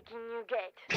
breaking new gate.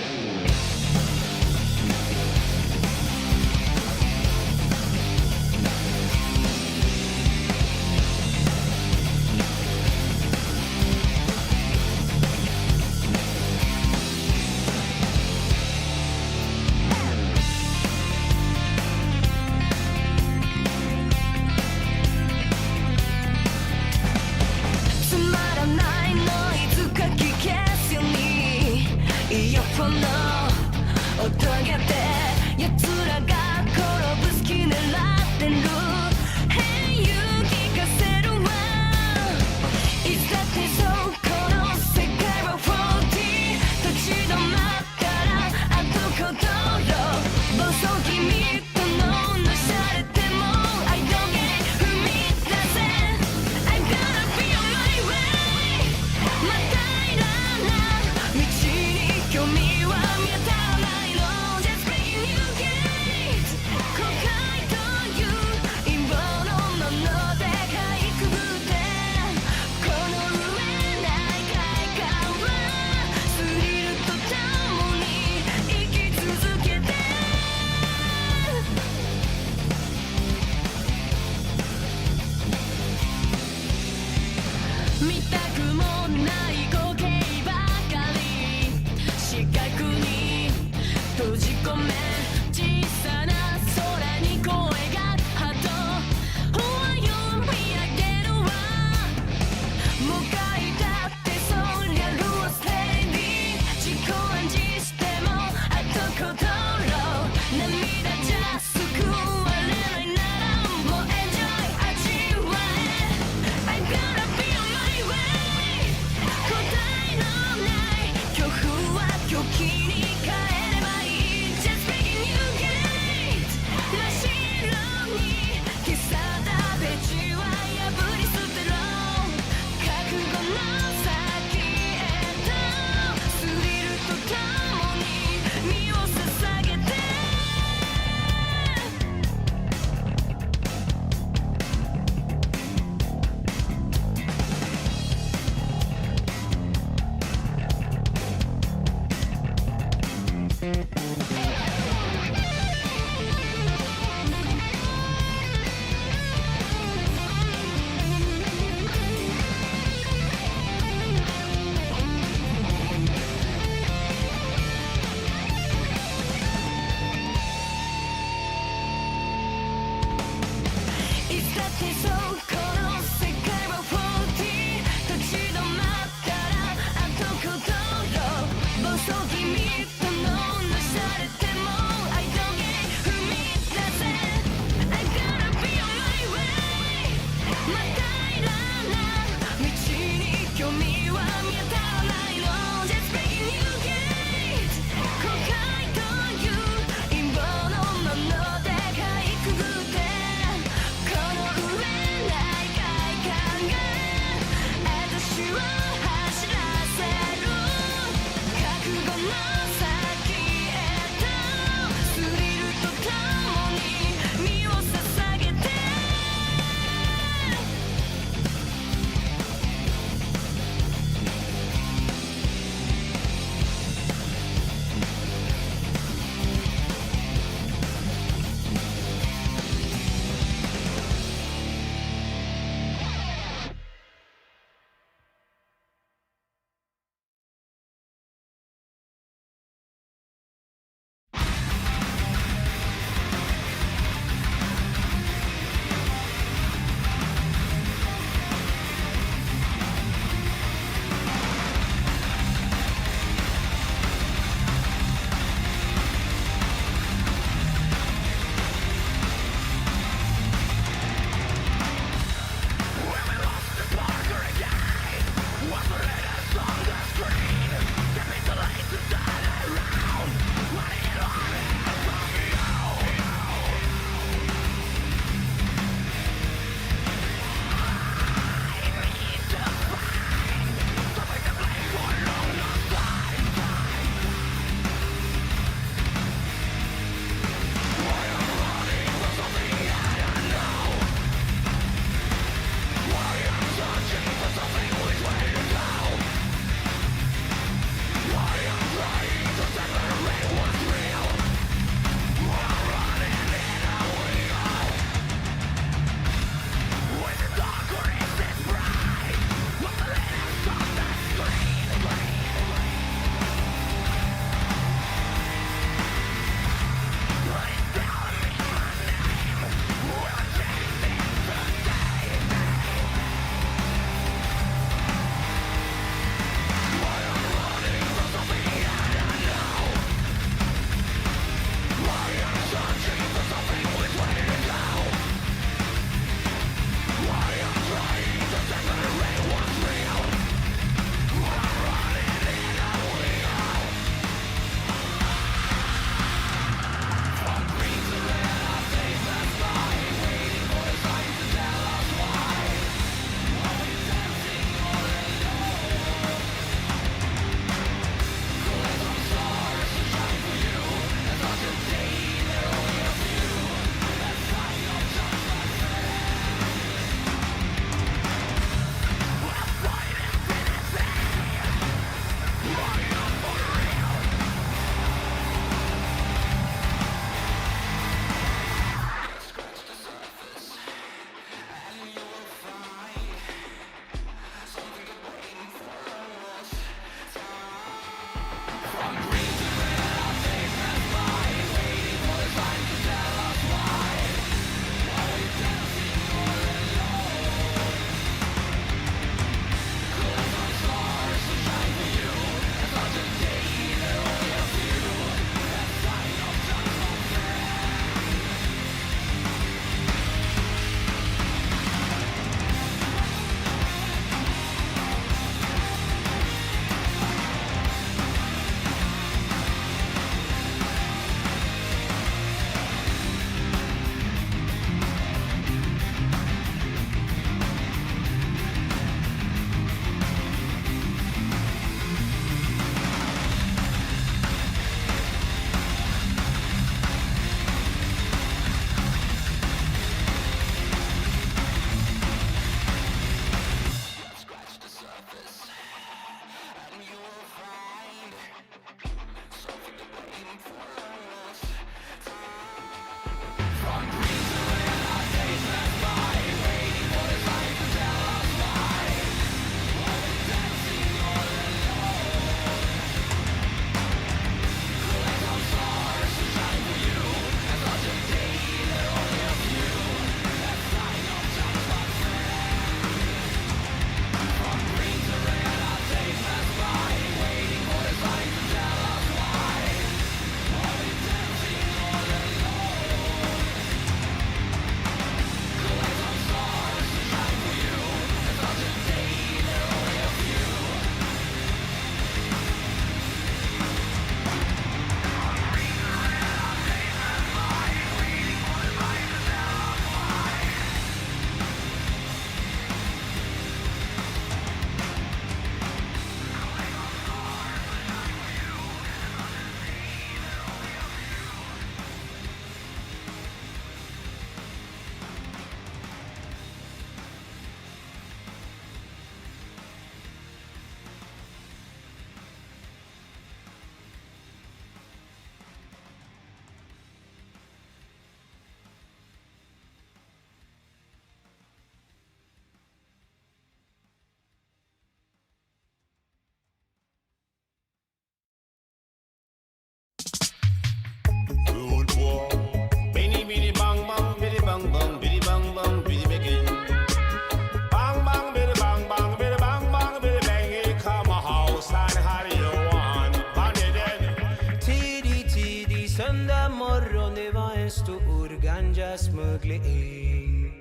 ganja-smuggling.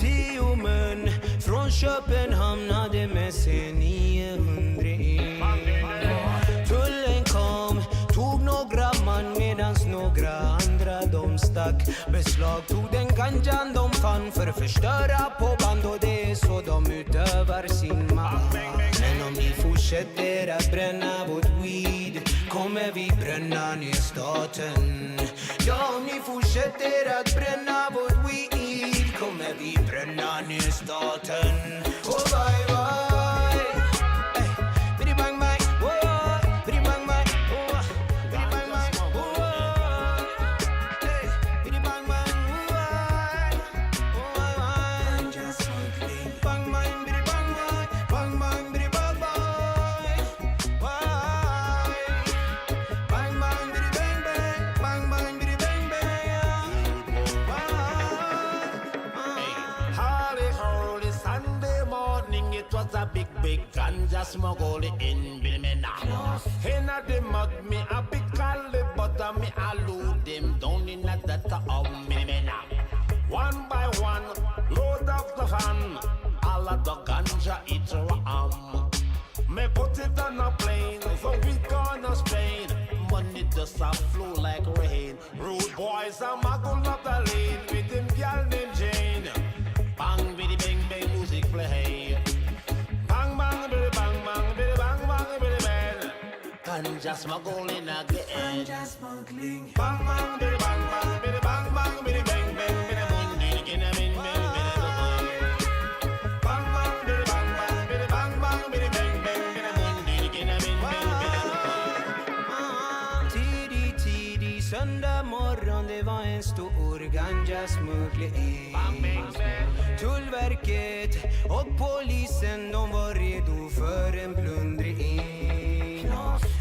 10 män från Köpenhamn hade med sig 900 in. Tullen kom, tog några man medans några andra de stack. Beslagtog den ganjan de fann för att förstöra på band, och det är så de utövar sin makt. Men om ni fortsätter att bränna vårt weed kommer vi bränna ner staten. Ja, om ni fortsätter att bränna vårt weed kommer vi bränna ner staten. Oh bye bye. Hey, biddy bang bang. Oh, biddy bang bang. Oh, biddy bang bang. Oh, hey, biddy bang bang. Oh, bang just smuggling. Bang bang, biddy bang bang. Bang bang, biddy bang bang. Bang bang, biddy bang bang. Bang bang, biddy bang bang. Holy, holy Sunday morning, it was a big, big ganja smuggle in Bilmena. In the mud, me a big cali butter, me a load them down in a data of Bilmena. One by one, load up the van, all of the ganja it ram. Me put it on a plane, so we gonna Spain. Money just a flow like rain. Rude boys a muggle up the lane with them girl named Jane. Bang biddy bang bang music play. Bang bang biddy bang bang biddy bang bang biddy bang. Ganja smuggling again. Ganja smuggling. Bang bang biddy bang bang biddy bang bang biddy bang bang biddy mundi gina min min biddy bang. Bang bang biddy bang bang biddy bang bang biddy bang bang biddy mundi gina min min biddy bang. Tidig söndag morgon, det var en stor ganja-smuggling. Tullverket och polisen, de var redo för en plundring.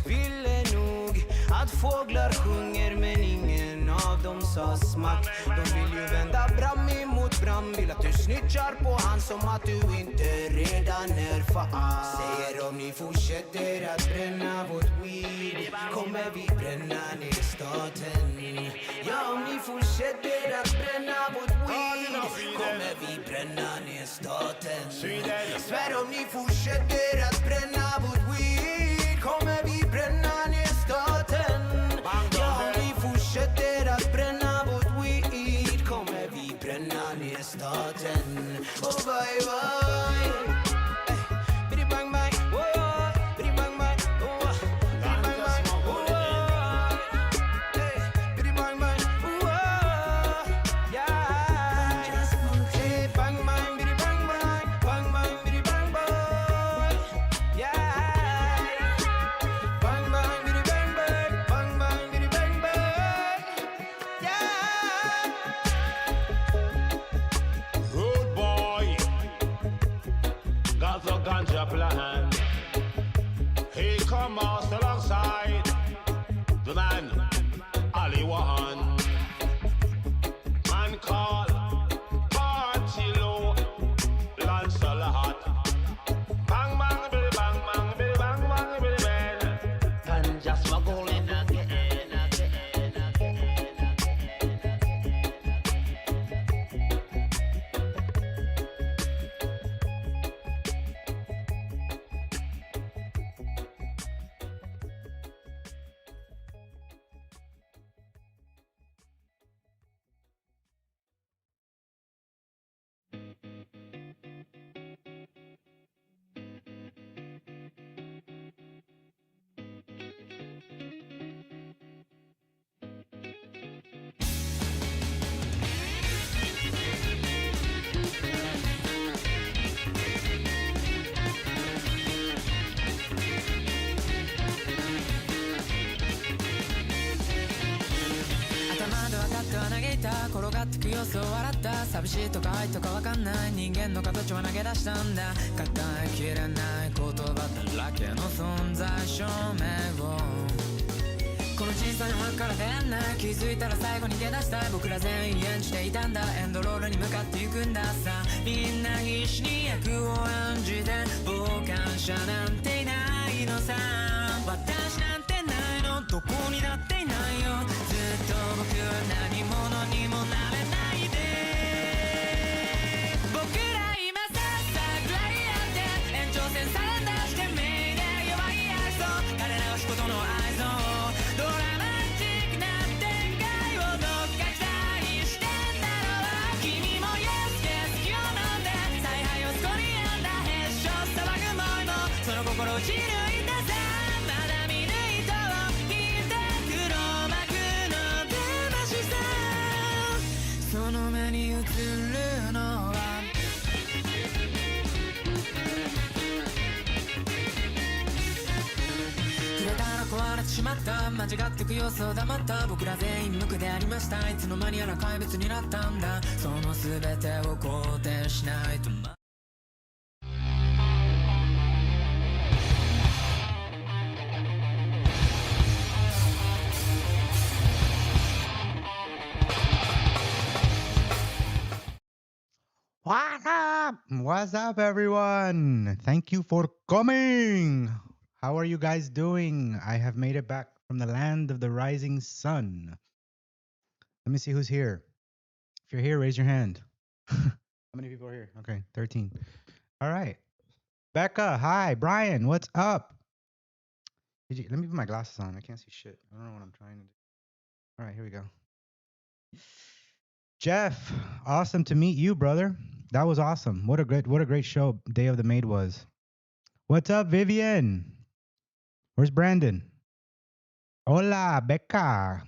Ville nog att fåglar sjunger, men ingen av dem sa smack. De vill ju vända Bram emot Bram, vill att du snitchar på han som att du inte redan är fast. Säger om ni fortsätter att bränna vårt weed kommer vi bränna ner staten. Ja, om ni fortsätter att bränna vårt weed kommer vi bränna ner staten. Svär om ni fortsätter att bränna vårt weed kommer vi bränna ner staten. Ja, om ni fortsätter att bränna vårt weed kommer vi bränna ner staten. Oh bye bye. Hey, biddy bang bang. Oh, biddy bang bang. Oh, biddy bang bang. Oh, hey, biddy bang bang. Oh, yeah. Hey, bang bang, biddy bang bang. Bang bang, biddy bang bang. Yeah. Bang bang, biddy bang bang. Bang bang, biddy bang bang. Yeah. Rude boy, got the ganja plan. He come out alongside the man Ali Wahan. Man call Party Low Lancelot. Bang bang biddy bang bang biddy bang bang biddy bang. Ganja smuggling again, again, again.転がってく様子を笑った寂しいとか愛とかわかんない人間の形は投げ出したんだ語りきれない言葉だらけの存在証明をこの小さな幕から出会んない気づいたら最後に出だしたい僕ら全員演じていたんだエンドロールに向かって行くんださみんな必死に役を演じて傍観者なんていないのさ私なんてないのどこにだっていないよずっと僕は何者にもなれないよしまった間違ってく様子を黙った僕ら全員無垢でありましたいつの間にやら怪物になったんだその全てを肯定しないとWhat's up, everyone? Thank you for coming. How are you guys doing? I have made it back from the land of the rising sun. Let me see who's here. If you're here, raise your hand. How many people are here? Okay, 13. All right. Becca, hi. Brian, what's up? Let me put my glasses on. I can't see shit. I don't know what I'm trying to do. All right, here we go. Jeff, awesome to meet you, brother. That was awesome. What a great show Day of the Maid was. What's up, Vivian? Where's Brandon? Hola, Becca.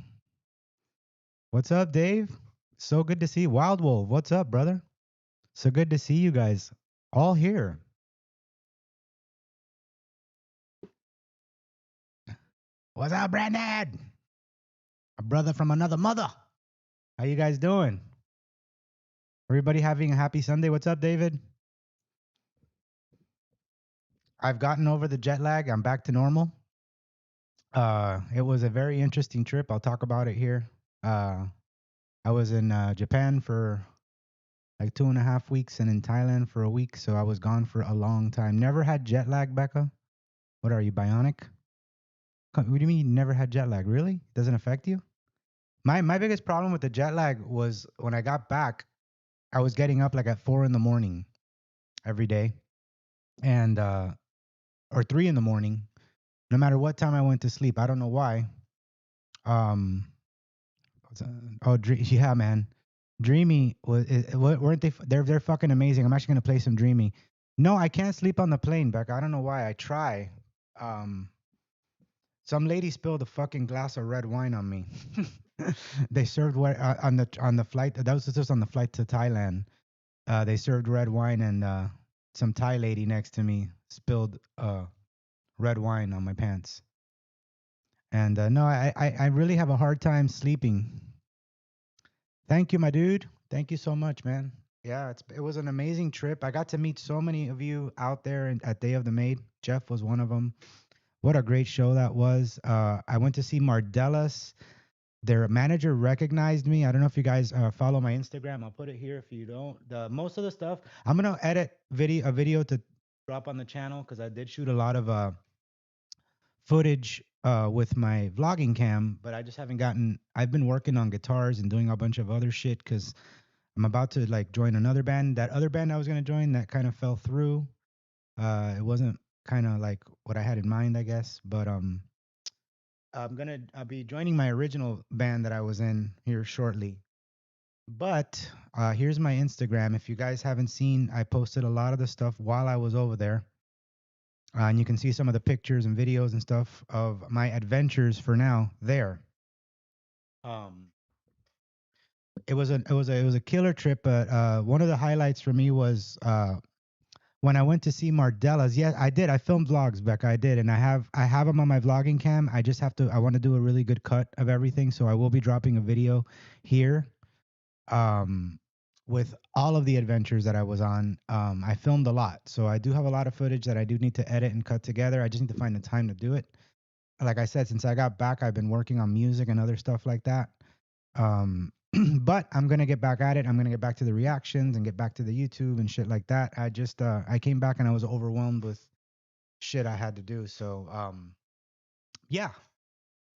What's up, Dave? So good to see you. Wild Wolf, what's up, brother? So good to see you guys all here. What's up, Brandon? A brother from another mother. How you guys doing? Everybody having a happy Sunday? What's up, David? I've gotten over the jet lag. I'm back to normal. It was a very interesting trip. I'll talk about it here. I was in Japan for like 2.5 weeks and in Thailand for a week. So I was gone for a long time. Never had jet lag, Becca. What are you, bionic? What do you mean you never had jet lag? Really? Doesn't affect you? My biggest problem with the jet lag was when I got back, I was getting up like at 4 a.m. every day, and or 3 a.m. No matter what time I went to sleep. I don't know why. Yeah, man. Dreamy weren't they? They're fucking amazing. I'm actually gonna play some Dreamy. No, I can't sleep on the plane, Becca. I don't know why. I try. Some lady spilled a fucking glass of red wine on me. They served on the flight. That was just on the flight to Thailand. They served red wine, and some Thai lady next to me spilled red wine on my pants. And no, I really have a hard time sleeping. Thank you, my dude. Thank you so much, man. Yeah, it was an amazing trip. I got to meet so many of you out there at Day of the Maid. Jeff was one of them. What a great show that was. I went to see Mardellas. Their manager recognized me. I don't know if you guys follow my Instagram. I'll put it here if you don't. Most of the stuff, I'm going to edit a video to drop on the channel because I did shoot a lot of footage with my vlogging cam, but I just haven't I've been working on guitars and doing a bunch of other shit because I'm about to like join another band. That other band I was going to join, that kind of fell through. It wasn't kind of like what I had in mind, I guess, but I'll be joining my original band that I was in here shortly. But here's my Instagram. If you guys haven't seen, I posted a lot of the stuff while I was over there. And you can see some of the pictures and videos and stuff of my adventures for now there. It was a killer trip, but one of the highlights for me was when I went to see Mardellas. Yeah, I did. I filmed vlogs, Becca. I did, and I have them on my vlogging cam. I just have to. I want to do a really good cut of everything, so I will be dropping a video here, with all of the adventures that I was on. I filmed a lot, so I do have a lot of footage that I do need to edit and cut together. I just need to find the time to do it. Like I said, since I got back, I've been working on music and other stuff like that. But I'm gonna get back at it. I'm gonna get back to the reactions and get back to the YouTube and shit like that. I just I came back and I was overwhelmed with shit I had to do. So yeah.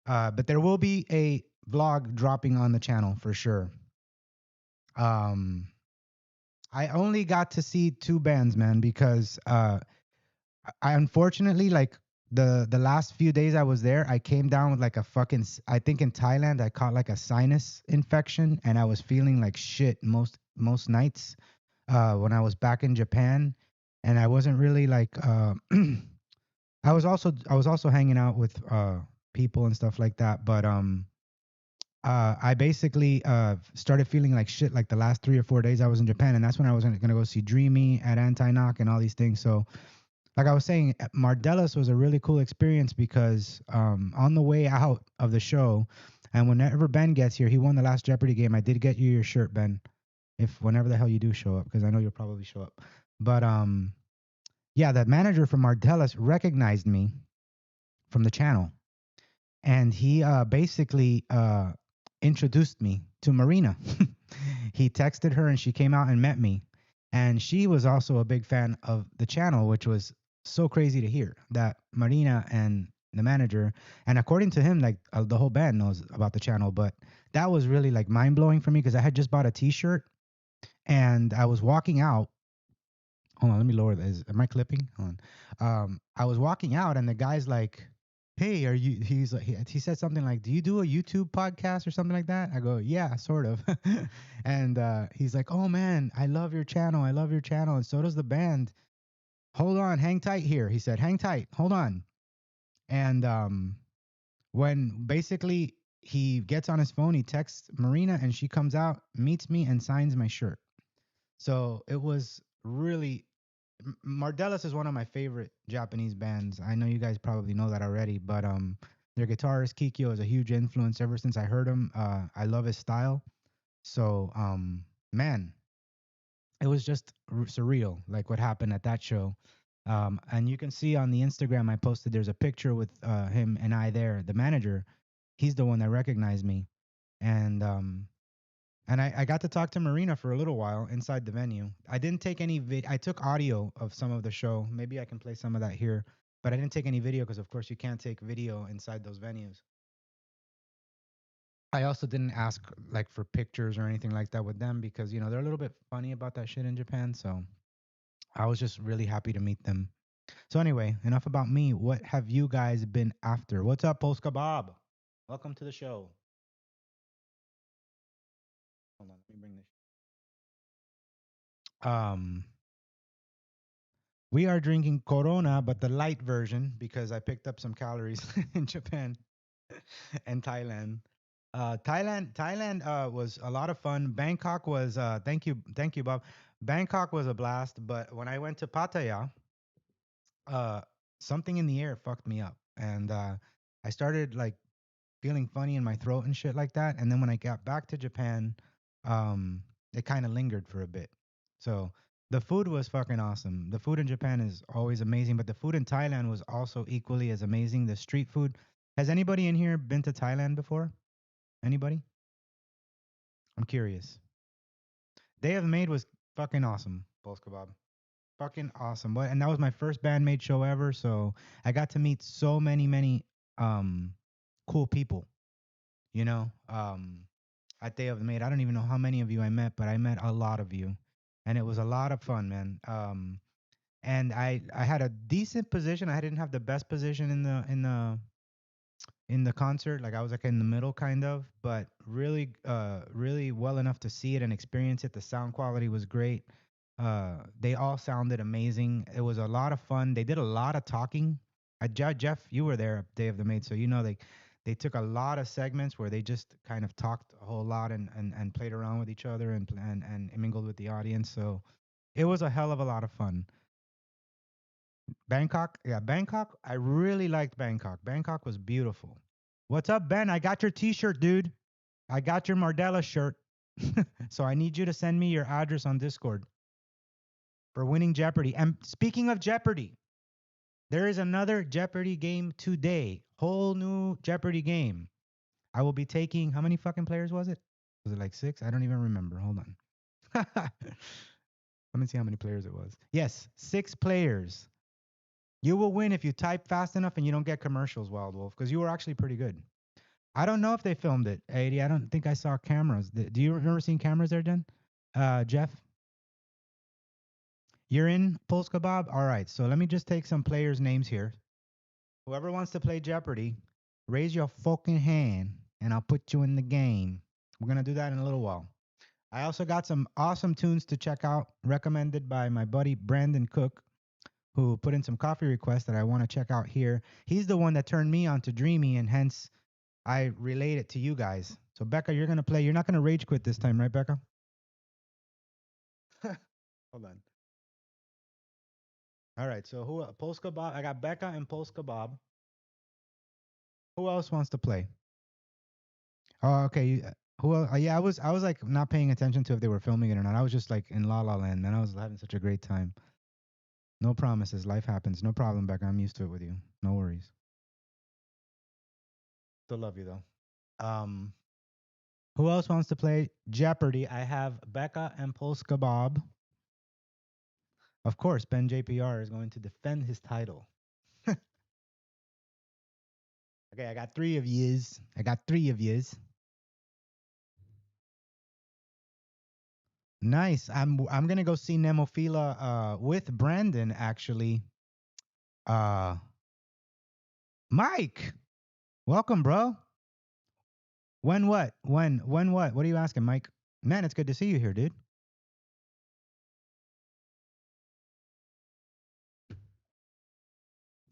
But there will be a vlog dropping on the channel for sure. I only got to see 2 bands, man, because I unfortunately, like, the last few days I was there, I came down with like a fucking, I think in Thailand I caught like a sinus infection and I was feeling like shit most nights when I was back in Japan, and I wasn't really like I was also hanging out with people and stuff like that, but I basically started feeling like shit like the last 3 or 4 days I was in Japan, and that's when I was gonna go see Dreamy at Anti-Knock and all these things. So like I was saying, Mardellis was a really cool experience because on the way out of the show, and whenever Ben gets here, he won the last Jeopardy game. I did get you your shirt, Ben, if whenever the hell you do show up, because I know you'll probably show up. But yeah, the manager from Mardellis recognized me from the channel, and he basically introduced me to Marina. He texted her, and she came out and met me, and she was also a big fan of the channel, which was so crazy to hear that Marina and the manager, and according to him, like the whole band knows about the channel, but that was really like mind blowing for me because I had just bought a T-shirt and I was walking out. Hold on, let me lower this. Am I clipping? Hold on. I was walking out, and the guy's like, "Hey, are you?" He's like, he said something like, "Do you do a YouTube podcast or something like that?" I go, "Yeah, sort of." And he's like, "Oh man, I love your channel. I love your channel, and so does the band. Hold on, hang tight here." He said, "Hang tight, hold on." And when basically he gets on his phone, he texts Marina, and she comes out, meets me, and signs my shirt. So it was really Mardellis is one of my favorite Japanese bands. I know you guys probably know that already, but their guitarist Kikyo is a huge influence ever since I heard him. I love his style. So man, it was just surreal, like what happened at that show. And you can see on the Instagram I posted, there's a picture with him and I there. The manager, he's the one that recognized me, and I got to talk to Marina for a little while inside the venue. I didn't take any I took audio of some of the show. Maybe I can play some of that here, but I didn't take any video because, of course, you can't take video inside those venues. I also didn't ask like for pictures or anything like that with them because they're a little bit funny about that shit in Japan. So I was just really happy to meet them. So anyway, enough about me. What have you guys been after? What's up, Polska Bob? Welcome to the show. Hold on, let me bring this. Um, We are drinking Corona, but the light version because I picked up some calories in Japan and Thailand. Thailand was a lot of fun. Bangkok was thank you, Bob. Bangkok was a blast, but when I went to Pattaya, uh, something in the air fucked me up, and I started like feeling funny in my throat and shit like that. And then when I got back to Japan, it kind of lingered for a bit. So the food was fucking awesome. The food in Japan is always amazing, but the food in Thailand was also equally as amazing. The street food. Has anybody in here been to Thailand before? Anybody? I'm curious. Day of the Maid was fucking awesome, Boss Kebab. Fucking awesome. But and that was my first bandmate show ever, so I got to meet so many um cool people, you know. At Day of the Maid. I don't even know how many of you I met, but I met a lot of you, and it was a lot of fun, man. And I had a decent position. I didn't have the best position in the concert. Like I was like in the middle, kind of, but really well enough to see it and experience it. The sound quality was great. They all sounded amazing. It was a lot of fun. They did a lot of talking. Jeff, you were there at Day of the Maid, so they took a lot of segments where they just kind of talked a whole lot and played around with each other and mingled with the audience. So it was a hell of a lot of fun. Bangkok, yeah, Bangkok. I really liked Bangkok. Bangkok was beautiful. What's up, Ben? I got your T-shirt, dude. I got your Mardella shirt. So I need you to send me your address on Discord for winning Jeopardy. And speaking of Jeopardy, there is another Jeopardy game today. Whole new Jeopardy game. I will be taking, how many fucking players was it? Was it like 6? I don't even remember. Hold on. Let me see how many players it was. Yes, 6 players. You will win if you type fast enough and you don't get commercials, Wild Wolf, because you were actually pretty good. I don't know if they filmed it, 80. I don't think I saw cameras. Do you remember seeing cameras there, Jen? Jeff? You're in Polska Bob? All right, so let me just take some players' names here. Whoever wants to play Jeopardy, raise your fucking hand and I'll put you in the game. We're going to do that in a little while. I also got some awesome tunes to check out, recommended by my buddy Brandon Cook, who put in some coffee requests that I want to check out here. He's the one that turned me on to Dreamy, and hence I relate it to you guys. So, Becca, you're going to play. You're not going to rage quit this time, right, Becca? Hold on. All right. So who Polska Bob? I got Becca and Polska Bob. Who else wants to play? Oh, okay. Who? Yeah, I was like not paying attention to if they were filming it or not. I was just like in La La Land, man. I was having such a great time. No promises. Life happens. No problem, Becca. I'm used to it with you. No worries. Still love you though. Um, who else wants to play Jeopardy? I have Becca and Polska Bob. Of course, Ben JPR is going to defend his title. Okay, I got three of yous. I got three of yous. Nice. I'm gonna go see Nemophila with Brandon actually. Uh Mike, welcome, bro. When what? When what? What are you asking, Mike? Man, it's good to see you here, dude.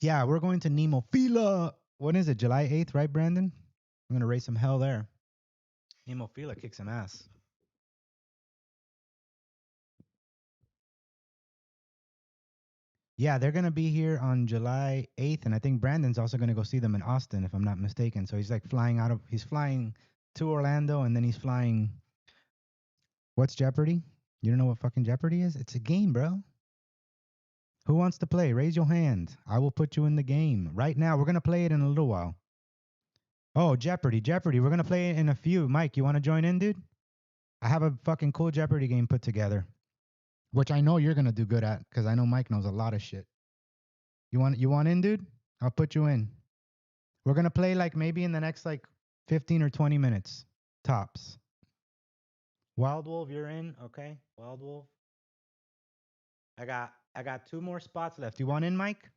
Yeah, we're going to Nemophila. When is it? July 8th, right, Brandon? I'm gonna raise some hell there. Nemophila kicks some ass. Yeah, they're gonna be here on July 8th, and I think Brandon's also gonna go see them in Austin, if I'm not mistaken. So he's like he's flying to Orlando, and then he's flying. What's Jeopardy? You don't know what fucking Jeopardy is? It's a game, bro. Who wants to play? Raise your hand. I will put you in the game right now. We're gonna play it in a little while. Oh, Jeopardy, Jeopardy. We're gonna play it in a few. Mike, you want to join in, dude? I have a fucking cool Jeopardy game put together, which I know you're gonna do good at, because I know Mike knows a lot of shit. You want in, dude? I'll put you in. We're gonna play like maybe in the next like 15 or 20 minutes tops. Wild Wolf, you're in, okay? Wild Wolf. I got two more spots left. You want in, Mike?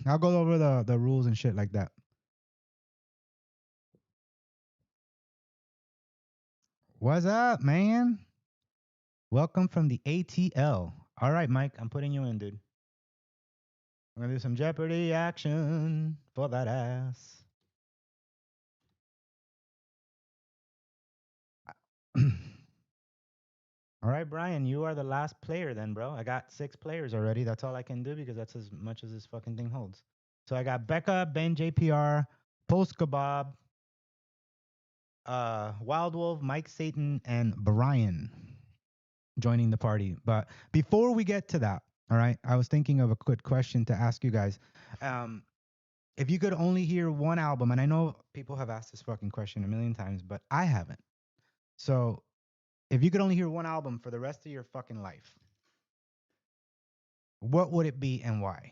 I'll go over the rules and shit like that. What's up, man? Welcome from the ATL. All right, Mike, I'm putting you in, dude. I'm gonna do some Jeopardy action for that ass. All right, Brian, you are the last player then, bro. I got 6 players already. That's all I can do because that's as much as this fucking thing holds. So I got Becca, Ben JPR, Polska Bob, Wild Wolf, Mike Satan, and Brian joining the party. But before we get to that, all right, I was thinking of a quick question to ask you guys. If you could only hear one album, and I know people have asked this fucking question a million times, but I haven't. So if you could only hear one album for the rest of your fucking life, what would it be and why?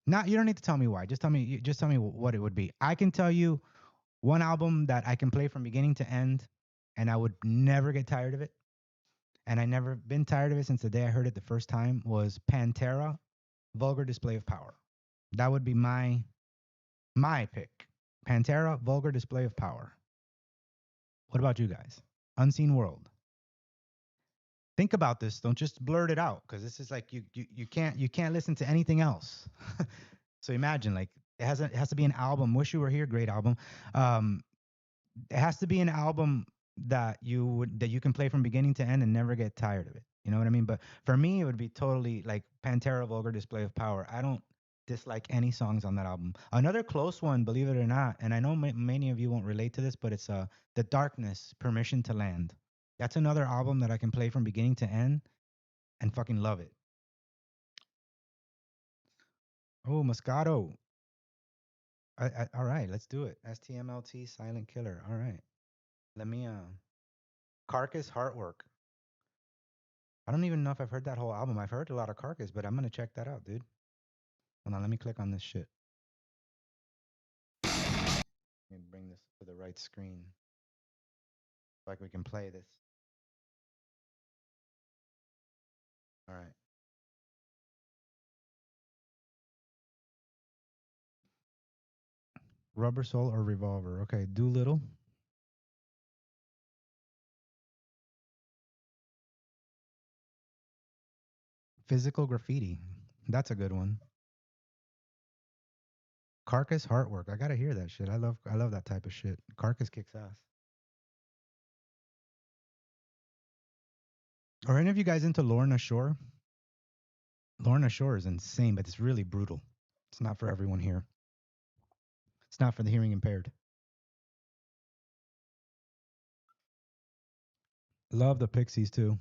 Not you don't need to tell me why. Just tell me what it would be. I can tell you one album that I can play from beginning to end and I would never get tired of it. And I never been tired of it since the day I heard it the first time was Pantera, Vulgar Display of Power. That would be my pick. Pantera, Vulgar Display of Power. What about you guys? Unseen World. Think about this. Don't just blurt it out because this is like you can't listen to anything else. So imagine like it has to be an album. Wish You Were Here, great album. Um, it has to be an album that you can play from beginning to end and never get tired of it. You know what I mean? But for me, it would be totally like Pantera, Vulgar Display of Power. I don't dislike any songs on that album. Another close one, believe it or not, and I know many of you won't relate to this, but it's The Darkness, Permission to Land. That's another album that I can play from beginning to end and fucking love it. Oh, Moscato. All right, let's do it. STMLT, Silent Killer. All right. Let me Carcass Heartwork. I don't even know if I've heard that whole album. I've heard a lot of Carcass, but I'm gonna check that out, dude. Hold on, let me click on this shit. Let me bring this to the right screen. Like we can play this. All right. Rubber Soul or Revolver. Okay, Doolittle. Physical Graffiti. That's a good one. Carcass Heartwork. I gotta hear that shit. I love that type of shit. Carcass kicks ass. Are any of you guys into Lorna Shore? Lorna Shore is insane, but it's really brutal. It's not for everyone here. It's not for the hearing impaired. Love the Pixies too.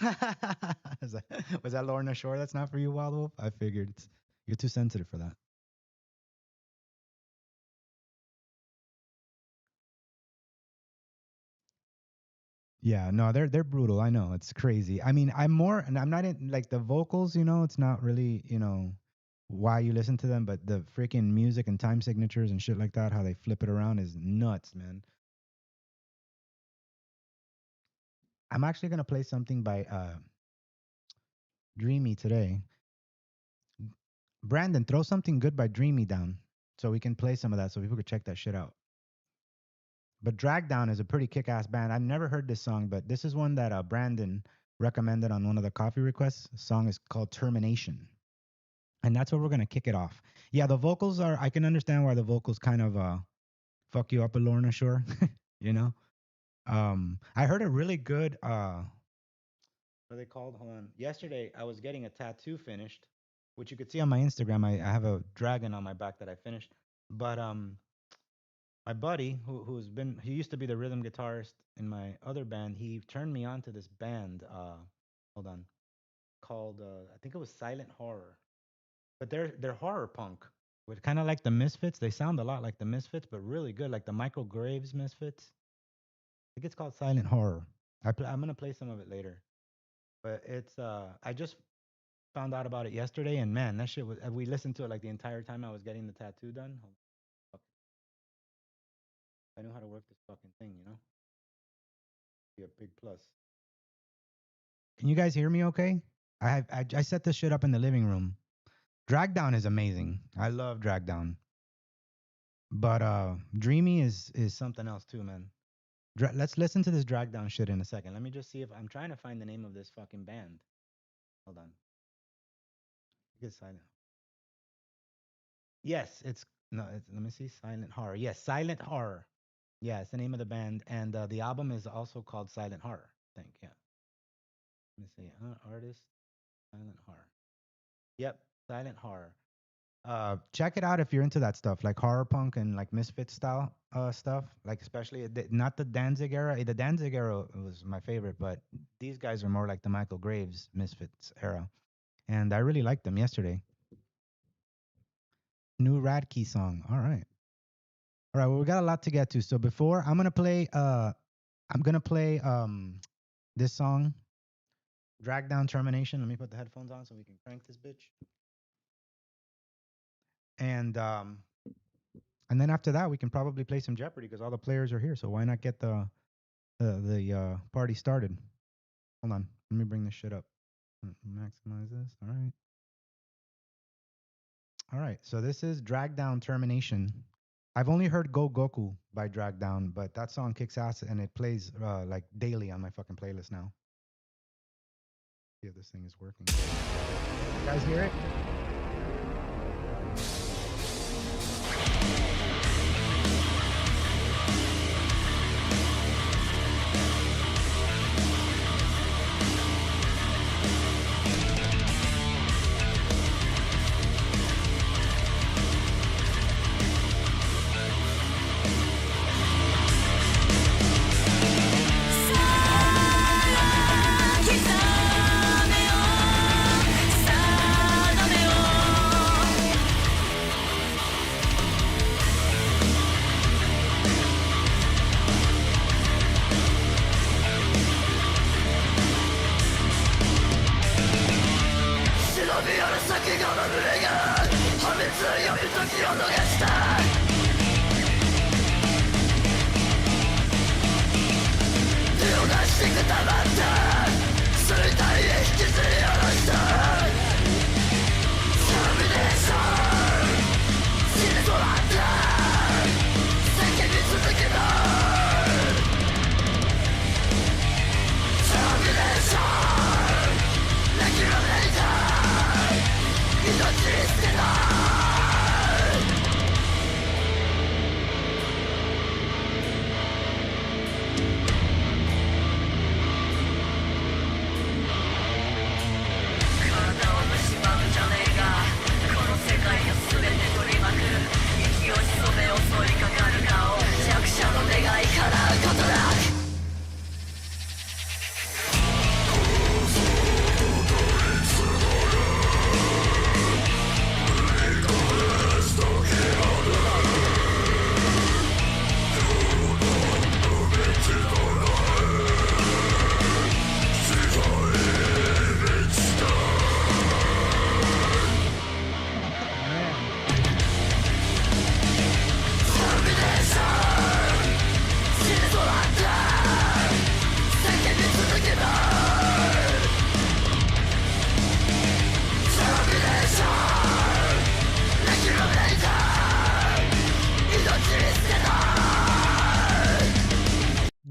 Was that Lorna Shore? That's not for you, Wild Wolf? I figured you're too sensitive for that. Yeah, no, they're brutal. I know it's crazy. I mean, I'm more, and I'm not in like the vocals. It's not really why you listen to them, but the freaking music and time signatures and shit like that, how they flip it around is nuts, man. I'm actually gonna play something by Dreamy today. Brandon, throw something good by Dreamy down so we can play some of that so people could check that shit out. But Drag Down is a pretty kick-ass band. I've never heard this song, but this is one that Brandon recommended on one of the coffee requests. The song is called Termination. And that's where we're going to kick it off. Yeah, the vocals are, I can understand why the vocals kind of fuck you up a Lorna Shore, you know? I heard a really good, what are they called? Hold on. Yesterday, I was getting a tattoo finished, which you could see on my Instagram. I have a dragon on my back that I finished. But my buddy, he used to be the rhythm guitarist in my other band. He turned me on to this band. Hold on, called I think it was Silent Horror, but they're horror punk, with kind of like the Misfits. They sound a lot like the Misfits, but really good, like the Michael Graves Misfits. I think it's called Silent Horror. I'm gonna play some of it later, but it's I just found out about it yesterday, and man, that shit was. We listened to it like the entire time I was getting the tattoo done. I knew how to work this fucking thing. Be a big plus. Can you guys hear me okay? I set this shit up in the living room. Drag Down is amazing. I love Drag Down. But Dreamy is something else too, man. Let's listen to this Drag Down shit in a second. Let me just see if I'm trying to find the name of this fucking band. Hold on. Get silent. Yes, it's no. Let me see. Silent Horror. Yes, Silent Horror. Yeah, it's the name of the band, and the album is also called Silent Horror. I think. Yeah. Let me see. Artist. Silent Horror. Yep, Silent Horror. Check it out if you're into that stuff, like horror punk and like Misfit style stuff. Like especially not the Danzig era. The Danzig era was my favorite, but these guys are more like the Michael Graves Misfits era, and I really liked them yesterday. New Radkey song. All right. All right. Well, we got a lot to get to. So before I'm gonna play this song, Drag Down Termination. Let me put the headphones on so we can crank this bitch. And then after that, we can probably play some Jeopardy because all the players are here. So why not get the party started? Hold on, let me bring this shit up. Maximize this. All right. All right. So this is Drag Down Termination. I've only heard Go Goku by Drag Down, but that song kicks ass and it plays like daily on my fucking playlist now. See if this thing is working. You guys hear it?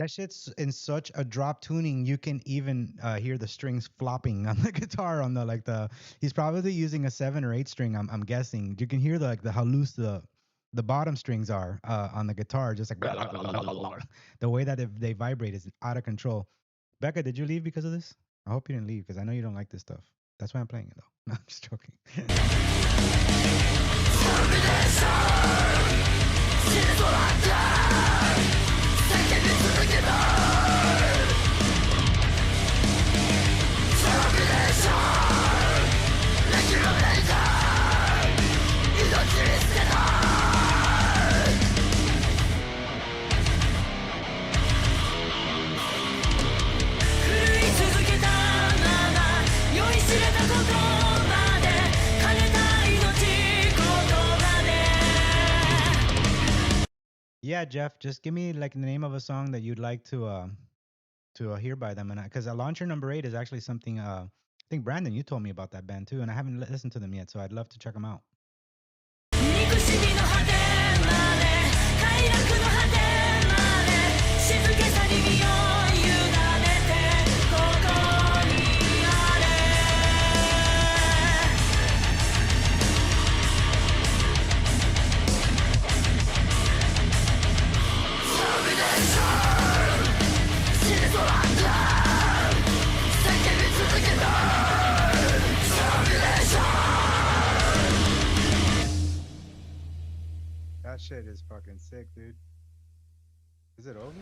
That shit's in such a drop tuning. You can even hear the strings flopping on the guitar. On the he's probably using a 7 or 8 string. I'm guessing. You can hear the how loose the bottom strings are on the guitar, just like the way that they vibrate is out of control. Becca, did you leave because of this? I hope you didn't leave because I know you don't like this stuff. That's why I'm playing it though. No, I'm just joking. Yeah, Jeff, just give me like the name of a song that you'd like to hear by them, and because Launcher Number 8 is actually something. I think Brandon, you told me about that band too, and I haven't listened to them yet, so I'd love to check them out. That shit is fucking sick, dude. Is it over?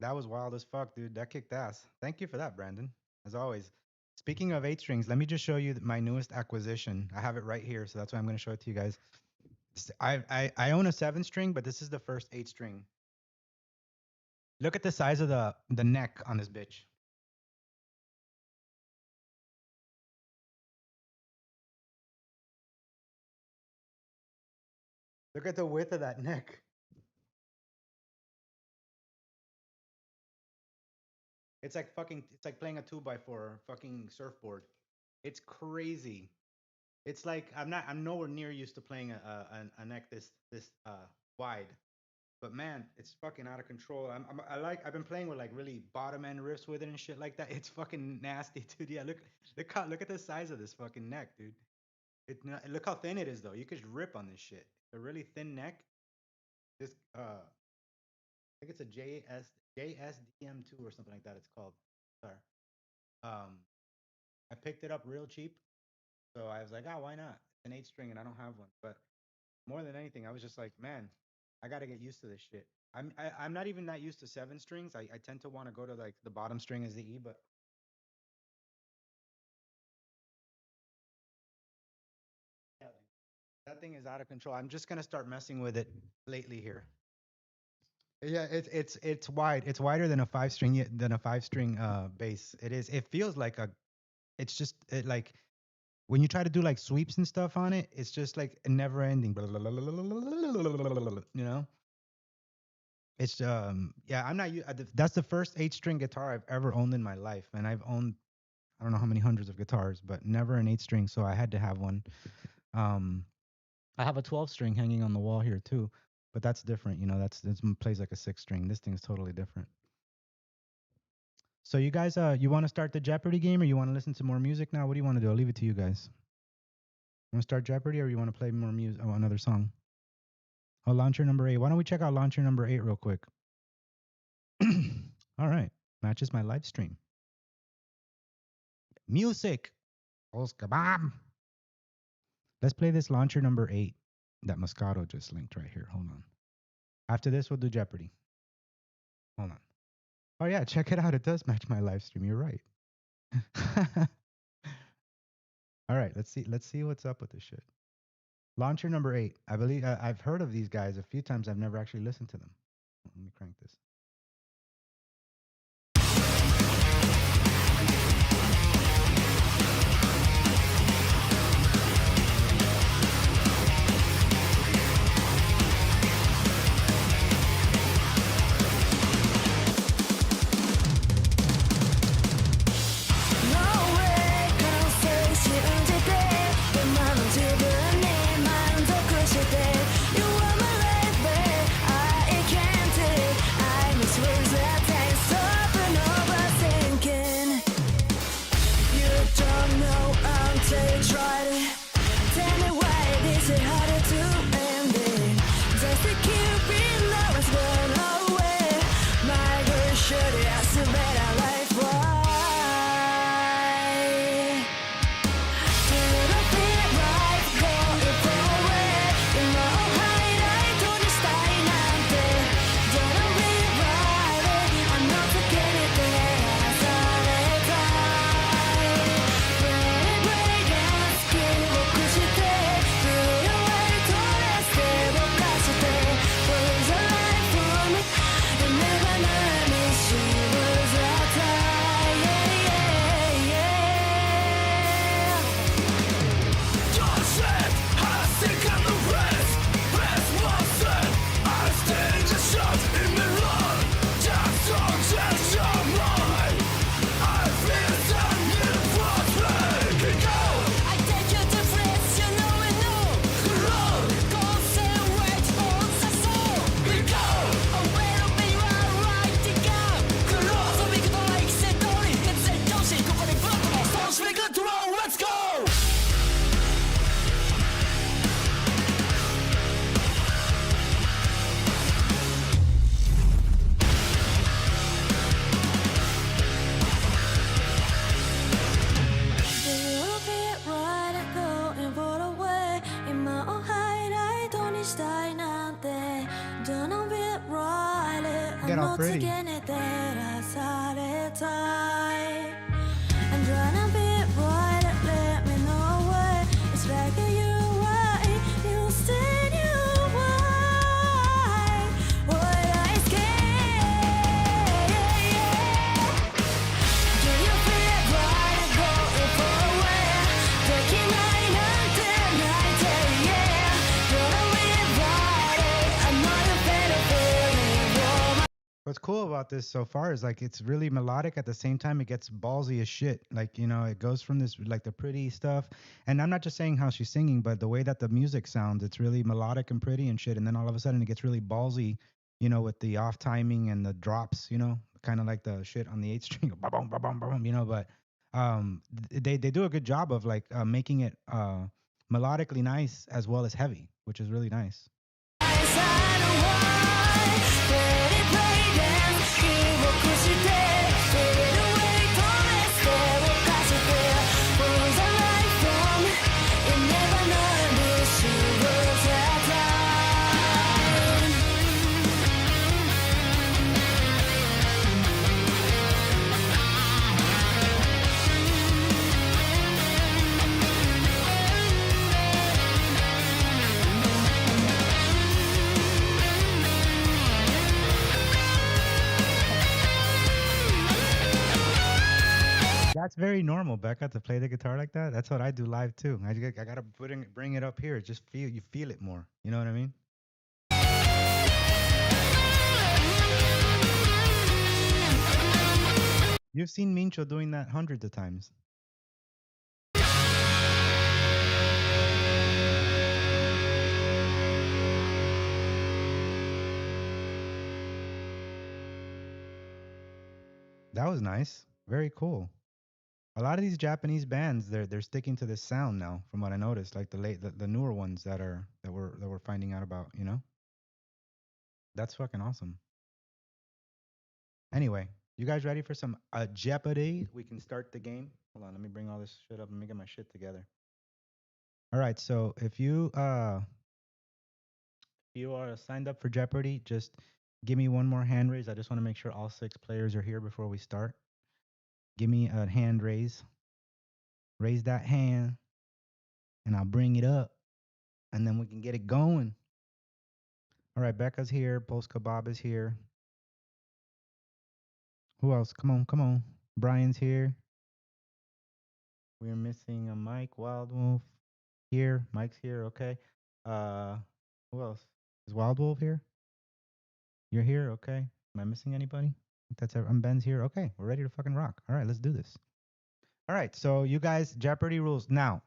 That was wild as fuck, dude. That kicked ass. Thank you for that, Brandon. As always. Speaking of 8 strings, let me just show you my newest acquisition. I have it right here, so that's why I'm going to show it to you guys. I own a 7 string, but this is the first 8 string. Look at the size of the neck on this bitch. Look at the width of that neck. It's like playing a 2x4 fucking surfboard. It's crazy. It's like I'm nowhere near used to playing a neck this wide. But man, it's fucking out of control. I've been playing with like really bottom end riffs with it and shit like that. It's fucking nasty, dude. Yeah, look at the size of this fucking neck, dude. Look how thin it is though. You could rip on this shit. A really thin neck. This I think it's a JSDM2 or something like that. It's called. Sorry. I picked it up real cheap, so I was like, why not? It's an 8 string and I don't have one. But more than anything, I was just like, man, I got to get used to this shit. I'm not even that used to 7 strings. I tend to want to go to like the bottom string as the E, but yeah, that thing is out of control. I'm just gonna start messing with it lately here. Yeah, it's wide. It's wider than a 5 string bass. It is. It feels like it's just like when you try to do like sweeps and stuff on it, it's just like never ending. You know? It's yeah, I'm not that's the first 8 string guitar I've ever owned in my life, and I've owned I don't know how many hundreds of guitars, but never an 8 string, so I had to have one. I have a 12 string hanging on the wall here too, but that's different, you know, that's plays like a 6 string. This thing's totally different. So you guys you want to start the Jeopardy game, or you want to listen to more music now? What do you want to do? I'll leave it to you guys. You want to start Jeopardy, or you want to play more music? Oh, another song. Oh, Launcher Number 8. Why don't we check out Launcher Number 8 real quick? All right. Matches my live stream. Music. Kebab. Let's play this Launcher Number 8 that Moscato just linked right here. Hold on. After this, we'll do Jeopardy. Hold on. Oh, yeah. Check it out. It does match my live stream. You're right. All right. Let's see what's up with this shit. Launcher Number 8. I believe I've heard of these guys a few times. I've never actually listened to them. Let me crank this. No way 可能性信じて今の自分に満 get all pretty. And trying to be right, let me know why. It's like you're right, you said you're right. What I scared? Do you feel right? Going for a way. Taking night until night, yeah. Gonna live right. I'm not a better feeling. What's cool about this so far is like it's really melodic at the same time it gets ballsy as shit. Like, you know, it goes from this like the pretty stuff. And I'm not just saying how she's singing, but the way that the music sounds, it's really melodic and pretty and shit. And then all of a sudden it gets really ballsy, you know, with the off timing and the drops, you know, kind of like the shit on the 8th string, ba-boom, ba-boom, ba-boom, you know, but they do a good job of like making it melodically nice as well as heavy, which is really nice. That's very normal, Becca, to play the guitar like that. That's what I do live too. I gotta bring it up here. Just you feel it more. You know what I mean? You've seen Mincho doing that hundreds of times. That was nice. Very cool. A lot of these Japanese bands, they're sticking to this sound now, from what I noticed. Like the newer ones that we're finding out about. You know, that's fucking awesome. Anyway, you guys ready for some Jeopardy? We can start the game. Hold on, let me bring all this shit up. Let me get my shit together. All right, so if you are signed up for Jeopardy, just give me one more hand raise. I just want to make sure all 6 players are here before we start. Give me a hand raise. Raise that hand, and I'll bring it up, and then we can get it going. All right, Becca's here. Polska Bob is here. Who else? Come on, come on. Brian's here. We're missing a Mike Wild Wolf here. Mike's here. Okay. Who else? Is Wild Wolf here? You're here. Okay. Am I missing anybody? I think that's I'm Ben's here. Okay, we're ready to fucking rock. All right, let's do this. All right, so you guys, Jeopardy rules. Now,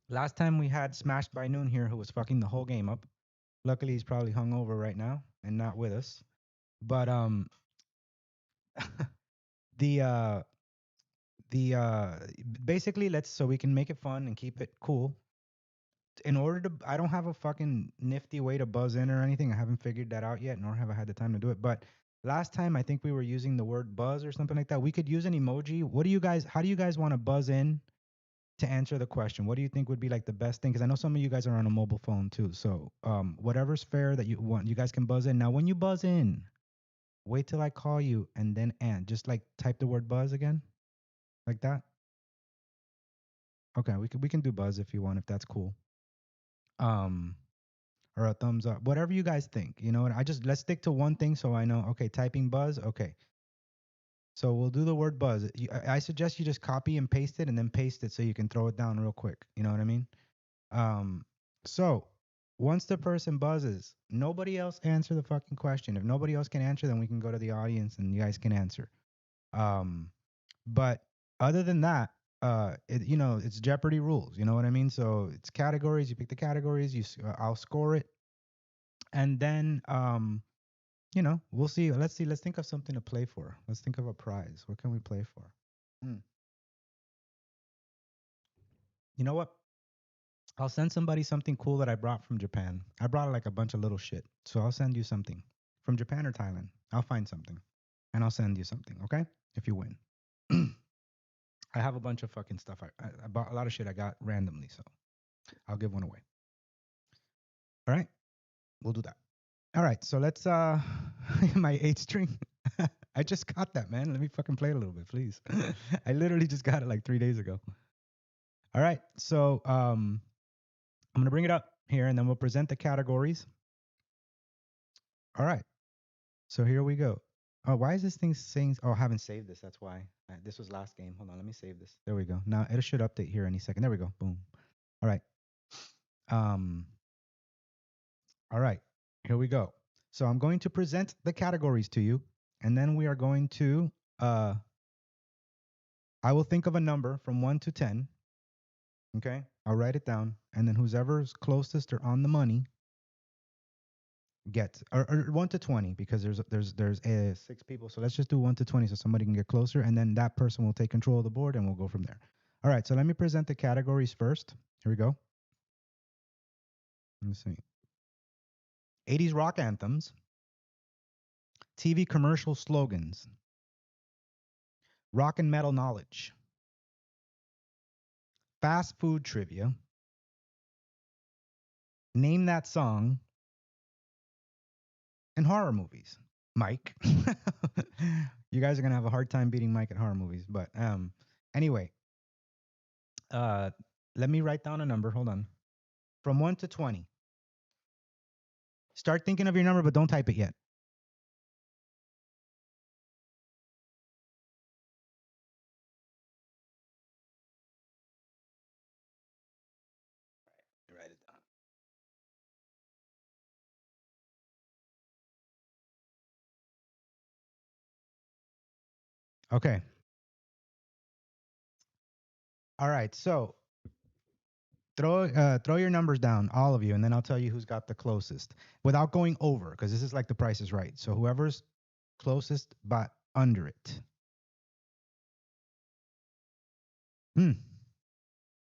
last time we had Smashed by Noon here, who was fucking the whole game up. Luckily, he's probably hungover right now and not with us. But the basically so we can make it fun and keep it cool. In order to, I don't have a fucking nifty way to buzz in or anything. I haven't figured that out yet, nor have I had the time to do it. But last time, I think we were using the word buzz or something like that. We could use an emoji. How do you guys want to buzz in to answer the question? What do you think would be like the best thing? Because I know some of you guys are on a mobile phone too. So whatever's fair that you want, you guys can buzz in. Now, when you buzz in, wait till I call you and then just like type the word buzz again, like that. Okay, we can do buzz if you want, if that's cool. Or a thumbs up, whatever you guys think. You know what? Let's stick to one thing so I know. Okay, typing buzz. Okay. So we'll do the word buzz. I suggest you just copy and paste it and then paste it so you can throw it down real quick. You know what I mean? So once the person buzzes, nobody else answer the fucking question. If nobody else can answer, then we can go to the audience and you guys can answer. But other than that, it's Jeopardy rules. You know what I mean? So it's categories. You pick the categories. I'll score it, and then we'll see. Let's see. Let's think of something to play for. Let's think of a prize. What can we play for? You know what? I'll send somebody something cool that I brought from Japan. I brought like a bunch of little shit. So I'll send you something from Japan or Thailand. I'll find something and I'll send you something, okay? If you win. I have a bunch of fucking stuff. I bought a lot of shit I got randomly, so I'll give one away. All right? We'll do that. All right, so let's my 8 string. I just got that, man. Let me fucking play it a little bit, please. I literally just got it like 3 days ago. All right, so I'm gonna bring it up here, and then we'll present the categories. All right, so here we go. Oh, why is this thing saying? Oh, I haven't saved this. That's why. This was last game. Hold on, let me save this. There we go. Now it should update here any second. There we go. Boom. All right. Um. All right. Here we go. So I'm going to present the categories to you, and then we are going to. I will think of a number from 1 to 10. Okay. I'll write it down, and then whoever's closest or on the money gets, or 1 to 20, because there's 6 people. So let's just do 1 to 20 so somebody can get closer, and then that person will take control of the board, and we'll go from there. All right. So let me present the categories first. Here we go. Let's see. 80s rock anthems, TV commercial slogans, rock and metal knowledge, fast food trivia, name that song, and horror movies. Mike. You guys are gonna have a hard time beating Mike at horror movies, but anyway, let me write down a number. Hold on. From 1 to 20. Start thinking of your number, but don't type it yet. Write it down. Okay. All right. So throw your numbers down, all of you, and then I'll tell you who's got the closest without going over, because this is like the Price is Right. So whoever's closest but under it. Hmm.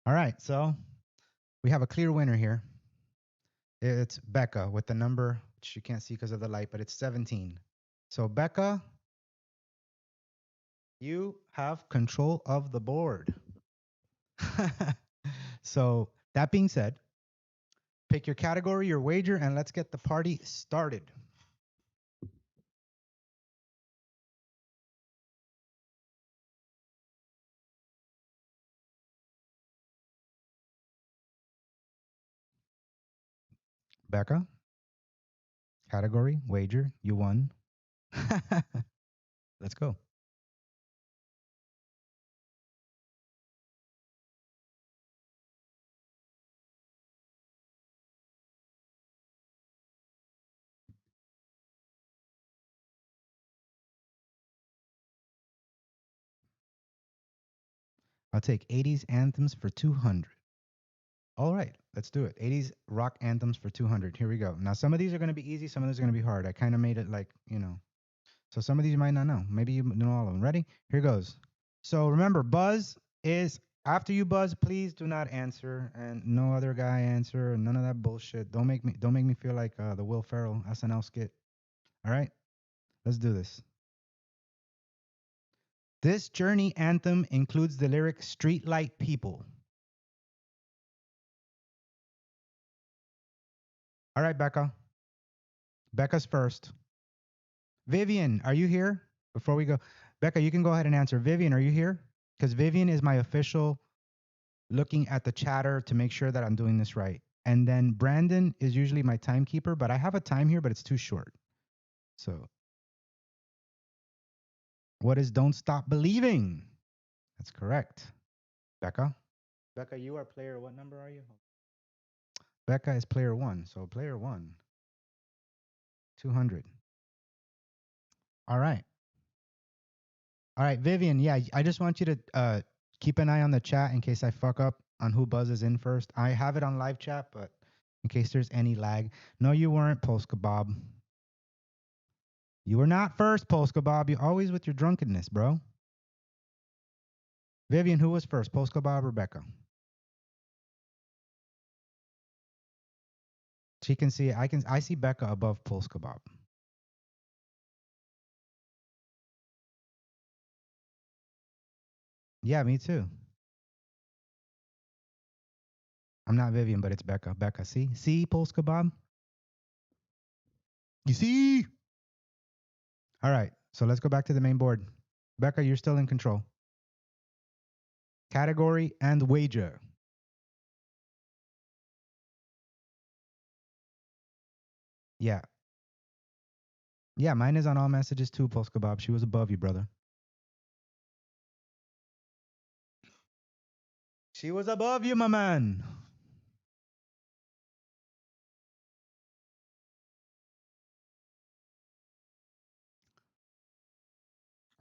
All right. So we have a clear winner here. It's Becca with the number, which you can't see because of the light, but it's 17. So Becca, you have control of the board. So that being said, pick your category, your wager, and let's get the party started. Becca, category, wager, you won. Let's go. I'll take 80s anthems for 200. All right, let's do it. 80s rock anthems for 200. Here we go. Now, some of these are going to be easy, some of these are going to be hard. I kind of made it like, so some of these you might not know. Maybe you know all of them. Ready? Here goes. So remember, buzz is after you buzz, please do not answer, and no other guy answer, and none of that bullshit. Don't make me feel like the Will Ferrell SNL skit. All right, let's do this. This Journey anthem includes the lyric "Streetlight People." All right, Becca. Becca's first. Vivian, are you here? Before we go, Becca, you can go ahead and answer. Vivian, are you here? Because Vivian is my official looking at the chatter to make sure that I'm doing this right. And then Brandon is usually my timekeeper, but I have a time here, but it's too short. So, what is Don't Stop Believing? That's correct. Becca? Becca, you are player, what number are you? Becca is player one. So, player one, 200. All right. All right, Vivian. Yeah, I just want you to keep an eye on the chat in case I fuck up on who buzzes in first. I have it on live chat, but in case there's any lag. No, you weren't, Polska Bob. You were not first, Polska Bob. You're always with your drunkenness, bro. Vivian, who was first, Polska Bob or Becca? She can see it. I see Becca above Polska Bob. Yeah, me too. I'm not Vivian, but it's Becca. Becca, see? See, Polska Bob? You see? All right. So let's go back to the main board. Becca, you're still in control. Category and wager. Yeah. Yeah, mine is on all messages too, Post Kebab. She was above you, brother. She was above you, my man.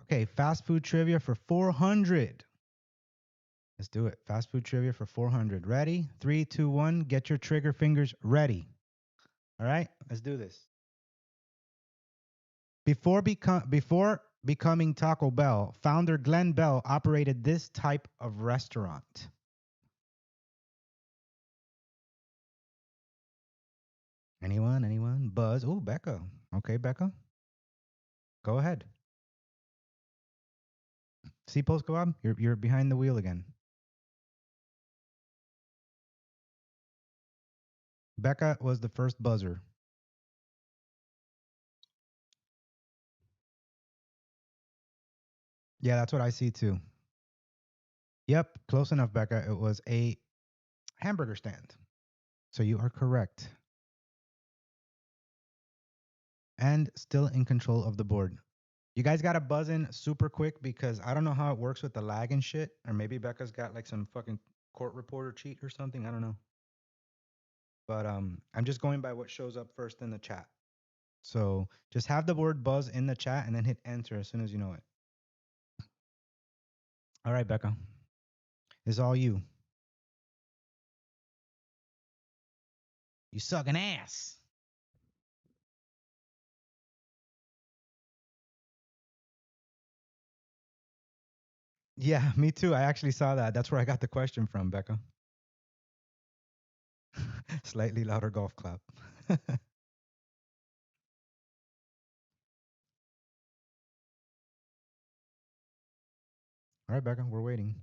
Okay, fast food trivia for 400. Let's do it. Fast food trivia for 400. Ready? 3, 2, 1. Get your trigger fingers ready. All right, let's do this. Before becoming Taco Bell, founder Glenn Bell operated this type of restaurant. Anyone? Anyone? Buzz. Oh, Becca. Okay, Becca. Go ahead. See, Post Kebab? You're behind the wheel again. Becca was the first buzzer. Yeah, that's what I see too. Yep, close enough, Becca. It was a hamburger stand. So you are correct. And still in control of the board. You guys got to buzz in super quick because I don't know how it works with the lag and shit. Or maybe Becca's got like some fucking court reporter cheat or something. I don't know. But I'm just going by what shows up first in the chat. So just have the word buzz in the chat and then hit enter as soon as you know it. All right, Becca. It's all you. You sucking ass. Yeah, me too. I actually saw that. That's where I got the question from, Becca. Slightly louder golf clap. All right, Becca, we're waiting.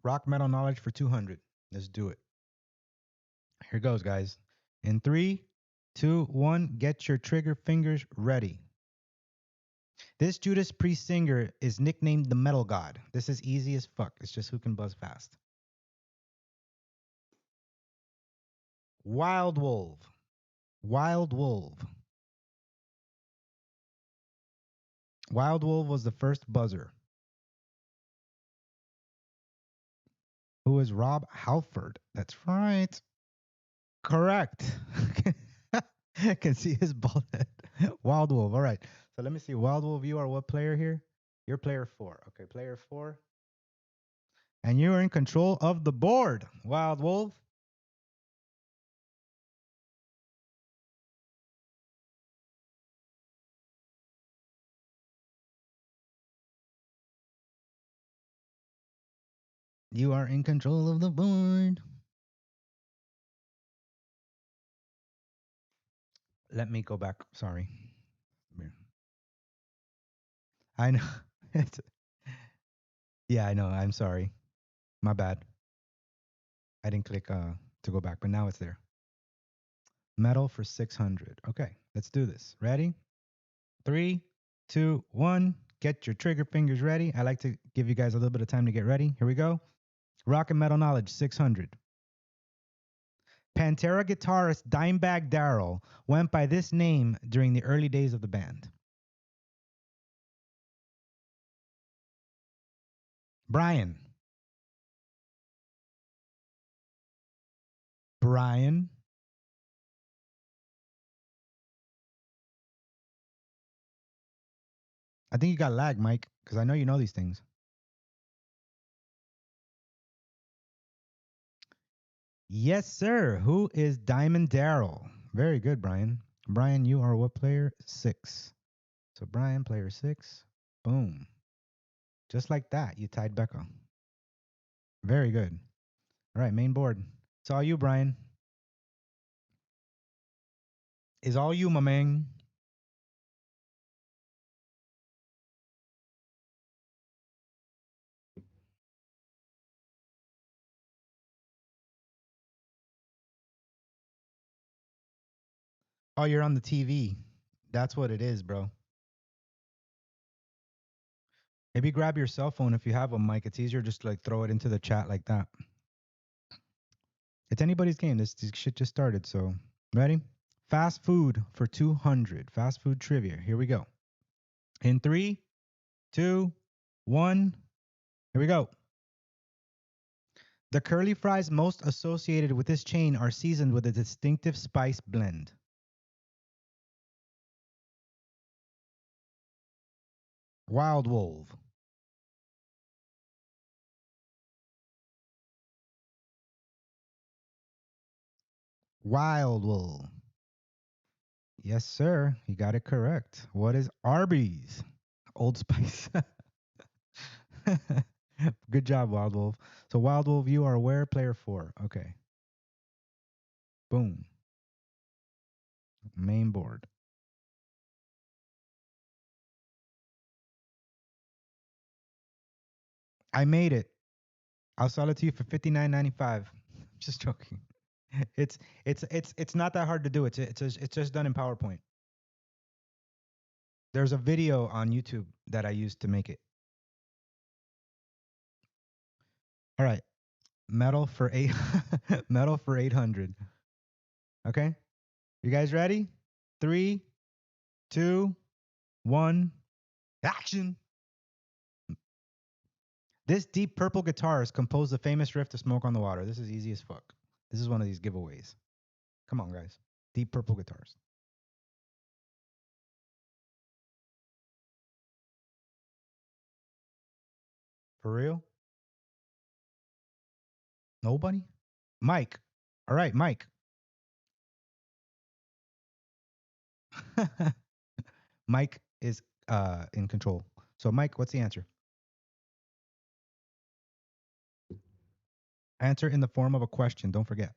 Rock metal knowledge for 200. Let's do it. Here goes, guys. In 3, 2, 1, get your trigger fingers ready. This Judas Priest singer is nicknamed the Metal God. This is easy as fuck. It's just who can buzz fast. Wild Wolf. Wild Wolf. Wild Wolf was the first buzzer. Who is Rob Halford? That's right. Correct. Can see his bald head. Wild Wolf. All right. So let me see. Wild Wolf, you are what player here? You're player 4. Okay, player 4. And you are in control of the board, Wild Wolf. You are in control of the board. Let me go back. Sorry. I know. Yeah, I know. I'm sorry. My bad. I didn't click to go back, but now it's there. Metal for 600. Okay, let's do this. Ready? 3, 2, 1. Get your trigger fingers ready. I like to give you guys a little bit of time to get ready. Here we go. Rock and metal knowledge 600. Pantera guitarist Dimebag Darrell went by this name during the early days of the band. Brian. Brian. I think you got lag, Mike, because I know you know these things. Yes, sir. Who is Diamond Darrell? Very good, Brian. Brian, you are what player? 6. So Brian, player 6. Boom. Just like that, you tied Becca. Very good. All right, main board. It's all you, Brian. It's all you, my man. Oh, you're on the TV. That's what it is, bro. Maybe grab your cell phone if you have a mic. It's easier just to like throw it into the chat like that. It's anybody's game. This shit just started. So, ready? Fast food for 200. Fast food trivia. Here we go. In 3, 2, 1. Here we go. The curly fries most associated with this chain are seasoned with a distinctive spice blend. Wild Wolf. Wild Wolf. Yes, sir. You got it correct. What is Arby's? Old Spice. Good job, Wild Wolf. So, Wild Wolf, you are where? Player 4. Okay. Boom. Main board. I made it. I'll sell it to you for $59.95. Just joking. It's not that hard to do. It's just done in PowerPoint. There's a video on YouTube that I used to make it. All right. Metal for 8 metal for 800. Okay? You guys ready? 3, 2, 1. Action. This deep purple guitarist composed the famous riff to Smoke on the Water. This is easy as fuck. This is one of these giveaways. Come on, guys. Deep purple guitars. For real? Nobody? Mike. All right, Mike. Mike is in control. So, Mike, what's the answer? Answer in the form of a question. Don't forget.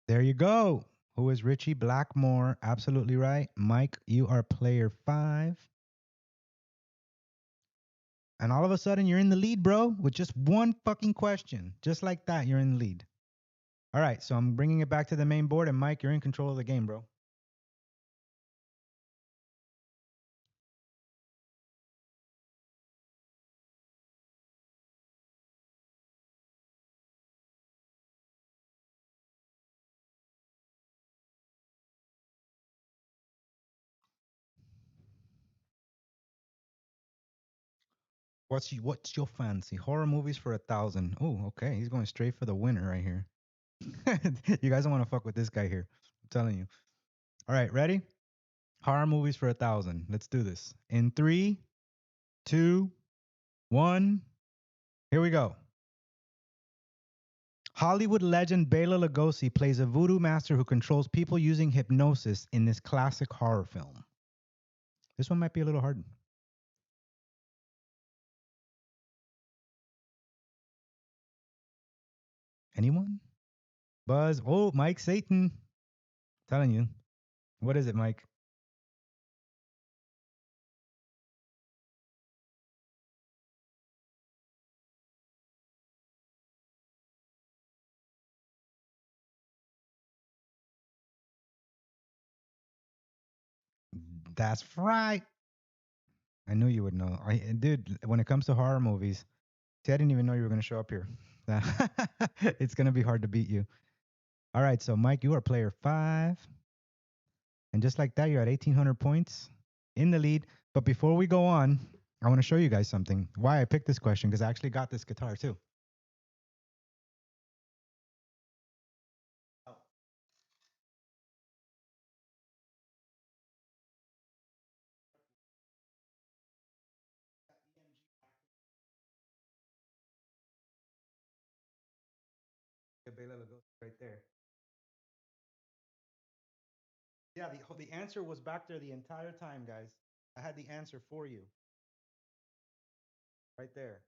There you go. Who is Richie Blackmore? Absolutely right. Mike, you are player 5. And all of a sudden, you're in the lead, bro, with just one fucking question. Just like that, you're in the lead. All right, so I'm bringing it back to the main board. And Mike, you're in control of the game, bro. What's your fancy? Horror movies for 1,000. Oh, okay. He's going straight for the winner right here. You guys don't want to fuck with this guy here. I'm telling you. All right, ready? Horror movies for 1,000. Let's do this. In 3, 2, 1. Here we go. Hollywood legend Bela Lugosi plays a voodoo master who controls people using hypnosis in this classic horror film. This one might be a little hard. Anyone? Buzz. Oh, Mike Satan. Telling you. What is it, Mike? That's right. I knew you would know. Dude, when it comes to horror movies, see, I didn't even know you were going to show up here. It's going to be hard to beat you. All right, so Mike, you are player 5. And just like that, you're at 1,800 points in the lead. But before we go on, I want to show you guys something. Why I picked this question, because I actually got this guitar too. Right there. Yeah, the answer was back there the entire time, guys. I had the answer for you. Right there.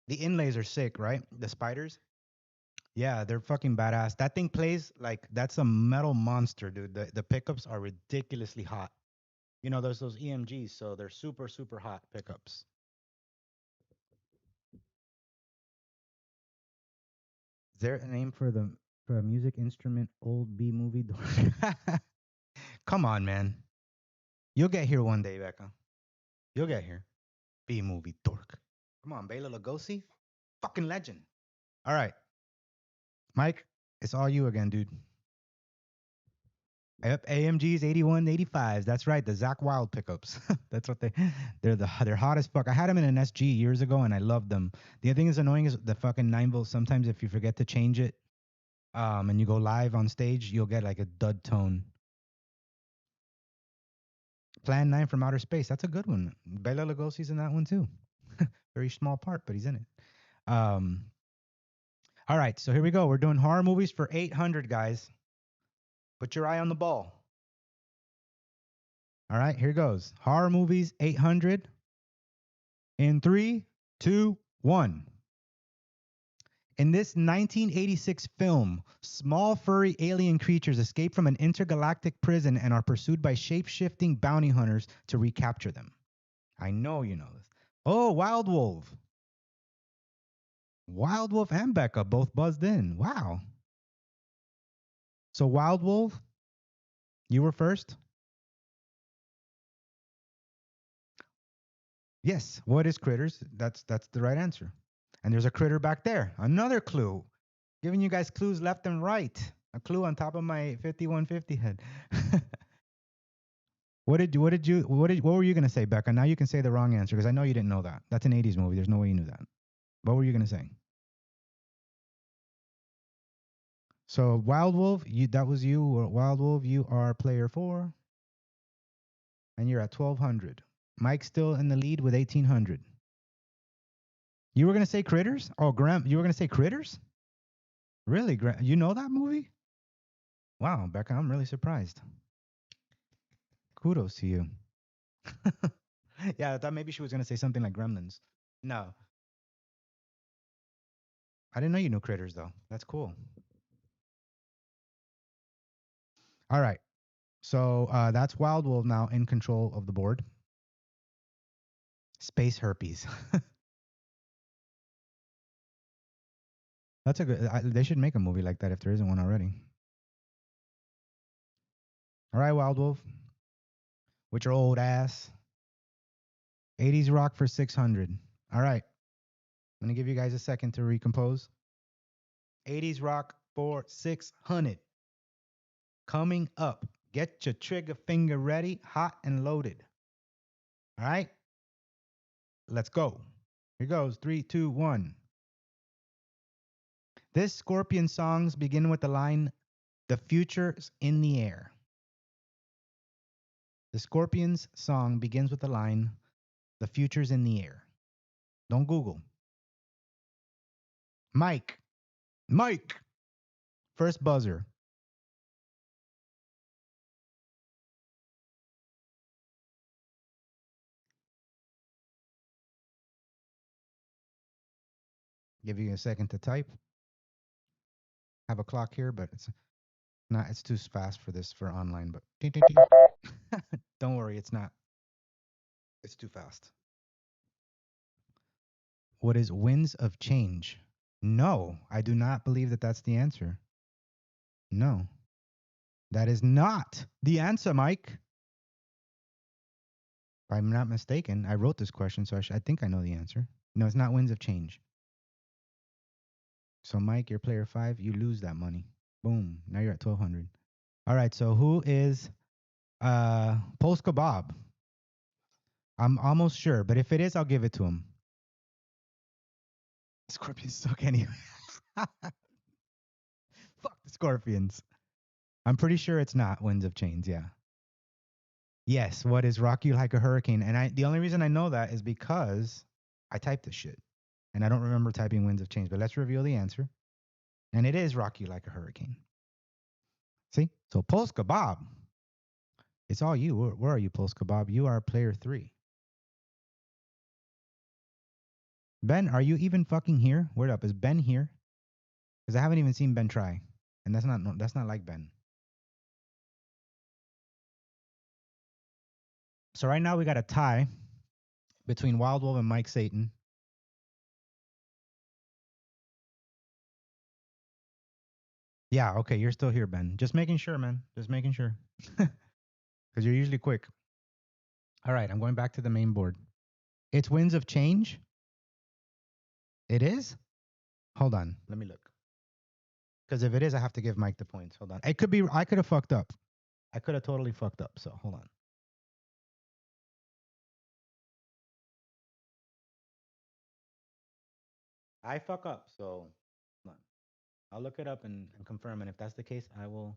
The inlays are sick, right? The spiders. Yeah, they're fucking badass. That thing plays like that's a metal monster, dude. The pickups are ridiculously hot. You know, there's those EMGs, so they're super, super hot pickups. Is there a name for a music instrument old B movie? Come on, man. You'll get here one day, Becca. You'll get here. B movie dork. Come on, Bela Lugosi. Fucking legend. All right. Mike, it's all you again, dude. Yep, AMGs 8185s. That's right, the Zach Wild pickups. That's what they're hot as fuck. I had them in an SG years ago and I loved them. The other thing that's annoying is the fucking 9 volt. Sometimes if you forget to change it, and you go live on stage, you'll get like a dud tone. Plan 9 from Outer Space. That's a good one. Bela Lugosi's in that one too. Very small part, but he's in it. All right, so here we go. We're doing horror movies for 800, guys. Put your eye on the ball. All right, here goes. Horror movies 800 in 3, 2, 1. In this 1986 film, small furry alien creatures escape from an intergalactic prison and are pursued by shape-shifting bounty hunters to recapture them. I know you know this. Oh, Wild Wolf. Wild Wolf and Becca both buzzed in. Wow. So Wild Wolf, you were first? Yes. What is critters? That's the right answer. And there's a critter back there. Another clue. Giving you guys clues left and right. A clue on top of my 5150 head. What were you gonna say, Becca? Now you can say the wrong answer because I know you didn't know that. That's an 80s movie. There's no way you knew that. What were you gonna say? So Wild Wolf, that was you. Wild Wolf, you are player 4, and you're at 1200. Mike's still in the lead with 1800. You were gonna say Critters? Oh, Graham, you were gonna say Critters? Really, Graham? You know that movie? Wow, Becca, I'm really surprised. Kudos to you. Yeah, I thought maybe she was gonna say something like Gremlins. No, I didn't know you knew Critters though. That's cool. All right, so that's Wild Wolf now in control of the board. Space herpes. That's a good. They should make a movie like that if there isn't one already. All right, Wild Wolf, with your old ass. 80s rock for 600. All right, I'm gonna give you guys a second to recompose. 80s rock for 600. Coming up. Get your trigger finger ready, hot and loaded. All right, let's go. Here goes. 3, 2, 1. This Scorpion songs begin with the line, "The future's in the air." The Scorpions song begins with the line, "The future's in the air." Don't Google. Mike. First buzzer. Give you a second to type. Have a clock here, but it's too fast for this for online, but don't worry, it's not. It's too fast. What is winds of change? No, I do not believe that that's the answer. No, that is not the answer, Mike. If I'm not mistaken, I wrote this question, so I think I know the answer. No, it's not winds of change. So, Mike, you're player 5. You lose that money. Boom. Now you're at 1200. All right. So, who is Polska Bob? I'm almost sure, but if it is, I'll give it to him. Scorpions suck anyway. Fuck the Scorpions. I'm pretty sure it's not Winds of Chains. Yeah. Yes. What is Rock You Like a Hurricane? And the only reason I know that is because I typed this shit, and I don't remember typing Winds of Change. But let's reveal the answer, and it is Rock You Like a Hurricane. See? So Polska Bob. It's all you. Where are you, Polska Bob? You are player 3. Ben, are you even fucking here? Word up. Is Ben here? Because I haven't even seen Ben try. And that's not like Ben. So right now we got a tie between Wild Wolf and Mike Satan. Yeah, okay, you're still here, Ben. Just making sure, man. Just making sure. Because you're usually quick. All right, I'm going back to the main board. It's Winds of Change. It is? Hold on. Let me look. Because if it is, I have to give Mike the points. Hold on. It could be, I could have fucked up. I could have totally fucked up. So hold on. I fuck up. So hold on. I'll look it up and confirm. And if that's the case, I will.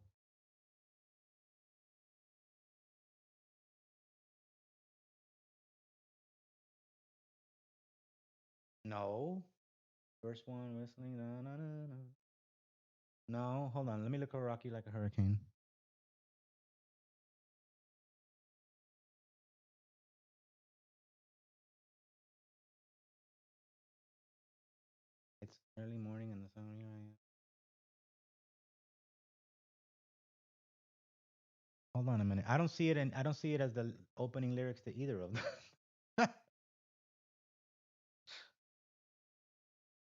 No. First one, whistling. No, no, no, no. No, hold on. Let me look at Rocky Like a Hurricane. It's early morning and the sun. Hold on a minute. I don't see it, and I don't see it as the opening lyrics to either of them.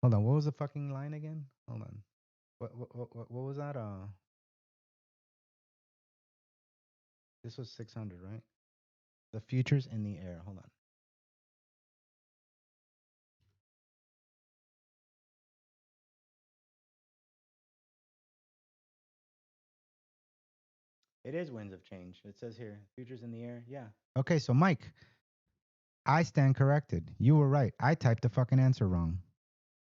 Hold on. What was the fucking line again? Hold on. What was that? This was 600, right? The future's in the air. Hold on. It is Winds of Change. It says here, future's in the air. Yeah. Okay, so Mike, I stand corrected. You were right. I typed the fucking answer wrong.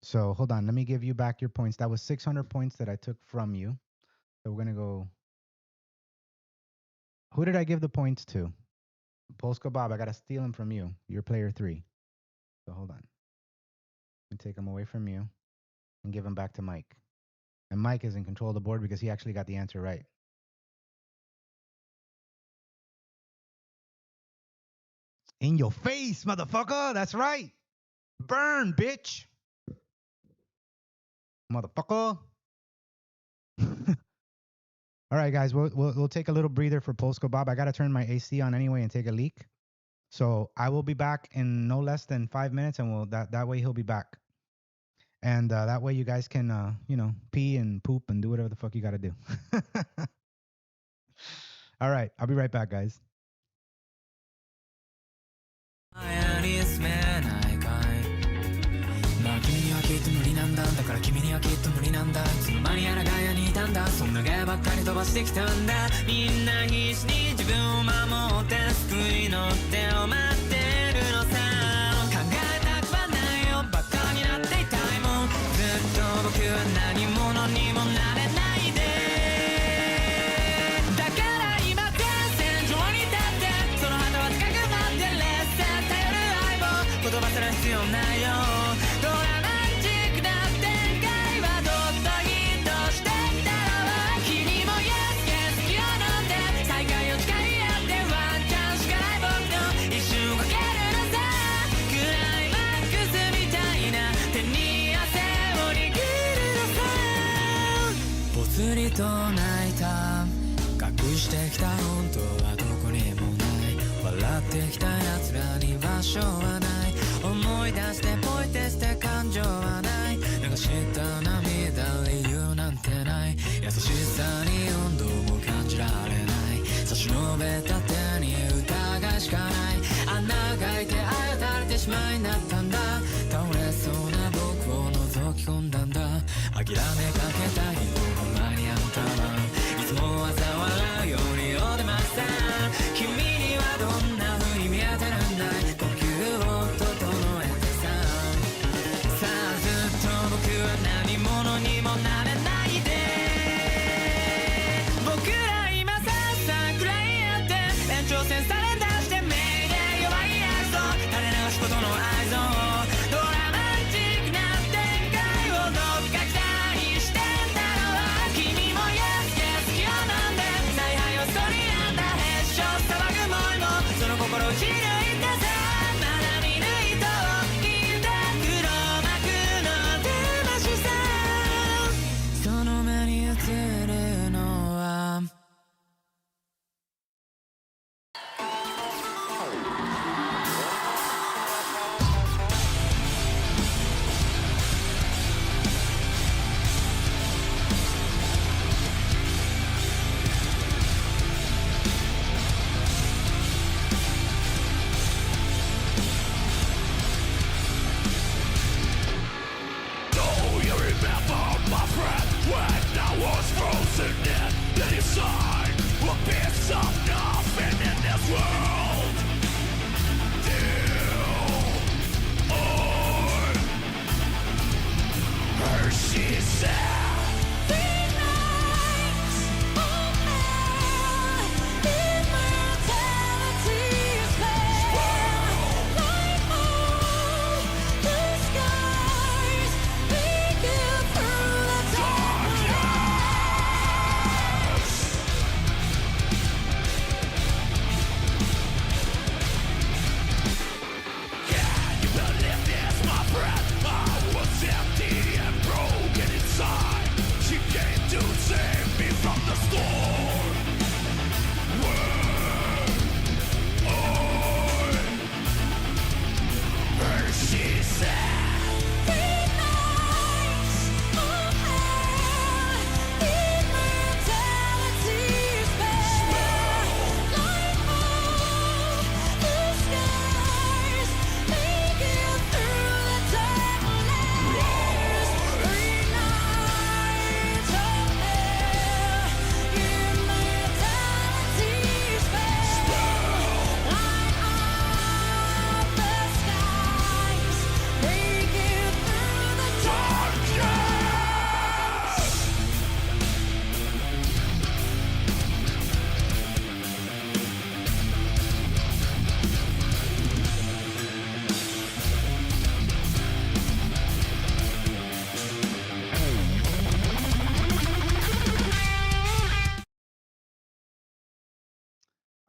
So hold on. Let me give you back your points. That was 600 points that I took from you. So we're going to go. Who did I give the points to? Polsko Bob. I got to steal him from you. You're player 3. So hold on. Let me take him away from you and give him back to Mike. And Mike is in control of the board because he actually got the answer right. In your face, motherfucker. That's right. Burn, bitch. Motherfucker. All right, guys. We'll take a little breather for Polsko Bob. I got to turn my AC on anyway and take a leak. So I will be back in no less than 5 minutes, and we'll that way he'll be back. And that way you guys can, pee and poop and do whatever the fuck you got to do. All right. I'll be right back, guys.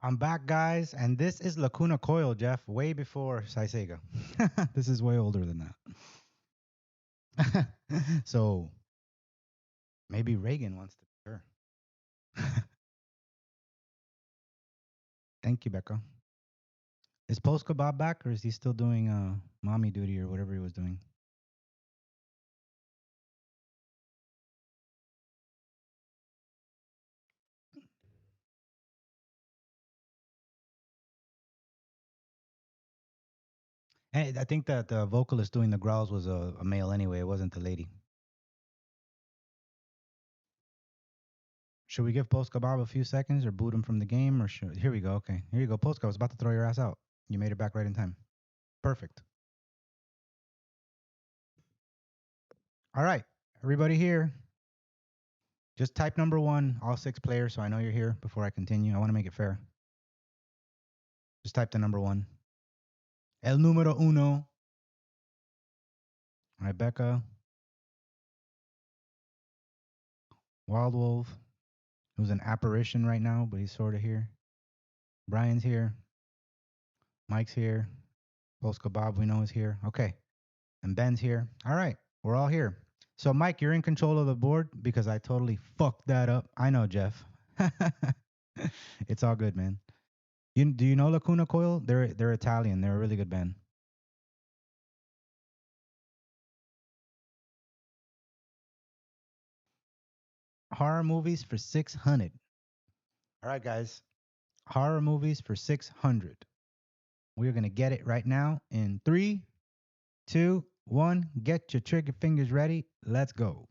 I'm back, guys, and this is Lacuna Coil, Jeff, way before Saisega. This is way older than that. So maybe Reagan wants to be her. Thank you, Becca. Is Post Kebab back, or is he still doing mommy duty or whatever he was doing? Hey, I think that the vocalist doing the growls was a male anyway. It wasn't the lady. Should we give Post Kebab a few seconds or boot him from the game? Or should... Here we go. Okay. Here you go. Post Kebab. I was about to throw your ass out. You made it back right in time. Perfect. All right. Everybody here. Just type number 1, all 6 players, so I know you're here before I continue. I want to make it fair. Just type the number 1. El número uno. All right, Becca. Wild Wolf, who's an apparition right now, but he's sort of here. Brian's here. Mike's here. Post Kebab, we know is here. Okay. And Ben's here. All right. We're all here. So, Mike, you're in control of the board because I totally fucked that up. I know, Jeff. It's all good, man. Do you know Lacuna Coil? They're Italian. They're a really good band. Horror movies for 600. All right, guys. Horror movies for 600. We're going to get it right now in 3, 2, 1. Get your trigger fingers ready. Let's go.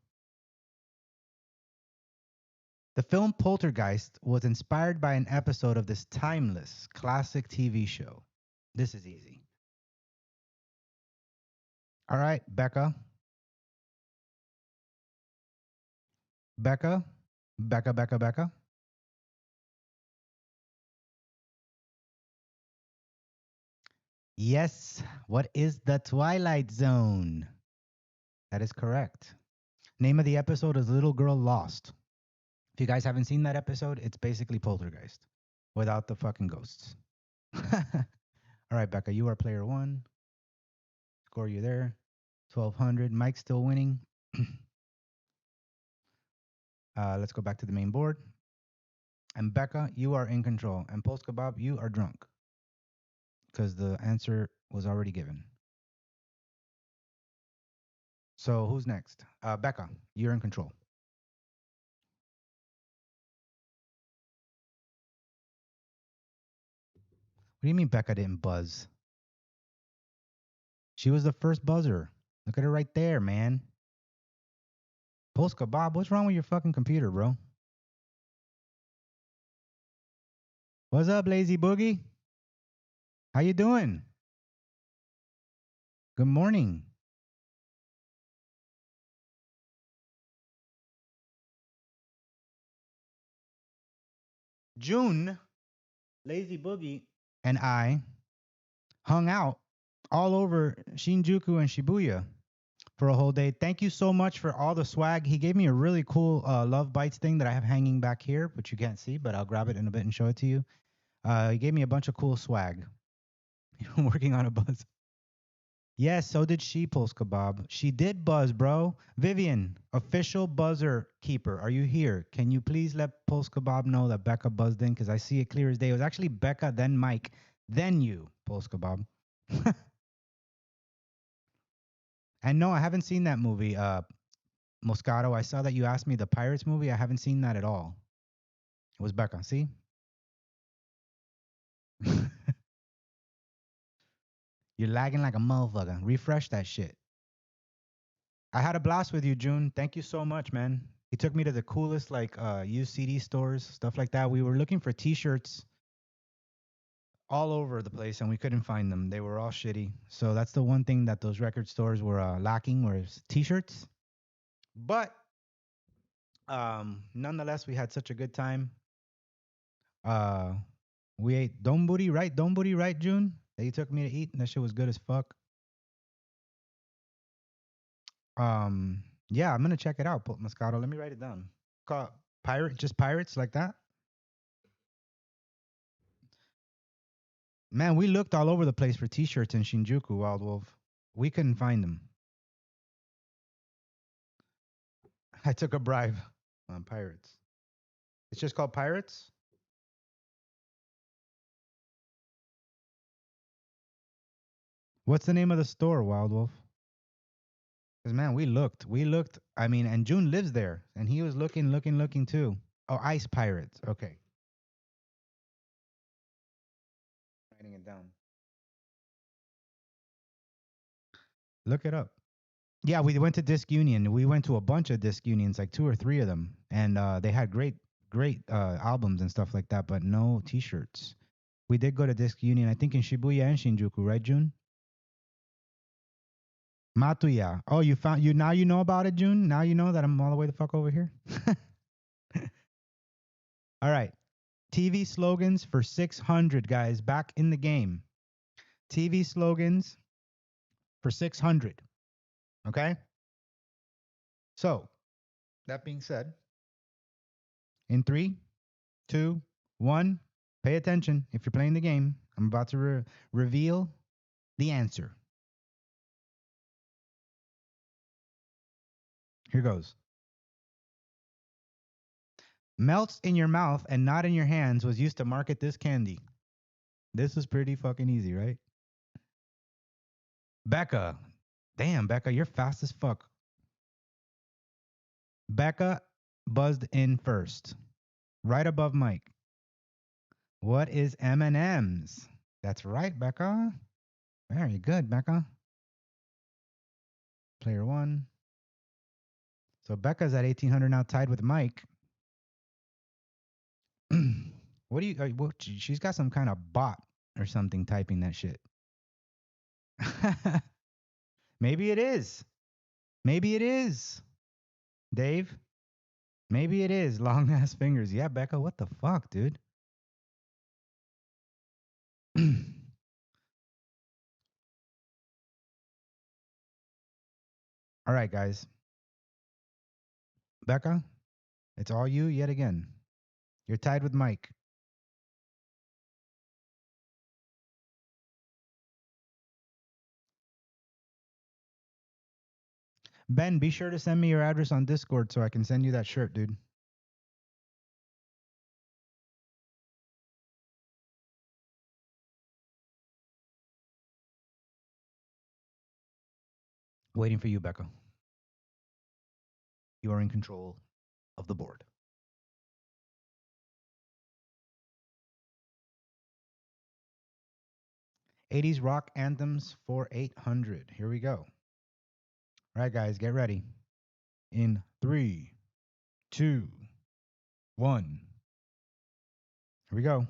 The film Poltergeist was inspired by an episode of this timeless classic TV show. This is easy. All right, Becca. Becca. Yes. What is the Twilight Zone? That is correct. Name of the episode is Little Girl Lost. If you guys haven't seen that episode, it's basically Poltergeist without the fucking ghosts. All right, Becca, you are player 1. Score you there. 1200. Mike's still winning. Let's go back to the main board. And Becca, you are in control. And Post Kebab, you are drunk. Because the answer was already given. So who's next? Becca, you're in control. What do you mean Becca didn't buzz? She was the first buzzer. Look at her right there, man. Post Kebab, what's wrong with your fucking computer, bro? What's up, Lazy Boogie? How you doing? Good morning. June, Lazy Boogie, and I hung out all over Shinjuku and Shibuya for a whole day. Thank you so much for all the swag. He gave me a really cool Lovebites thing that I have hanging back here, which you can't see, but I'll grab it in a bit and show it to you. He gave me a bunch of cool swag. I'm working on a buzz. Yes, so did she, Pulse Kebab. She did buzz, bro. Vivian, official buzzer keeper, are you here? Can you please let Pulse Kebab know that Becca buzzed in? Because I see it clear as day. It was actually Becca, then Mike, then you, Pulse Kebab. And no, I haven't seen that movie, Moscato. I saw that you asked me the Pirates movie. I haven't seen that at all. It was Becca. See? You're lagging like a motherfucker. Refresh that shit. I had a blast with you, June. Thank you so much, man. He took me to the coolest like used CD stores, stuff like that. We were looking for T-shirts all over the place, and we couldn't find them. They were all shitty. So that's the one thing that those record stores were lacking, was T-shirts. But nonetheless, we had such a good time. We ate donburi, right? Donburi, right, June? That you took me to eat, and that shit was good as fuck. Yeah, I'm gonna check it out, Moscato. Let me write it down. Call just pirates like that. Man, we looked all over the place for T-shirts in Shinjuku, Wild Wolf. We couldn't find them. I took a bribe on pirates. It's just called Pirates. What's the name of the store, Wild Wolf? Because man, we looked. I mean, and June lives there, and he was looking too. Oh, Ice Pirates. Okay. Writing it down. Look it up. Yeah, we went to Disc Union. We went to a bunch of Disc Unions, like 2 or 3 of them, and they had great albums and stuff like that, but no T-shirts. We did go to Disc Union, I think in Shibuya and Shinjuku, right, June? Matuya. Oh, now you know about it, June? Now you know that I'm all the way the fuck over here? All right. TV slogans for 600, guys. Back in the game. TV slogans for 600. Okay? So, that being said, in 3, 2, 1, pay attention if you're playing the game. I'm about to reveal the answer. Here goes. Melts in your mouth and not in your hands was used to market this candy. This is pretty fucking easy, right? Becca. Damn, Becca, you're fast as fuck. Becca buzzed in first, right above Mike. What is M&M's? That's right, Becca. Very good, Becca. Player 1. So Becca's at 1800 now, tied with Mike. What do you? She's got some kind of bot or something typing that shit. Maybe it is. Maybe it is. Dave. Maybe it is. Long ass fingers. Yeah, Becca. What the fuck, dude? All right, guys. Becca, it's all you yet again. You're tied with Mike. Ben, be sure to send me your address on Discord so I can send you that shirt, dude. Waiting for you, Becca. You are in control of the board. '80s rock anthems for 800. Here we go. All right, guys, get ready. In 3, 2, 1. Here we go.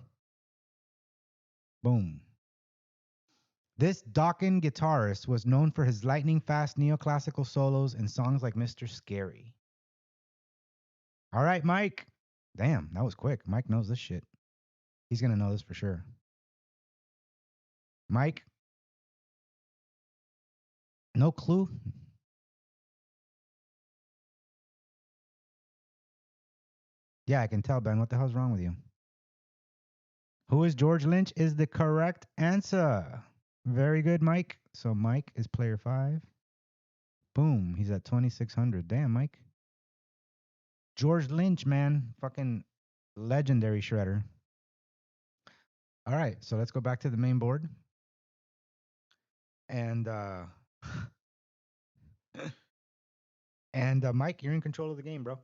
Boom. This Dokken guitarist was known for his lightning fast neoclassical solos in songs like Mr. Scary. All right, Mike. Damn, that was quick. Mike knows this shit. He's gonna know this for sure. Mike, no clue. Yeah, I can tell, Ben. What the hell's wrong with you? Who is George Lynch is the correct answer. Very good, Mike. So Mike is player 5. Boom. He's at 2600. Damn, Mike. George Lynch, man. Fucking legendary shredder. All right, so let's go back to the main board. And Mike, you're in control of the game, bro.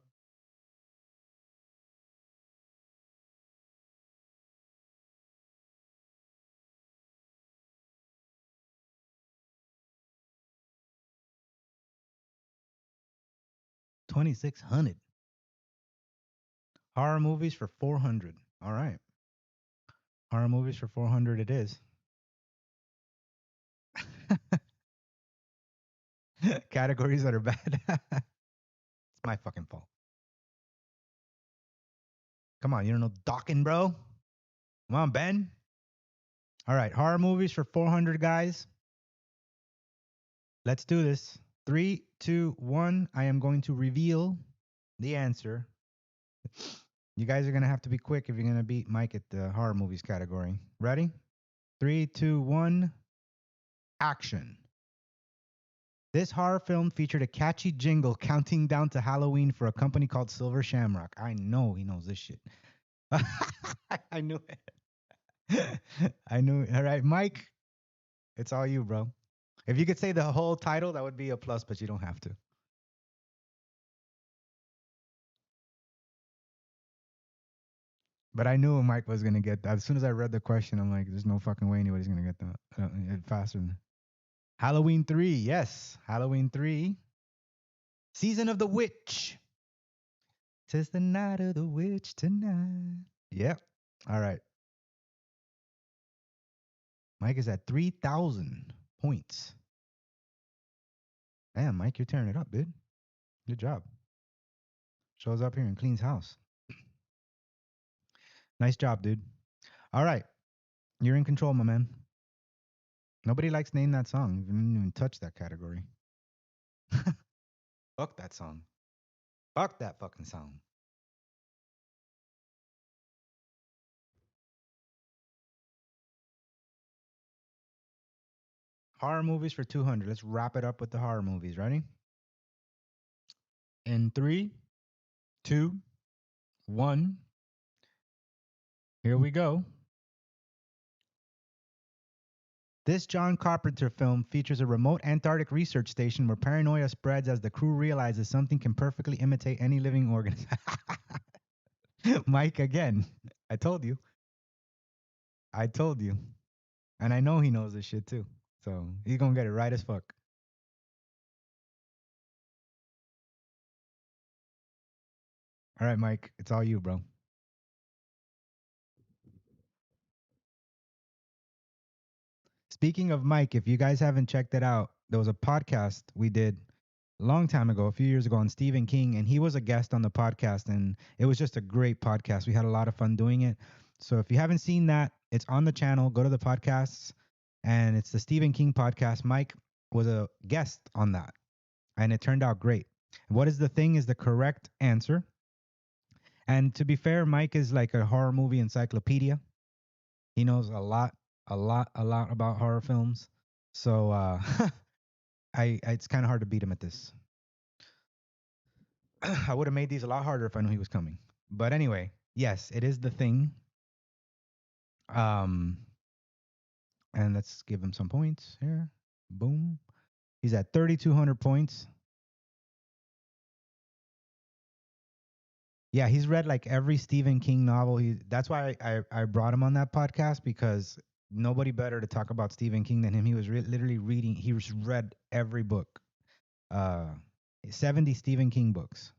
$2,600. Horror movies for 400. All right. Horror movies for 400 it is. Categories that are bad. It's my fucking fault. Come on, you don't know Dawkins, bro? Come on, Ben. All right, horror movies for 400, guys. Let's do this. 3, 2, 1. I am going to reveal the answer. You guys are going to have to be quick if you're going to beat Mike at the horror movies category. Ready? 3, 2, 1. Action. This horror film featured a catchy jingle counting down to Halloween for a company called Silver Shamrock. I know he knows this shit. I knew it. I knew it. All right, Mike, it's all you, bro. If you could say the whole title, that would be a plus, but you don't have to. But I knew Mike was gonna get that. As soon as I read the question, I'm like, "There's no fucking way anybody's gonna get that faster than Halloween 3." Yes, Halloween 3. Season of the Witch. 'Tis the night of the witch tonight. Yep. All right. Mike is at 3,000 points. Damn, Mike, you're tearing it up, dude. Good job. Shows up here and cleans house. Nice job, dude. All right. You're in control, my man. Nobody likes Name That Song. You didn't even touch that category. Fuck that song. Fuck that fucking song. Horror movies for 200. Let's wrap it up with the horror movies. Ready? In 3, 2, 1. Here we go. This John Carpenter film features a remote Antarctic research station where paranoia spreads as the crew realizes something can perfectly imitate any living organism. Mike, again. I told you. I told you. And I know he knows this shit too. So he's going to get it right as fuck. All right, Mike. It's all you, bro. Speaking of Mike, if you guys haven't checked it out, there was a podcast we did a long time ago, a few years ago, on Stephen King, and he was a guest on the podcast, and it was just a great podcast. We had a lot of fun doing it. So if you haven't seen that, it's on the channel. Go to the podcasts, and it's the Stephen King podcast. Mike was a guest on that, and it turned out great. What is the thing is the correct answer. And to be fair, Mike is like a horror movie encyclopedia. He knows a lot about horror films. So it's kind of hard to beat him at this. I would have made these a lot harder if I knew he was coming. But anyway, yes, it is the thing. Um, and let's give him some points here. Boom. He's at 3,200 points. Yeah, he's read like every Stephen King novel. That's why I brought him on that podcast, because nobody better to talk about Stephen King than him. He was literally reading. He read every book. Uh, 70 Stephen King books.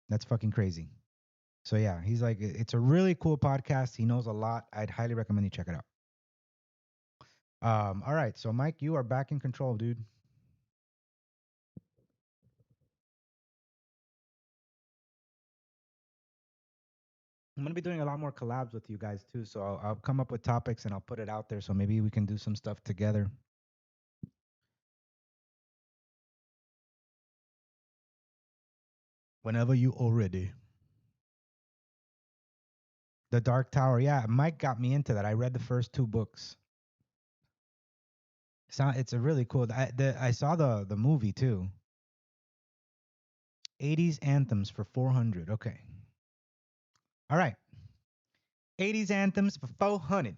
That's fucking crazy. So yeah, he's like, it's a really cool podcast. He knows a lot. I'd highly recommend you check it out. All right, so Mike, you are back in control, dude. I'm gonna be doing a lot more collabs with you guys too. So I'll come up with topics and I'll put it out there. So maybe we can do some stuff together. Whenever you are ready. The Dark Tower. Yeah, Mike got me into that. I read the first two books. It's a really cool. I saw the movie too. 80s anthems for 400. Okay. All right. 80s anthems for 400.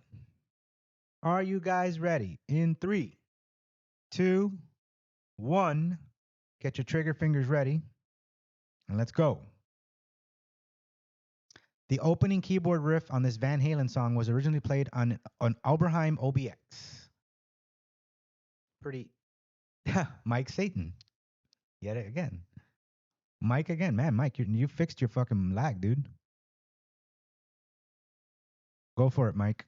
Are you guys ready? In three, two, one. Get your trigger fingers ready, and let's go. The opening keyboard riff on this Van Halen song was originally played on Oberheim OBX. Pretty. Mike Satan. Yet again. Mike again. Man, Mike, you fixed your fucking lag, dude. Go for it, Mike.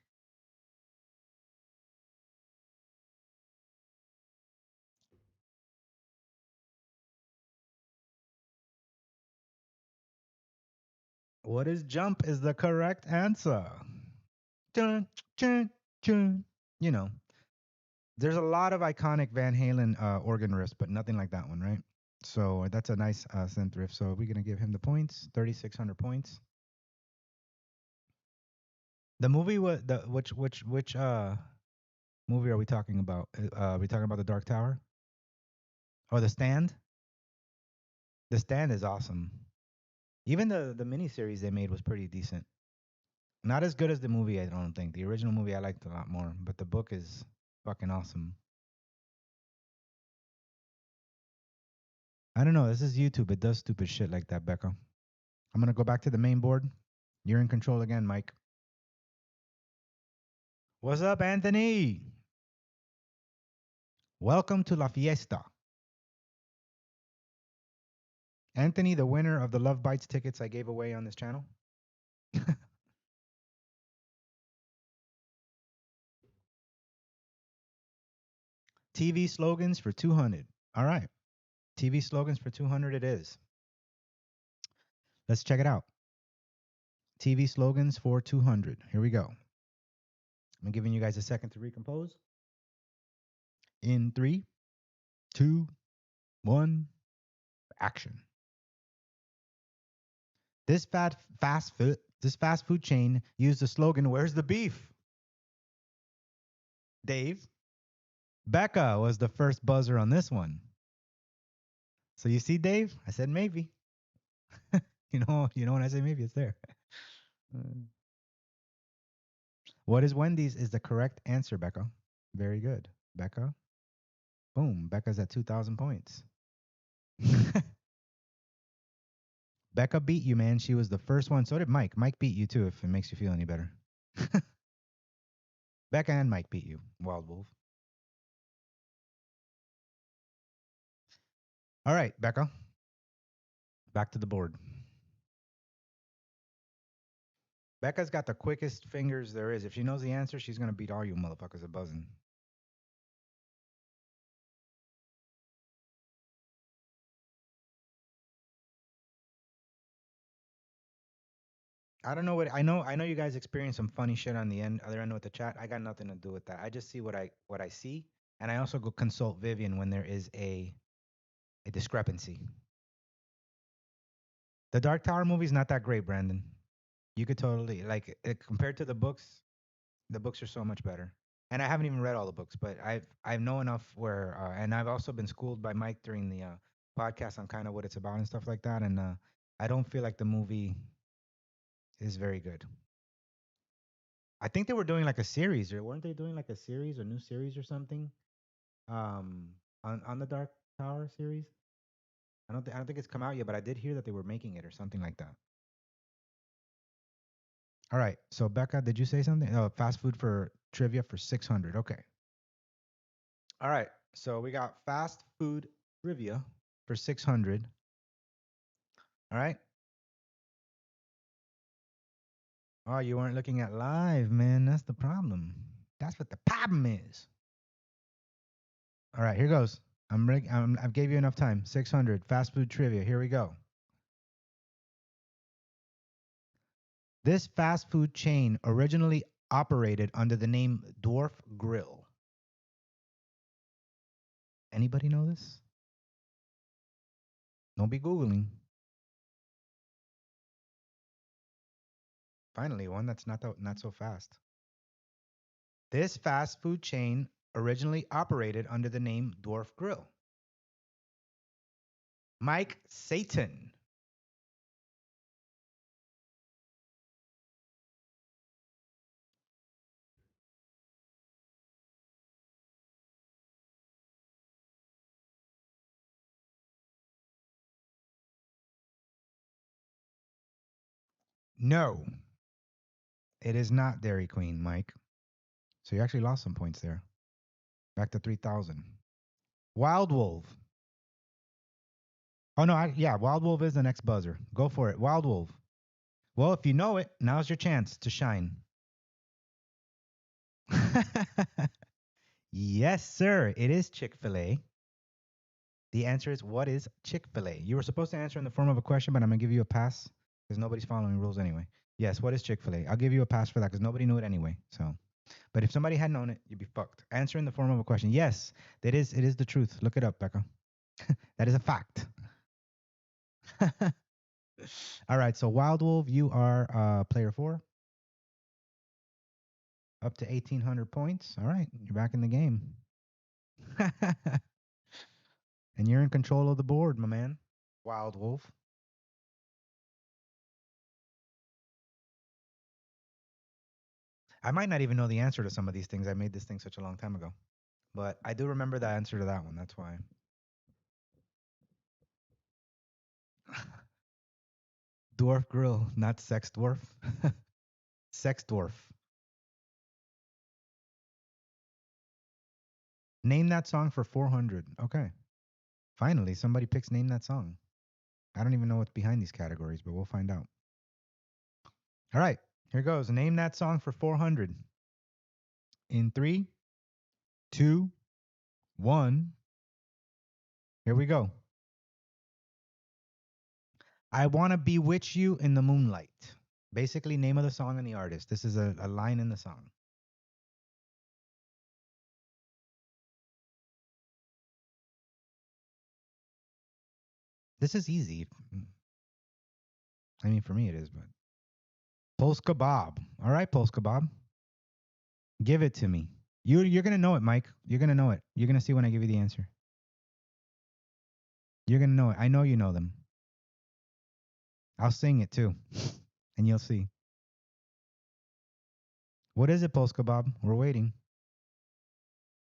What is jump is the correct answer. Dun, dun, dun. You know, there's a lot of iconic Van Halen organ riffs, but nothing like that one, right? So that's a nice synth riff. So we're gonna give him the points, 3,600 points. The movie was the which movie are we talking about? Are we talking about the Dark Tower? Or the Stand? The Stand is awesome. Even the miniseries they made was pretty decent. Not as good as the movie, I don't think. The original movie I liked a lot more, but the book is fucking awesome. I don't know. This is YouTube. It does stupid shit like that, Becca. I'm gonna go back to the main board. You're in control again, Mike. What's up, Anthony? Welcome to La Fiesta. Anthony, the winner of the Lovebites tickets I gave away on this channel. TV slogans for 200. All right. TV slogans for 200 it is. Let's check it out. TV slogans for 200. Here we go. I'm giving you guys a second to recompose. In three, two, one, action. This fast food chain used the slogan, "Where's the beef?" Dave, Becca was the first buzzer on this one. So you see, Dave, I said maybe. you know when I say maybe, it's there. What is Wendy's is the correct answer, Becca. Very good, Becca. Boom, Becca's at 2,000 points. Becca beat you, man. She was the first one. So did Mike. Mike beat you too, if it makes you feel any better. Becca and Mike beat you, Wild Wolf. All right, Becca. Back to the board. Becca's got the quickest fingers there is. If she knows the answer, she's gonna beat all you motherfuckers at buzzing. I don't know what I know. I know you guys experience some funny shit on the other end with the chat. I got nothing to do with that. I just see what I see, and I also go consult Vivian when there is a discrepancy. The Dark Tower movie is not that great, Brandon. You could totally like compared to the books. The books are so much better. And I haven't even read all the books, but I know enough where, and I've also been schooled by Mike during the podcast on kind of what it's about and stuff like that. And I don't feel like the movie is very good. I think they were doing like a series, or weren't they doing like a series or new series or something? On the Dark Tower series. I don't think it's come out yet, but I did hear that they were making it or something like that. All right. So Becca, did you say something? Oh, fast food for trivia for 600. Okay. All right. So we got fast food trivia for 600. All right. Oh, you weren't looking at live, man. That's the problem. That's what the problem is. All right, here goes. I've gave you enough time. 600 fast food trivia. Here we go. This fast food chain originally operated under the name Dwarf Grill. Anybody know this? Don't be Googling. Finally, one that's not so fast. This fast food chain originally operated under the name Dwarf Grill. Mike Satan. No, it is not Dairy Queen, Mike. So you actually lost some points there. Back to 3,000. Wild Wolf. Oh, no, yeah, Wild Wolf is the next buzzer. Go for it. Wild Wolf. Well, if you know it, now's your chance to shine. Yes, sir. It is Chick-fil-A. The answer is, what is Chick-fil-A? You were supposed to answer in the form of a question, but I'm going to give you a pass because nobody's following rules anyway. Yes, what is Chick-fil-A? I'll give you a pass for that because nobody knew it anyway. So, but if somebody had known it, you'd be fucked. Answer in the form of a question. Yes, it is the truth. Look it up, Becca. That is a fact. All right, so Wild Wolf, you are player 4. Up to 1,800 points. All right, you're back in the game. And you're in control of the board, my man. Wild Wolf. I might not even know the answer to some of these things. I made this thing such a long time ago. But I do remember the answer to that one. That's why. Dwarf Grill, not Sex Dwarf. Sex Dwarf. Name that song for 400. Okay. Finally, somebody picks Name That Song. I don't even know what's behind these categories, but we'll find out. All right, here goes. Name that song for 400. In 3, 2, 1. Here we go. I Wanna Bewitch You in the Moonlight. Basically, name of the song and the artist. This is a line in the song. This is easy. I mean, for me it is, but. Polska Bob. All right, Polska Bob. Give it to me. You're going to know it, Mike. You're going to know it. You're going to see when I give you the answer. You're going to know it. I know you know them. I'll sing it too, and you'll see. What is it, Polska Bob? We're waiting.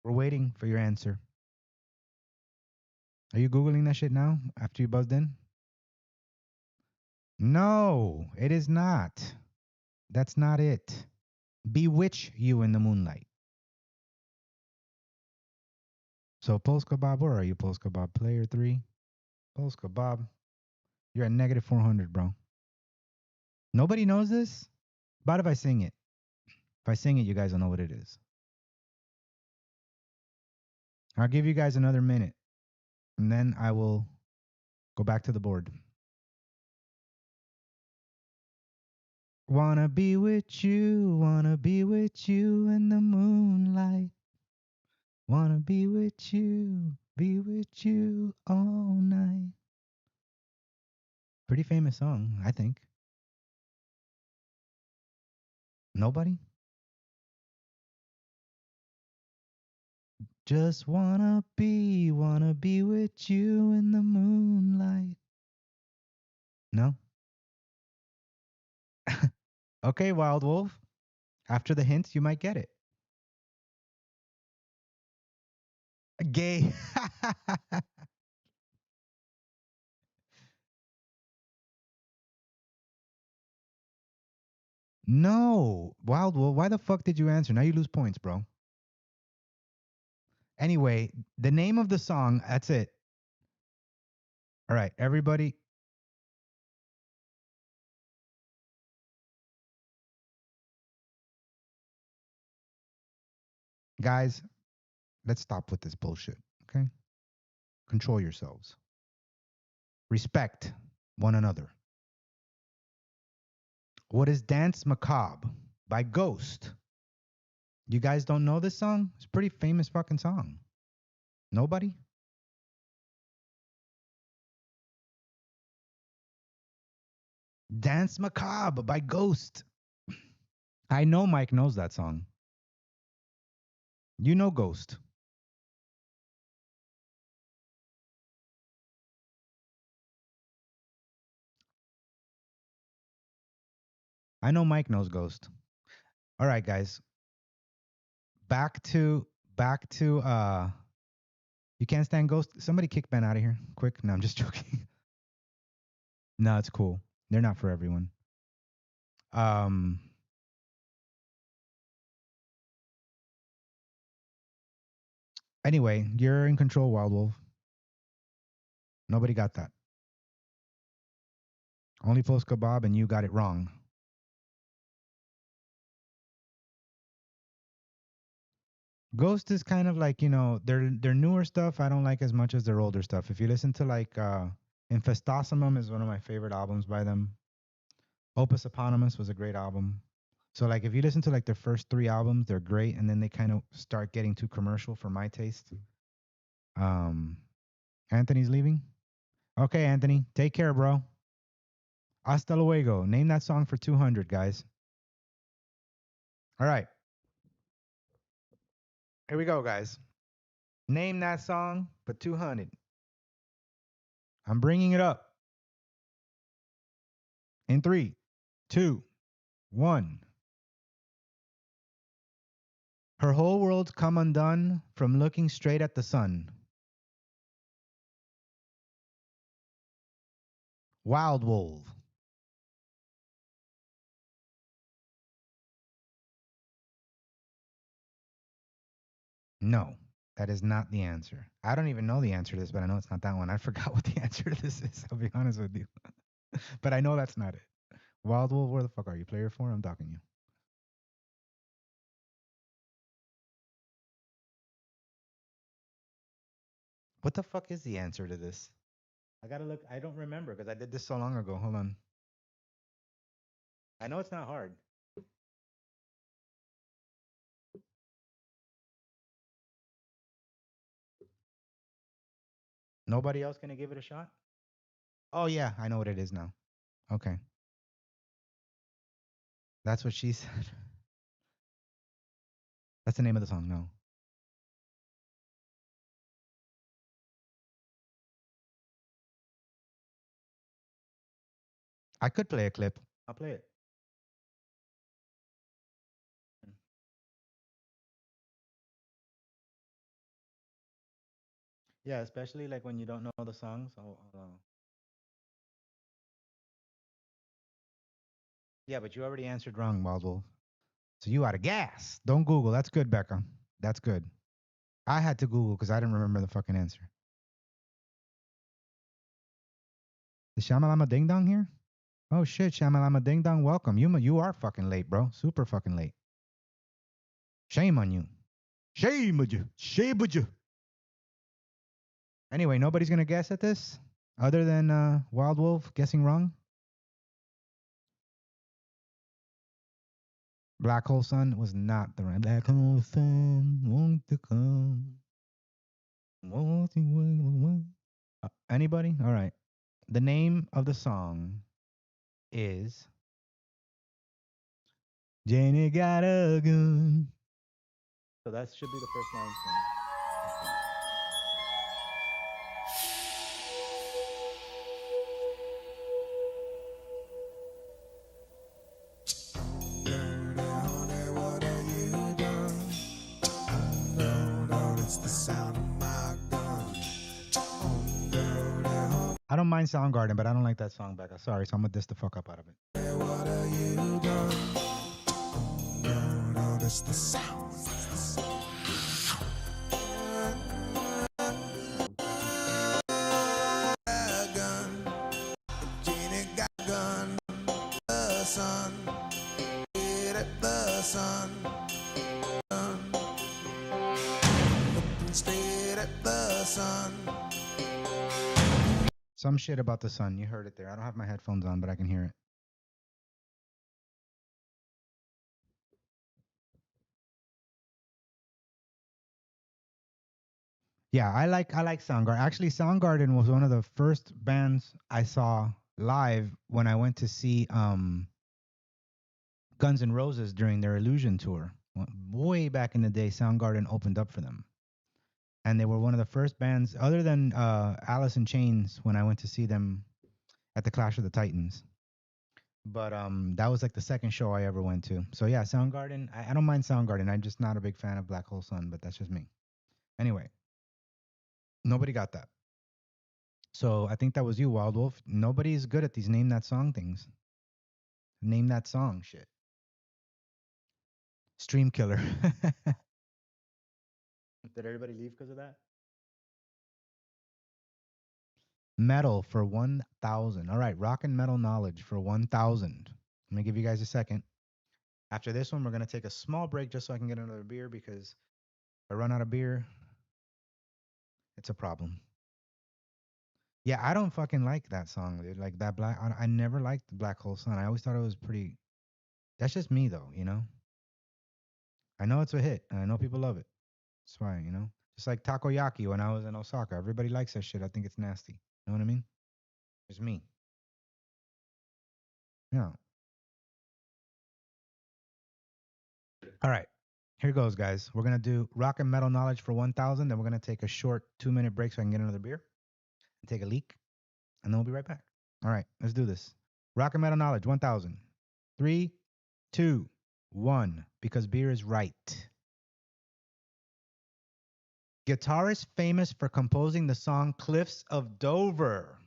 We're waiting for your answer. Are you Googling that shit now after you buzzed in? No, it is not. That's not it. Bewitch You in the Moonlight. So, Polska Bob, where are you, Polska Bob? Player 3. Polska Bob, you're at negative 400, bro. Nobody knows this? About if I sing it. If I sing it, you guys will know what it is. I'll give you guys another minute, and then I will go back to the board. Wanna be with you in the moonlight. Wanna be with you all night. Pretty famous song, I think. Nobody? Just wanna be with you in the moonlight. No? Okay, Wild Wolf. After the hints, you might get it. Gay. No. Wild Wolf, why the fuck did you answer? Now you lose points, bro. Anyway, the name of the song, that's it. All right, everybody. Guys, let's stop with this bullshit, okay? Control yourselves. Respect one another. What is Dance Macabre by Ghost? You guys don't know this song? It's a pretty famous fucking song. Nobody? Dance Macabre by Ghost. I know Mike knows that song. You know Ghost. I know Mike knows Ghost. All right, guys. Back to you can't stand Ghost. Somebody kick Ben out of here. Quick. No, I'm just joking. No, it's cool. They're not for everyone. Anyway, you're in control, Wild Wolf. Nobody got that. Only Post Kebab and you got it wrong. Ghost is kind of like, their newer stuff I don't like as much as their older stuff. If you listen to like Infestasimum is one of my favorite albums by them. Opus Eponymous was a great album. So like if you listen to like their first 3 albums, they're great, and then they kind of start getting too commercial for my taste. Anthony's leaving? Okay, Anthony, take care, bro. Hasta luego. Name that song for 200, guys. All right. Here we go, guys. Name that song for 200. I'm bringing it up. In 3, 2, 1. Her whole world's come undone from looking straight at the sun. Wild Wolf. No, that is not the answer. I don't even know the answer to this, but I know it's not that one. I forgot what the answer to this is. I'll be honest with you. But I know that's not it. Wild Wolf, where the fuck are you? Player 4? I'm talking to you. What the fuck is the answer to this? I gotta look. I don't remember because I did this so long ago. Hold on. I know it's not hard. Nobody else gonna give it a shot? Oh yeah, I know what it is now. Okay. That's what she said. That's the name of the song. No. I could play a clip. I'll play it. Yeah, especially like when you don't know the songs. Yeah, but you already answered wrong, Wild Wolf. So you out of gas. Don't Google. That's good, Becca. That's good. I had to Google because I didn't remember the fucking answer. Is Shamalama Ding Dong here? Oh shit, Shamalama Ding Dong, welcome. You are fucking late, bro. Super fucking late. Shame on you. Shame on you. Shame on you. Anyway, nobody's gonna guess at this other than Wild Wolf guessing wrong. Black Hole Sun was not the right. Black Hole Sun, won't you come? Won't you anybody? All right. The name of the song is Jenny Got a Gun. So that should be the first line. I don't mind Soundgarden, but I don't like that song, Becca. Sorry, so I'm gonna diss the fuck up out of it. What are you done? Notice the sound. Some shit about the sun. You heard it there. I don't have my headphones on, but I can hear it. Yeah, I like Soundgarden. Actually, Soundgarden was one of the first bands I saw live when I went to see Guns N' Roses during their Illusion tour. Way back in the day, Soundgarden opened up for them, and they were one of the first bands, other than Alice in Chains, when I went to see them at the Clash of the Titans. But that was like the second show I ever went to. So yeah, Soundgarden. I don't mind Soundgarden. I'm just not a big fan of Black Hole Sun, but that's just me. Anyway, nobody got that. So I think that was you, Wild Wolf. Nobody's good at these name that song things. Name that song shit. Stream killer. Did everybody leave because of that? Metal for 1,000. All right, rock and metal knowledge for 1,000. I'm gonna give you guys a second. After this one, we're gonna take a small break just so I can get another beer because if I run out of beer, it's a problem. Yeah, I don't fucking like that song, dude. Like that black. I never liked Black Hole Sun. I always thought it was pretty. That's just me though, you know. I know it's a hit, and I know people love it. That's why, you know. Just like takoyaki when I was in Osaka. Everybody likes that shit. I think it's nasty. You know what I mean? It's me. Yeah. All right. Here goes, guys. We're gonna do rock and metal knowledge for 1,000. Then we're gonna take a short 2-minute break so I can get another beer and take a leak, and then we'll be right back. All right, let's do this. Rock and metal knowledge 1,000. 3, 2, 1. Because beer is right. Guitarist famous for composing the song "Cliffs of Dover."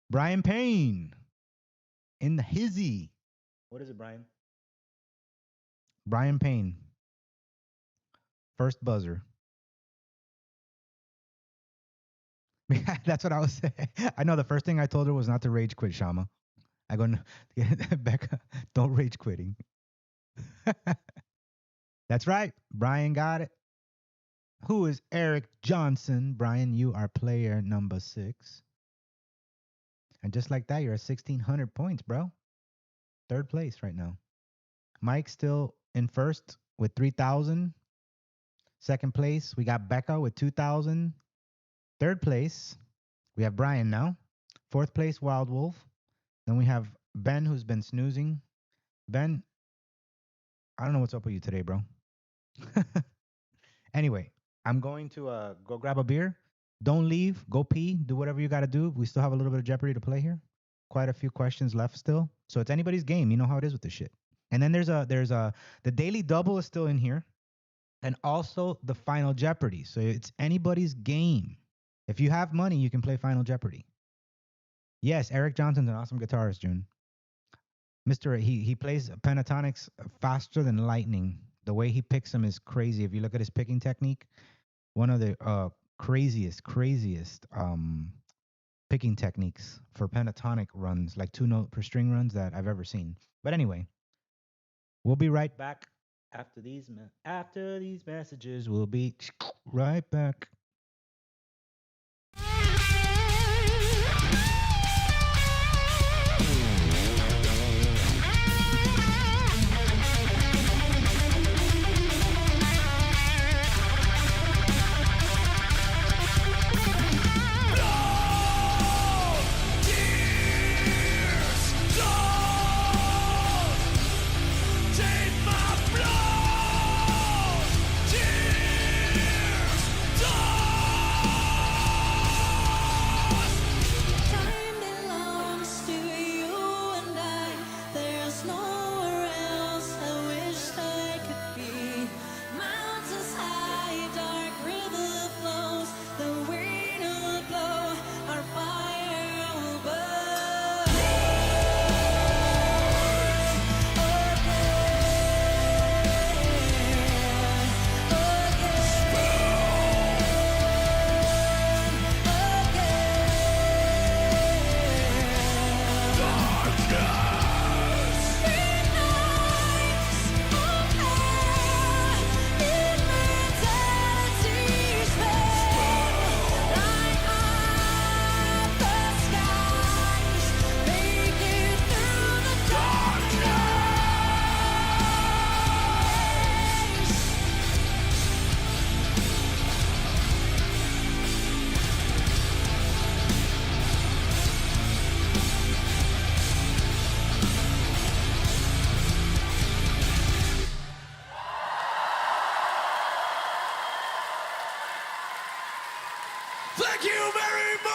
Brian Payne in the hizzy. What is it, Brian? Brian Payne. First buzzer. That's what I was saying. I know the first thing I told her was not to rage quit, Shama. I go, Becca, don't rage quitting. That's right. Brian got it. Who is Eric Johnson? Brian, you are player number 6. And just like that, you're at 1,600 points, bro. Third place right now. Mike still in first with 3,000. Second place, we got Becca with 2,000. Third place, we have Brian now. Fourth place, Wild Wolf. Then we have Ben, who's been snoozing. Ben, I don't know what's up with you today, bro. Anyway, I'm going to go grab a beer. Don't leave. Go pee. Do whatever you got to do. We still have a little bit of Jeopardy to play here. Quite a few questions left still. So it's anybody's game. You know how it is with this shit. And then the Daily Double is still in here. And also the Final Jeopardy. So it's anybody's game. If you have money, you can play Final Jeopardy. Yes, Eric Johnson's an awesome guitarist, June. He plays pentatonics faster than lightning. The way he picks them is crazy. If you look at his picking technique, one of the craziest picking techniques for pentatonic runs, like 2-note per string runs that I've ever seen. But anyway, we'll be right back after these messages. We'll be right back. Take my blood, tears, Thank you very much!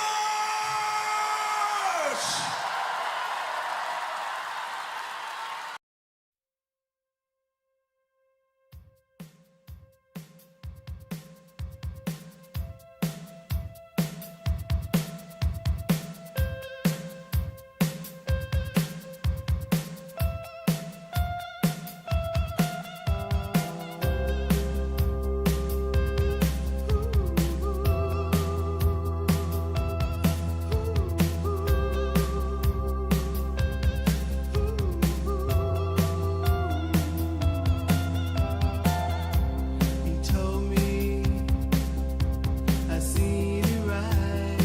He told me I seen it right,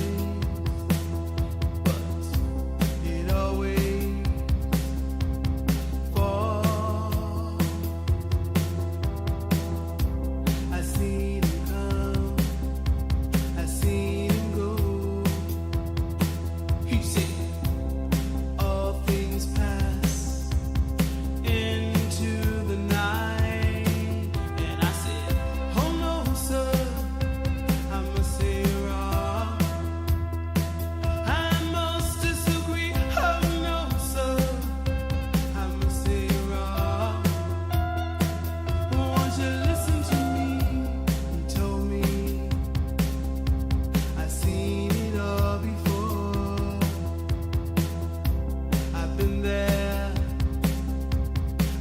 but it always falls. I seen him come, I seen him go. He said, all things pass into the night. And I said, oh no, sir, I must say you're wrong. I must disagree. Oh no, sir, I must say you're wrong. Won't you listen to me? He told me I seen it all before. I've been there.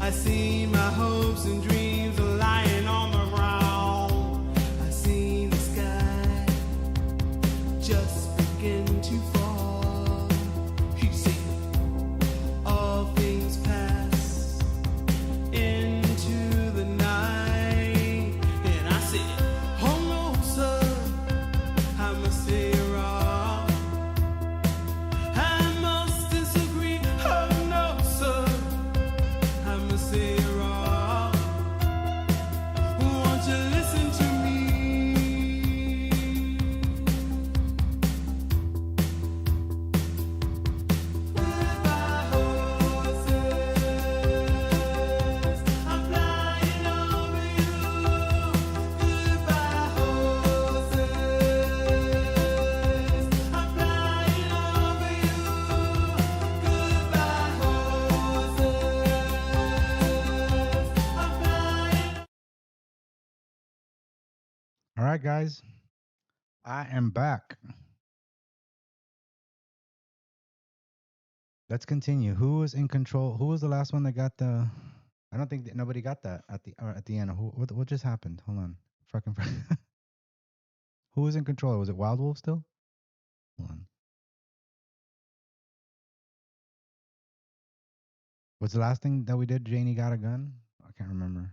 I see my hopes and dreams are lying on the ground. I see the sky just begin to fall. He said, all things pass into the night. And I said, oh no, sir, I must say you're wrong. I must disagree. Oh no, sir, I must say you're wrong. Won't you listen to me? Goodbye, horses, I'm flying over you. Goodbye, horses, I'm flying over you. Goodbye, horses, I'm flying. All right, guys. I am back. Let's continue. Who was in control? Who was the last one that got the? I don't think that nobody got that at the end. What just happened? Hold on. Fucking. Who was in control? Was it Wild Wolf still? Hold on. What's the last thing that we did? Janie got a gun. I can't remember.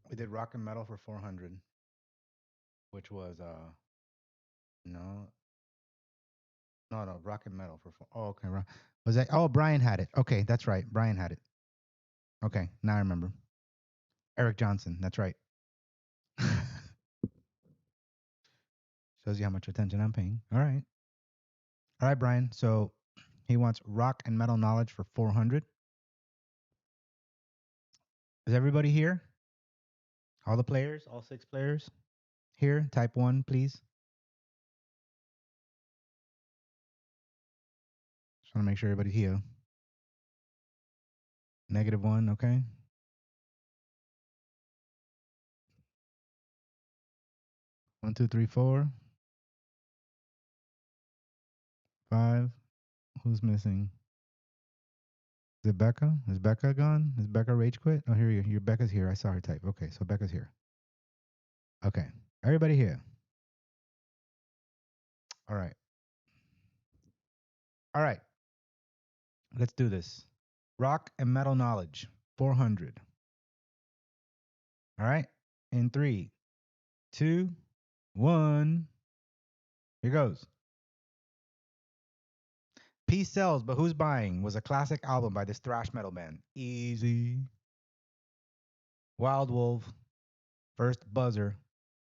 We did rock and metal for 400, which was no rock and metal for four. Oh, okay. Was that? Oh, Brian had it. Okay, that's right. Brian had it. Okay, now I remember. Eric Johnson. That's right. Shows you how much attention I'm paying. All right. All right, Brian. So he wants rock and metal knowledge for 400. Is everybody here? All the players? All 6 players? Here? Type 1, please. Just want to make sure everybody's here. -1, okay. 1, 2, 3, 4, 5. Who's missing? Is it Becca? Is Becca gone? Is Becca rage quit? Oh, here you. Becca's here. I saw her type. Okay, so Becca's here. Okay, everybody here. All right. All right. Let's do this. Rock and metal knowledge, 400. All right. In 3, 2, 1. Here goes. Peace Sells, but Who's Buying was a classic album by this thrash metal band. Easy. Wild Wolf. First buzzer.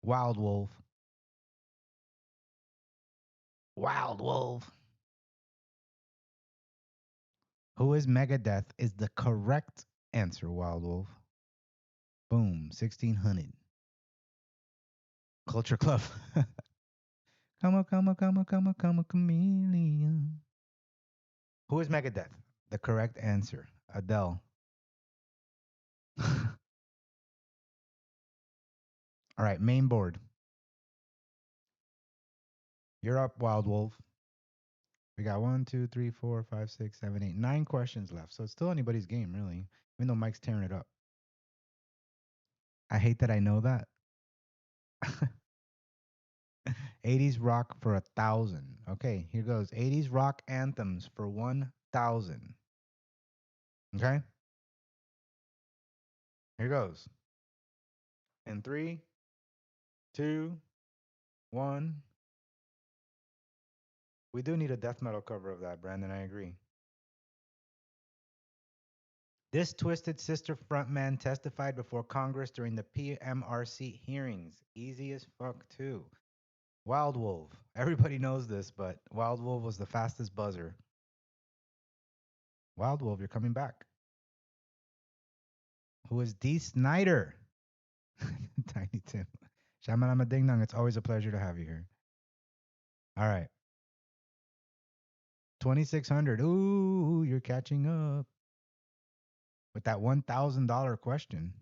Wild Wolf. Wild Wolf. Who is Megadeth is the correct answer, Wild Wolf? Boom, 1600. Culture Club. Come on, come on, come on, come on, come on, chameleon. Who is Megadeth? The correct answer, Adele. All right, main board. You're up, Wild Wolf. We got 1, 2, 3, 4, 5, 6, 7, 8, 9 questions left. So it's still anybody's game, really, even though Mike's tearing it up. I hate that I know that. 80s rock for 1,000. Okay, here goes. 80s rock anthems for 1,000. Okay? Here goes. In 3, 2, 1. We do need a death metal cover of that, Brandon. I agree. This Twisted Sister frontman testified before Congress during the PMRC hearings. Easy as fuck, too. Wild Wolf. Everybody knows this, but Wild Wolf was the fastest buzzer. Wild Wolf, you're coming back. Who is D. Snyder? Tiny Tim. Shamalama Ding Dong, it's always a pleasure to have you here. All right. 2,600. Ooh, you're catching up with that $1,000 question.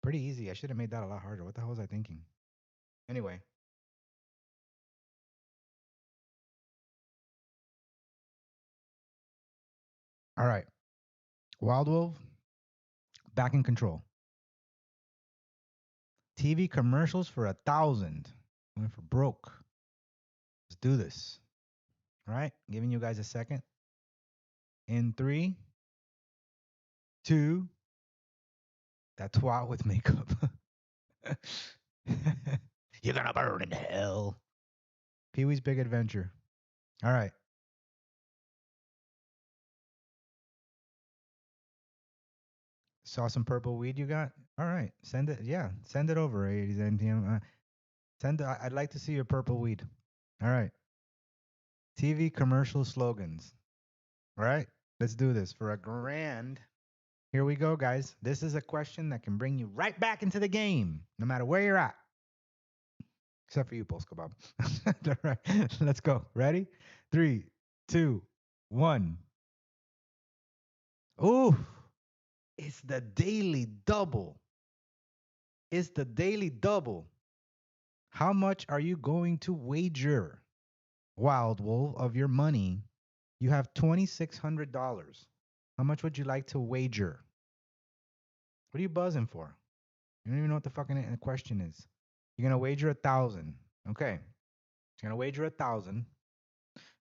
Pretty easy. I should have made that a lot harder. What the hell was I thinking? Anyway. All right. Wild Wolf, back in control. TV commercials for 1,000. Went for broke. Let's do this. All right. Giving you guys a second. In 3, 2. That twat with makeup. You're gonna burn in hell. Pee-wee's Big Adventure. All right. Saw some purple weed you got? All right. Send it. Yeah. Send it over, 80s NTM. I'd like to see your purple weed. All right. TV commercial slogans. All right. Let's do this for $1,000. Here we go, guys. This is a question that can bring you right back into the game, no matter where you're at. Except for you, Post Kebab. All right. Let's go. Ready? 3, 2, 1. Ooh. It's the daily double. It's the daily double. How much are you going to wager, Wild Wolf, of your money? You have $2,600. How much would you like to wager? What are you buzzing for? You don't even know what the fucking question is. You're gonna wager 1,000. Okay. You're gonna wager 1,000.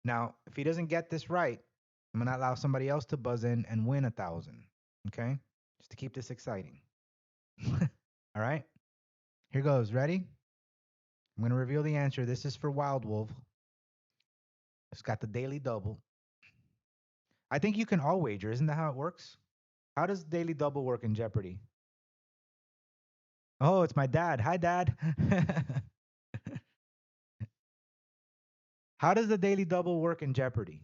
Now, if he doesn't get this right, I'm gonna allow somebody else to buzz in and win 1,000. Okay? Just to keep this exciting. All right? Here goes. Ready? I'm going to reveal the answer. This is for Wild Wolf. It's got the daily double. I think you can all wager. Isn't that how it works? How does daily double work in Jeopardy? Oh, it's my dad. Hi, Dad. How does the daily double work in Jeopardy?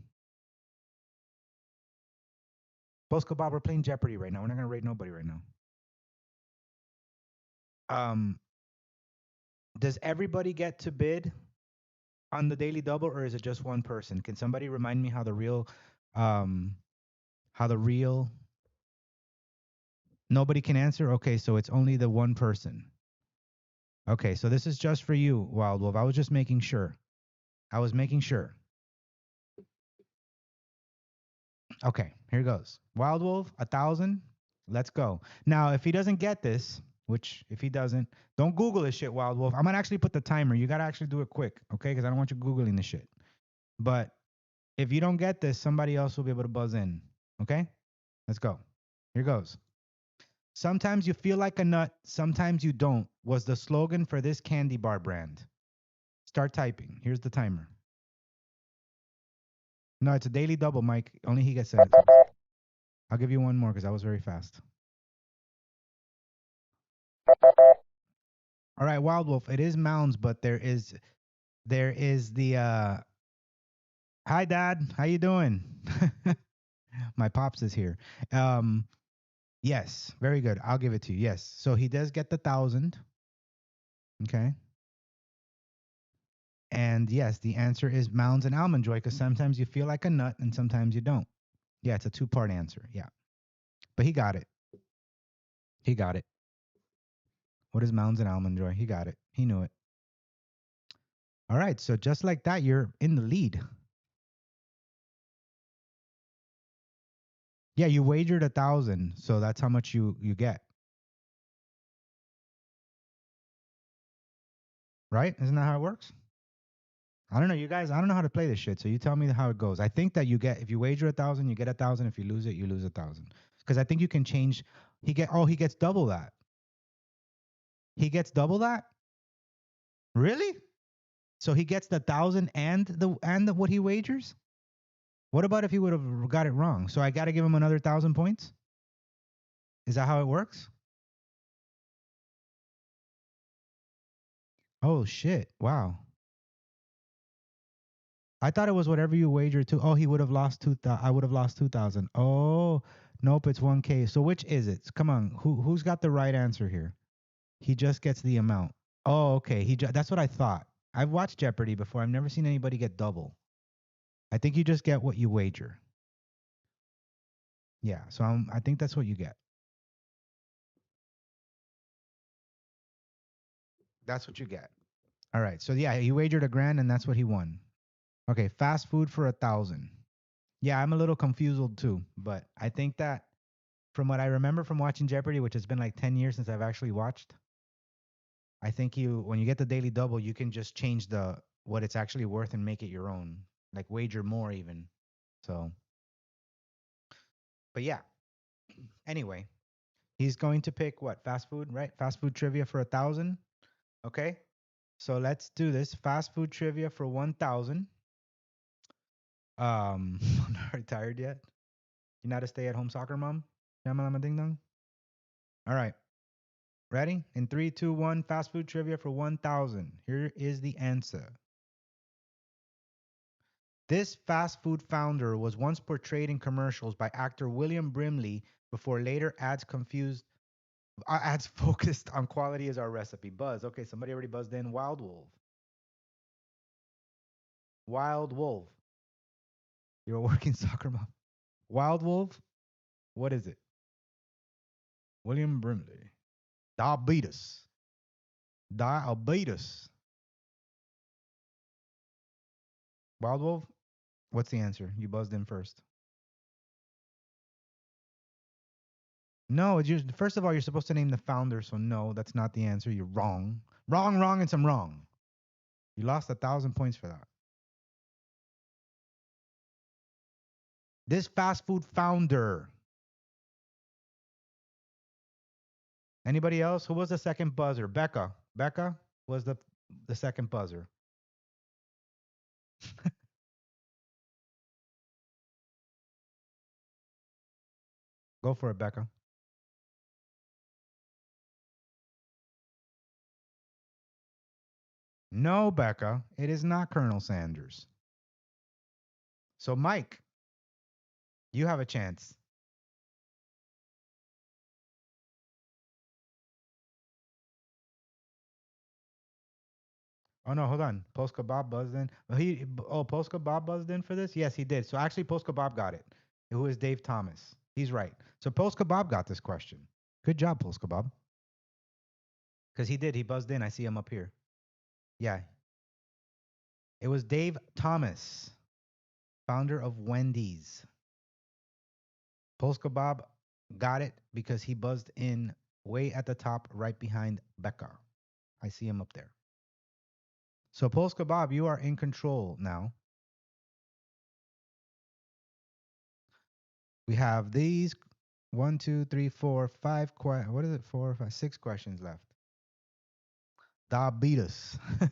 Bosco Bob, we're playing Jeopardy right now. We're not going to rate nobody right now. Does everybody get to bid on the daily double, or is it just one person? Can somebody remind me how the real nobody can answer? Okay, so it's only the one person. Okay, so this is just for you, Wild Wolf. I was just making sure. I was making sure. Okay, here goes. Wild Wolf, 1,000. Let's go. Now, if he doesn't get this, which if he doesn't, don't Google this shit, Wild Wolf. I'm gonna actually put the timer. You gotta actually do it quick, okay? Because I don't want you Googling this shit. But if you don't get this, somebody else will be able to buzz in. Okay? Let's go. Here goes. Sometimes you feel like a nut, sometimes you don't, was the slogan for this candy bar brand. Start typing. Here's the timer. No, it's a daily double, Mike. Only he gets it. I'll give you one more because I was very fast. All right, Wild Wolf. It is Mounds, but there is the Hi Dad, how you doing? My pops is here. Yes, very good. I'll give it to you. Yes. So he does get the 1,000. Okay. And yes, the answer is Mounds and Almond Joy because sometimes you feel like a nut and sometimes you don't. Yeah, it's a two-part answer. Yeah. But he got it. He got it. What is Mounds and Almond Joy? He got it. He knew it. All right. So just like that, you're in the lead. Yeah, you wagered 1,000, so that's how much you get. Right? Isn't that how it works? I don't know, you guys. I don't know how to play this shit. So you tell me how it goes. I think that you get if you wager 1,000, you get 1,000. If you lose it, you lose 1,000. Because I think you can change. He gets double that. He gets double that. Really? So he gets the 1,000 and the what he wagers. What about if he would have got it wrong? So I got to give him another 1,000 points. Is that how it works? Oh shit! Wow. I thought it was whatever you wager to. Oh, he would have lost 2,000. I would have lost 2,000. Oh, nope, it's 1K. So which is it? Come on, who's got the right answer here? He just gets the amount. Oh, okay. That's what I thought. I've watched Jeopardy before. I've never seen anybody get double. I think you just get what you wager. Yeah. So I think that's what you get. That's what you get. All right. So yeah, he wagered 1,000 and that's what he won. Okay. Fast food for 1,000. Yeah, I'm a little confused too, but I think that from what I remember from watching Jeopardy, which has been like 10 years since I've actually watched, I think when you get the daily double, you can just change the what it's actually worth and make it your own, like wager more even. So, but yeah. Anyway, he's going to pick what? Fast food, right? Fast food trivia for 1,000. Okay. So let's do this. Fast food trivia for 1,000. I'm not retired yet. You're not a stay-at-home soccer mom? Yamalama ding dong. All right. Ready? In three, two, one. Fast food trivia for 1,000. Here is the answer. This fast food founder was once portrayed in commercials by actor William Brimley before later ads focused on quality as our recipe. Buzz. Okay, somebody already buzzed in. Wild Wolf. Wild Wolf. You're a working soccer mom. Wild Wolf. What is it? William Brimley. Diabetes. Diabetes. Wild Wolf. What's the answer? You buzzed in first. No, first of all, you're supposed to name the founder, so no, that's not the answer. You're wrong. Wrong, wrong, and some wrong. You lost 1,000 points for that. This fast food founder. Anybody else? Who was the second buzzer? Becca. Becca was the second buzzer. Go for it, Becca. No, Becca, it is not Colonel Sanders. So, Mike, you have a chance. Oh no, hold on. Post Kebab buzzed in. Post Kebab buzzed in for this? Yes, he did. So actually, Post Kebab got it. Who is Dave Thomas? He's right. So Post Kebab got this question. Good job, Post Kebab. Because he did. He buzzed in. I see him up here. Yeah. It was Dave Thomas, founder of Wendy's. Post Kebab got it because he buzzed in way at the top, right behind Becca. I see him up there. So Post Kebab, you are in control now. We have these 1, 2, 3, 4, 5. What is it? 4, 5, 6 questions left. Diabetes. I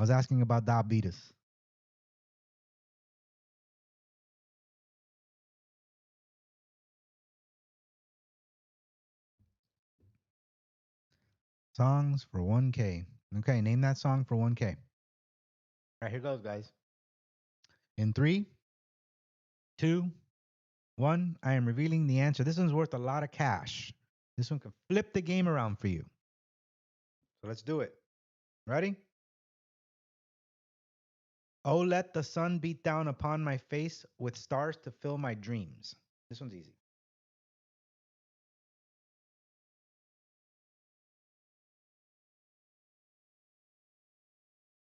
was asking about diabetes. Songs for 1K. Okay, name that song for 1K. All right, here goes, guys. In 3, 2, 1, I am revealing the answer. This one's worth a lot of cash. This one could flip the game around for you. So let's do it. Ready? Oh, let the sun beat down upon my face with stars to fill my dreams. This one's easy.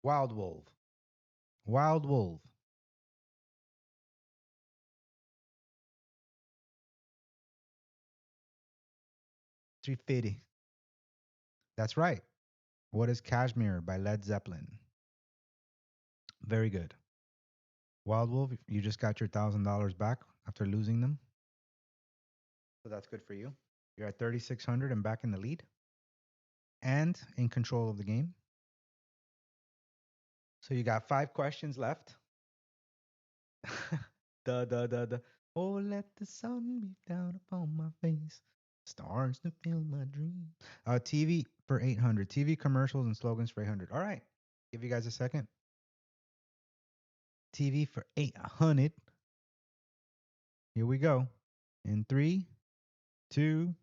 Wild Wolf. Wild Wolf. 350. That's right. What is Kashmir by Led Zeppelin? Very good. Wild Wolf, you just got your $1,000 back after losing them. So that's good for you. You're at 3,600 and back in the lead and in control of the game. So you got 5 questions left. the. Oh, let the sun beat down upon my face. Stars to fill my dreams. TV for 800. TV commercials and slogans for 800. All right. Give you guys a second. TV for 800. Here we go. In 3, 2,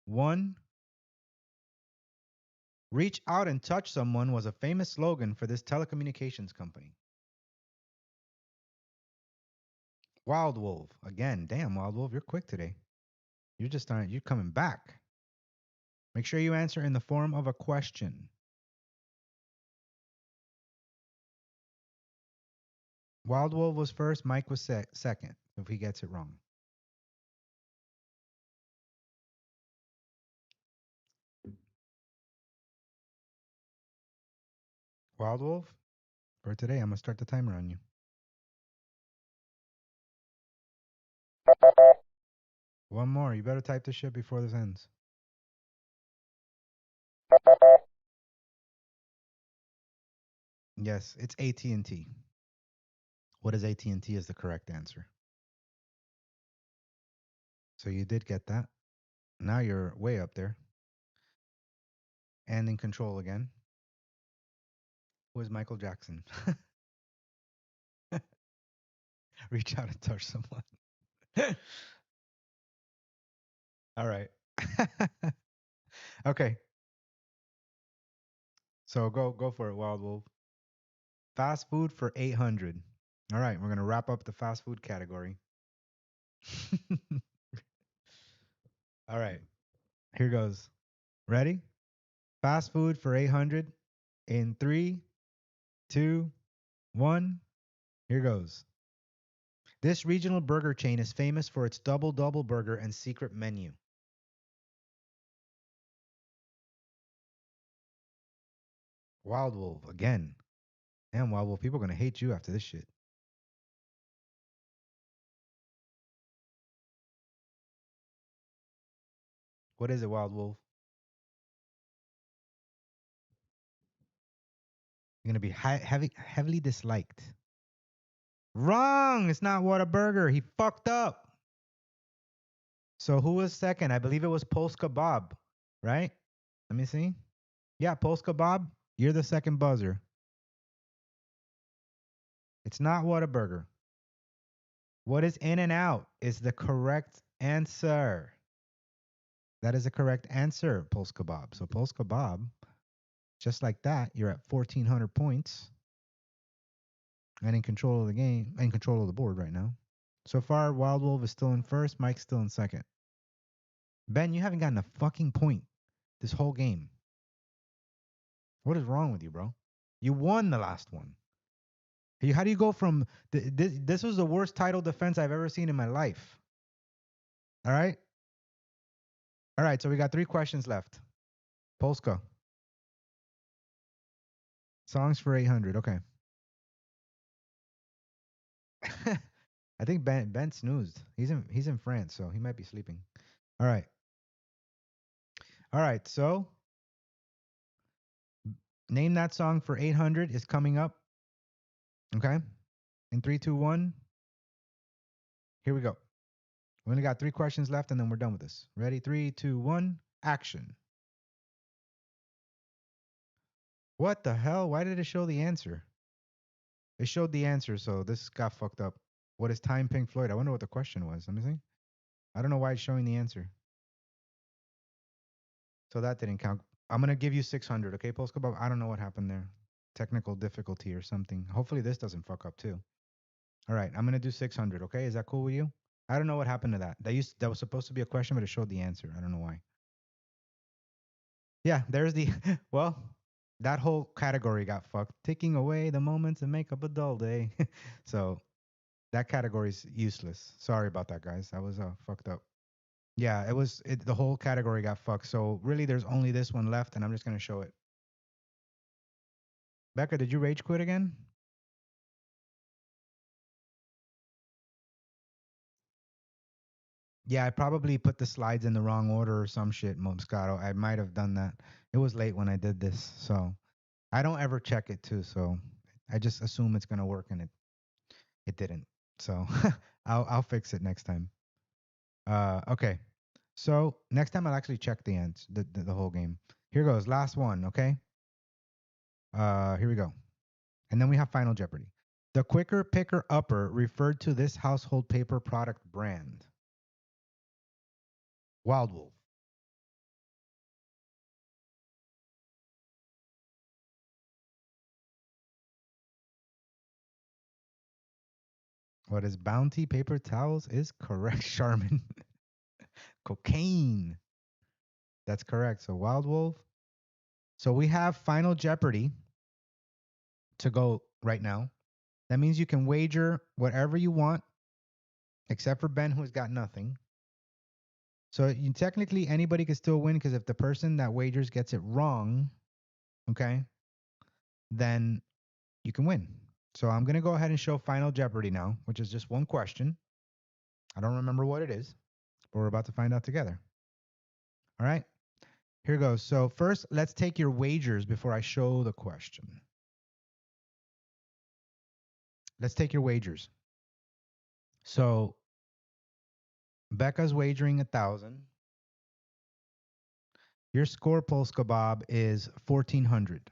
1. Reach out and touch someone was a famous slogan for this telecommunications company. Wild Wolf. Again, damn, Wild Wolf, you're quick today. You're coming back. Make sure you answer in the form of a question. Wild Wolf was first, Mike was second, if he gets it wrong. Wild Wolf, for today, I'm going to start the timer on you. One more. You better type this shit before this ends. Yes, it's AT&T. What is AT&T is the correct answer. So you did get that. Now you're way up there. And in control again. Who is Michael Jackson? Reach out and touch someone. All right. Okay. So go for it, Wild Wolf. Fast food for 800. All right, we're gonna wrap up the fast food category. All right, here goes. Ready? Fast food for 800 in 3, 2, 1. Here goes. This regional burger chain is famous for its double burger and secret menu. Wild Wolf again. Damn, Wild Wolf, people are gonna hate you after this shit. What is it, Wild Wolf? You're gonna be heavily disliked. Wrong. It's not Whataburger. He fucked up. So who was second? I believe it was Polska Bob, right? Let me see. Yeah, Polska Bob. You're the second buzzer. It's not Whataburger. What is In and Out is the correct answer. That is the correct answer, Polska Bob. So Polska Bob, just like that, you're at 1,400 points and in control of the game, in control of the board right now. So far, Wild Wolf is still in first. Mike's still in second. Ben, you haven't gotten a fucking point this whole game. What is wrong with you, bro? You won the last one. How do you go from this was the worst title defense I've ever seen in my life. All right? All right, so we got 3 questions left. Polska. Songs for 800. Okay. I think Ben snoozed. He's in France, so he might be sleeping. All right. All right, so name that song for 800 is coming up. Okay? In 3, 2, 1. Here we go. We only got 3 questions left and then we're done with this. Ready? 3, 2, 1. Action. What the hell? Why did it show the answer? It showed the answer, so this got fucked up. What is Time Pink Floyd? I wonder what the question was. Let me see. I don't know why it's showing the answer. So that didn't count. I'm gonna give you 600, okay, Polska Bob? I don't know what happened there. Technical difficulty or something. Hopefully this doesn't fuck up too. All right, I'm gonna do 600, okay? Is that cool with you? I don't know what happened to that. That was supposed to be a question, but it showed the answer. I don't know why. Yeah, there's the well, that whole category got fucked. Taking away the moments that make up a dull day. So that category's useless. Sorry about that, guys. That was fucked up. Yeah, the whole category got fucked. So really there's only this one left and I'm just gonna show it. Becca, did you rage quit again? Yeah, I probably put the slides in the wrong order or some shit, Moscato. I might have done that. It was late when I did this, so I don't ever check it too. So I just assume it's gonna work, and it didn't. So I'll fix it next time. Okay. So next time I'll actually check the ends, the whole game. Here goes, last one. Okay. Here we go, and then we have Final Jeopardy. The Quicker Picker Upper referred to this household paper product brand. Wild Wolf. What is Bounty paper towels is correct, Charmin. Cocaine. That's correct. So Wild Wolf. So we have Final Jeopardy to go right now. That means you can wager whatever you want, except for Ben, who's got nothing. So technically anybody could still win because if the person that wagers gets it wrong, okay, then you can win. So I'm gonna go ahead and show Final Jeopardy now, which is just one question. I don't remember what it is, but we're about to find out together. All right. Here goes. So first, let's take your wagers before I show the question. Let's take your wagers. So Becca's wagering 1,000. Your score, Polska Bob, is 1,400.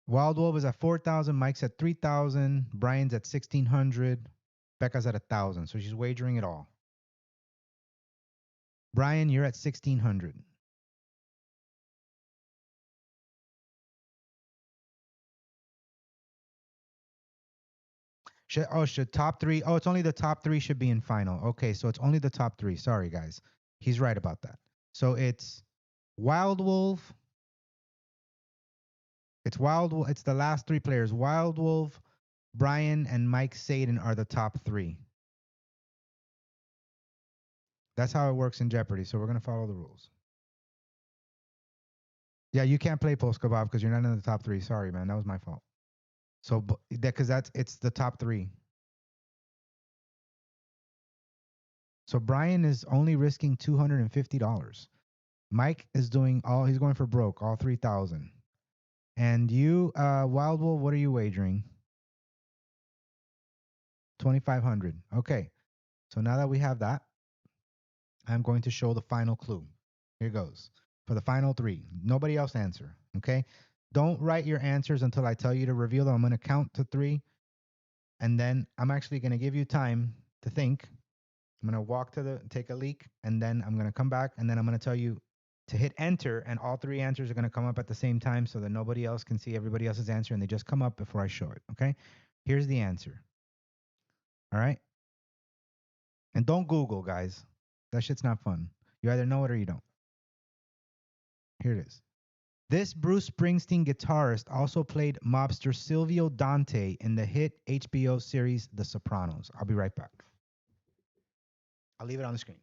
Wild Wolf is at 4,000. Mike's at 3,000. Brian's at 1,600. Becca's at 1,000. So she's wagering it all. Brian, you're at 1,600. Should top three? Oh, it's only the top three should be in final. Okay, so it's only the top three. Sorry, guys. He's right about that. So it's Wild Wolf. It's the last three players. Wild Wolf, Brian, and Mike Saden are the top three. That's how it works in Jeopardy. So we're gonna follow the rules. Yeah, you can't play Polska Bob because you're not in the top three. Sorry, man. That was my fault. So because it's the top three. So Brian is only risking $250. Mike is he's going for broke, all 3,000. And you, Wild Wolf, what are you wagering? 2,500. Okay. So now that we have that, I'm going to show the final clue. Here goes. For the final three. Nobody else answer. Okay. Don't write your answers until I tell you to reveal them. I'm going to count to three. And then I'm actually going to give you time to think. I'm going to take a leak. And then I'm going to come back. And then I'm going to tell you to hit enter. And all three answers are going to come up at the same time so that nobody else can see everybody else's answer. And they just come up before I show it. Okay. Here's the answer. All right. And don't Google, guys. That shit's not fun. You either know it or you don't. Here it is. This Bruce Springsteen guitarist also played mobster Silvio Dante in the hit HBO series The Sopranos. I'll be right back. I'll leave it on the screen.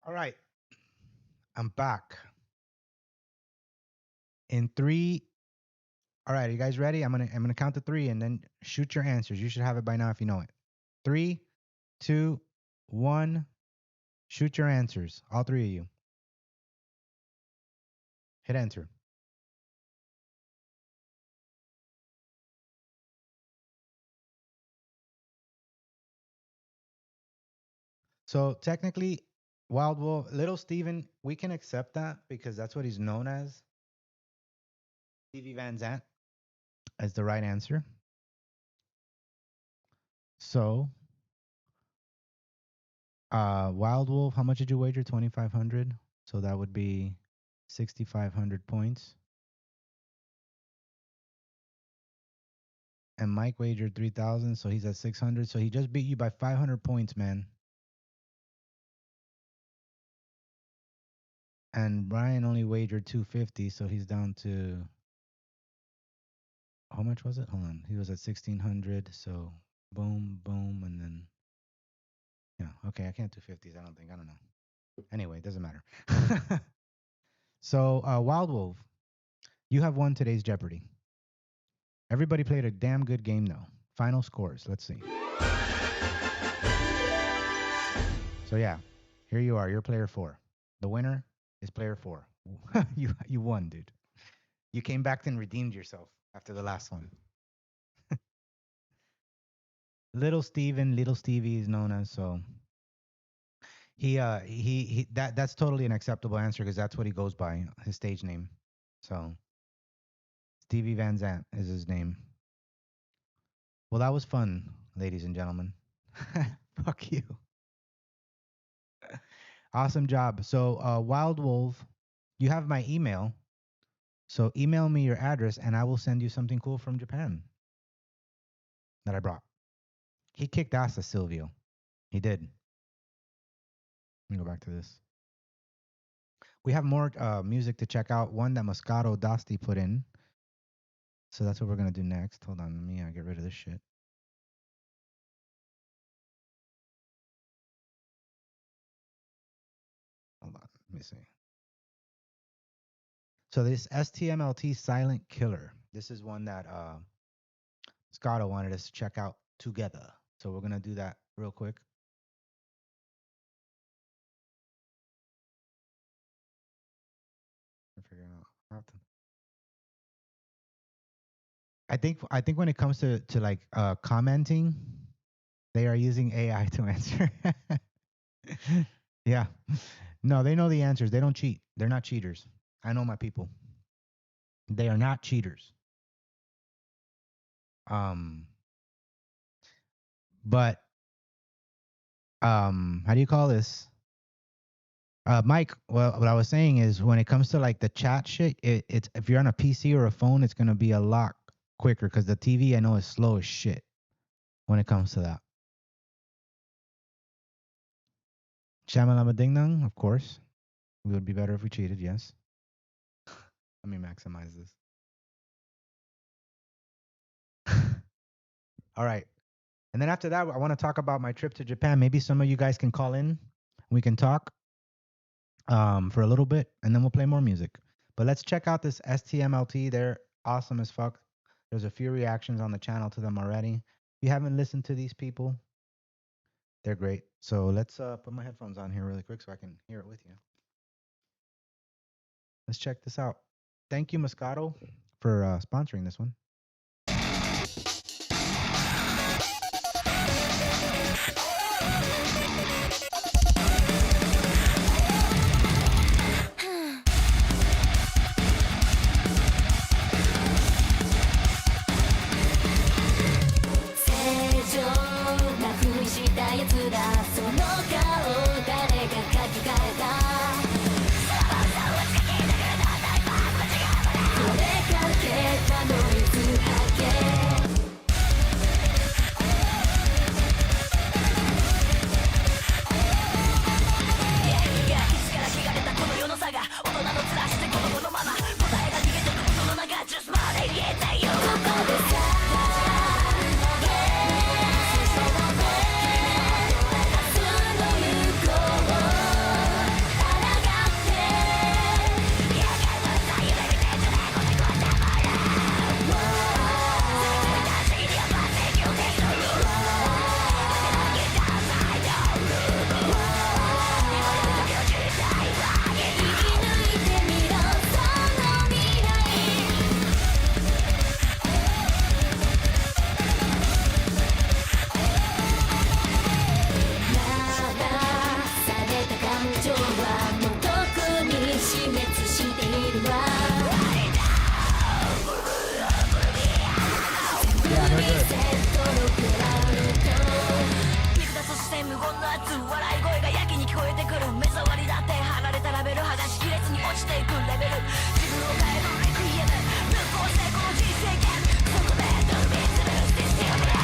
All right. I'm back. In three, All right, are you guys ready? I'm gonna count to 3 and then shoot your answers. You should have it by now if you know it. 3, 2, 1. Shoot your answers. All 3 of you. Hit enter. So technically, Wild Wolf, Little Steven, we can accept that because that's what he's known as. Stevie Van Zandt as the right answer. So, Wild Wolf, how much did you wager? 2,500. So that would be 6,500 points. And Mike wagered 3,000, so he's at 600. So he just beat you by 500 points, man. And Brian only wagered 250, so he's down to, how much was it? Hold on. He was at 1,600. So boom, boom, and then, yeah, okay, I can't do 50s, I don't think. I don't know. Anyway, it doesn't matter. So, Wild Wolf, you have won today's Jeopardy. Everybody played a damn good game, though. Final scores. Let's see. So, yeah, here you are. You're player 4. The winner is player 4. You won, dude. You came back and redeemed yourself after the last one. Little Stevie is known as, so that's totally an acceptable answer because that's what he goes by, his stage name. So Stevie Van Zandt is his name. Well, that was fun, ladies and gentlemen. Fuck you. Awesome job. So Wild Wolf, you have my email. So email me your address and I will send you something cool from Japan that I brought. He kicked ass at Silvio. He did. Let me go back to this. We have more music to check out. One that Moscato Dusty put in. So that's what we're going to do next. Hold on. Let me get rid of this shit. Hold on. Let me see. So this STMLT Silent Killer. This is one that Moscato wanted us to check out together. So we're going to do that real quick. Figuring out how to. I think when it comes to like commenting, they are using AI to answer. Yeah. No, they know the answers. They don't cheat. They're not cheaters. I know my people. They are not cheaters. But how do you call this? Mike, well, what I was saying is when it comes to like the chat shit, it's if you're on a PC or a phone, it's gonna be a lot quicker because the TV I know is slow as shit when it comes to that. Shamalama Ding Dong, of course. It would be better if we cheated, yes. Let me maximize this. All right. And then after that, I want to talk about my trip to Japan. Maybe some of you guys can call in. We can talk for a little bit, and then we'll play more music. But let's check out this STMLT. They're awesome as fuck. There's a few reactions on the channel to them already. If you haven't listened to these people, they're great. So let's put my headphones on here really quick so I can hear it with you. Let's check this out. Thank you, Moscato, for sponsoring this one. つ笑い声がやけに聞こえてくる目障りだって離れたラベル剥がしきれずに落ちていくレベル自分を変えるレクイエム無効成功人生ゲームそこでドルビーズルースディスティブレ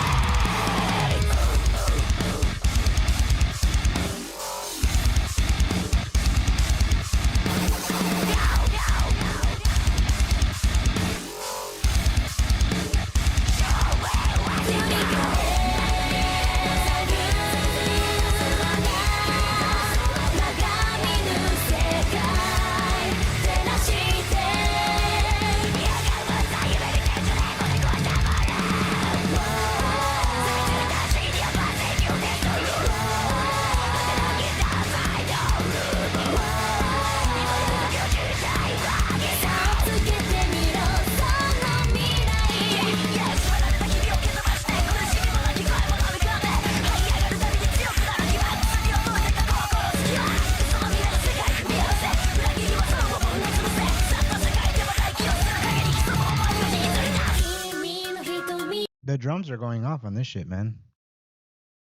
The drums are going off on this shit, man.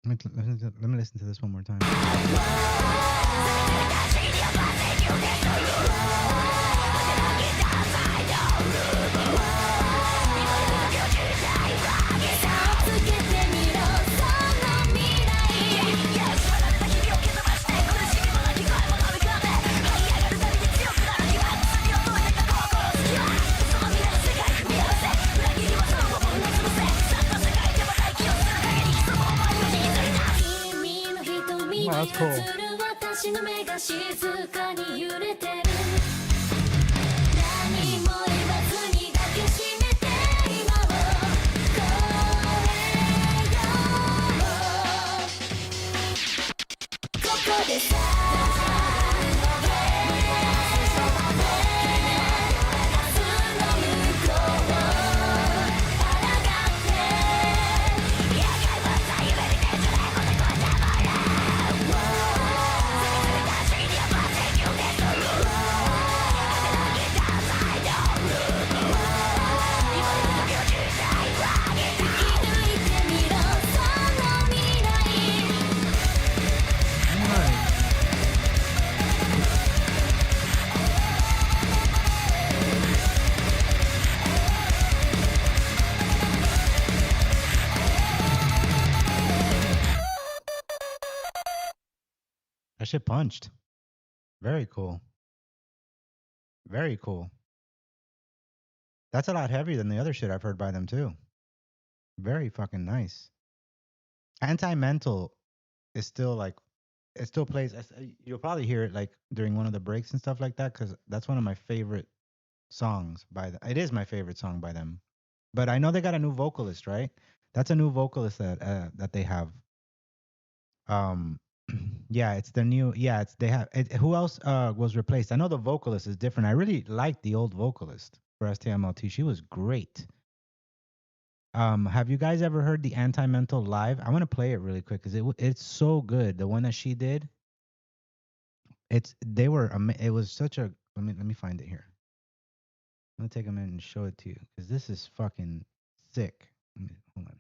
Let me listen to this one more time. Wow, that's cool. 私の目が静かに揺れてる何も言わずに抱きしめて今を超えようここでさThat shit punched. Very cool. Very cool. That's a lot heavier than the other shit I've heard by them too. Very fucking nice. Anti-Mental is still like, it still plays. You'll probably hear it like during one of the breaks and stuff like that because that's one of my favorite songs by them. It is my favorite song by them. But I know they got a new vocalist, right? That's a new vocalist that they have. Yeah, it's the new. Yeah, it's they have. Who else was replaced? I know the vocalist is different. I really liked the old vocalist for STMLT. She was great. Have you guys ever heard the Anti-Mental live? I want to play it really quick because it's so good. The one that she did. It was such a. Let me find it here. I'm gonna take a minute and show it to you because this is fucking sick. Hold on.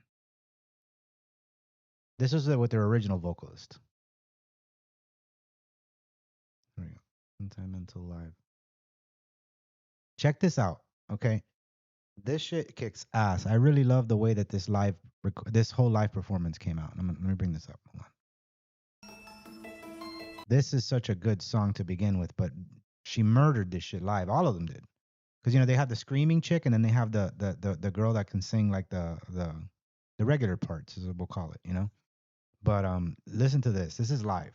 This was with their original vocalist. There we go. Anti-Mental live. Check this out, okay? This shit kicks ass. I really love the way that this whole live performance came out. Let me bring this up. Hold on. This is such a good song to begin with, but she murdered this shit live. All of them did, because they have the screaming chick, and then they have the girl that can sing like the regular parts, as we'll call it, But listen to this. This is live.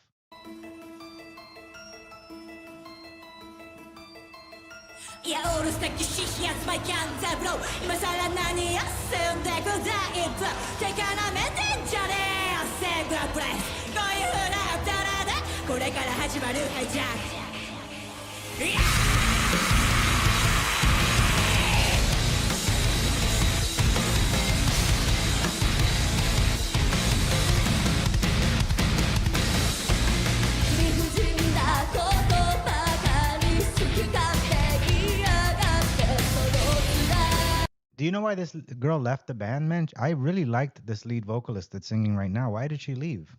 Yeah, all the stuff you see here, my can't blow. 今さら何休んでくだいと手からめてんじゃねえセーブアプレイスこういう風なあったらでこれから始まるハイジャック Yeah! Do you know why this girl left the band, man? I really liked this lead vocalist that's singing right now. Why did she leave?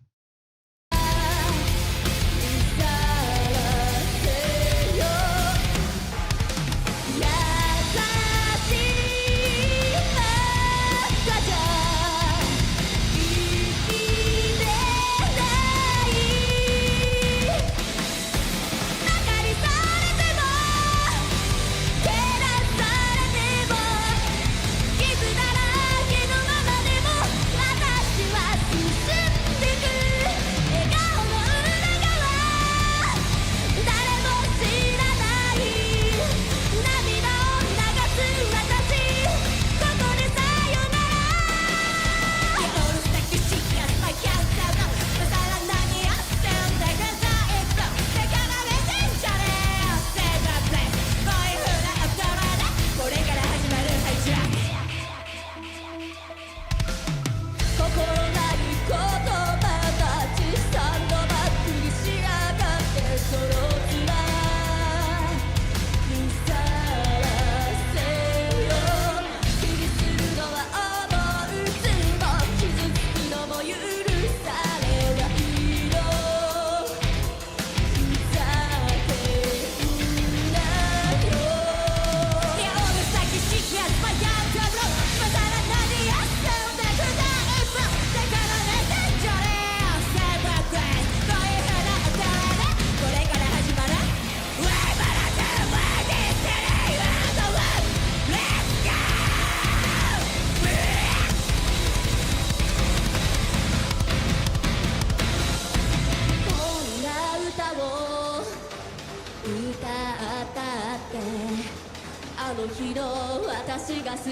の日の私が救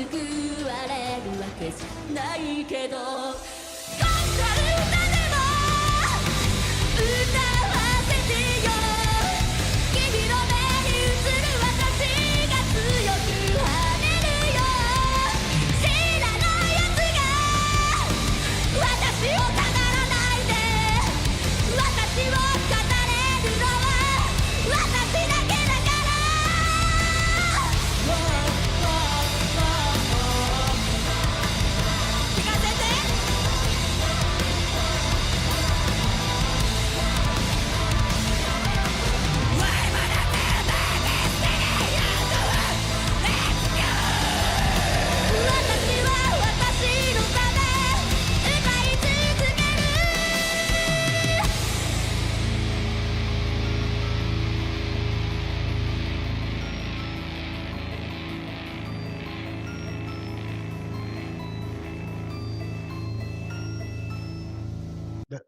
われるわけじゃないけどこんな歌でも歌わせてよ君の目に映る私が強く跳ねるよ知らない奴が私をたがらないで私を語れるのは私だけだから聞かせて私は私のため歌い続ける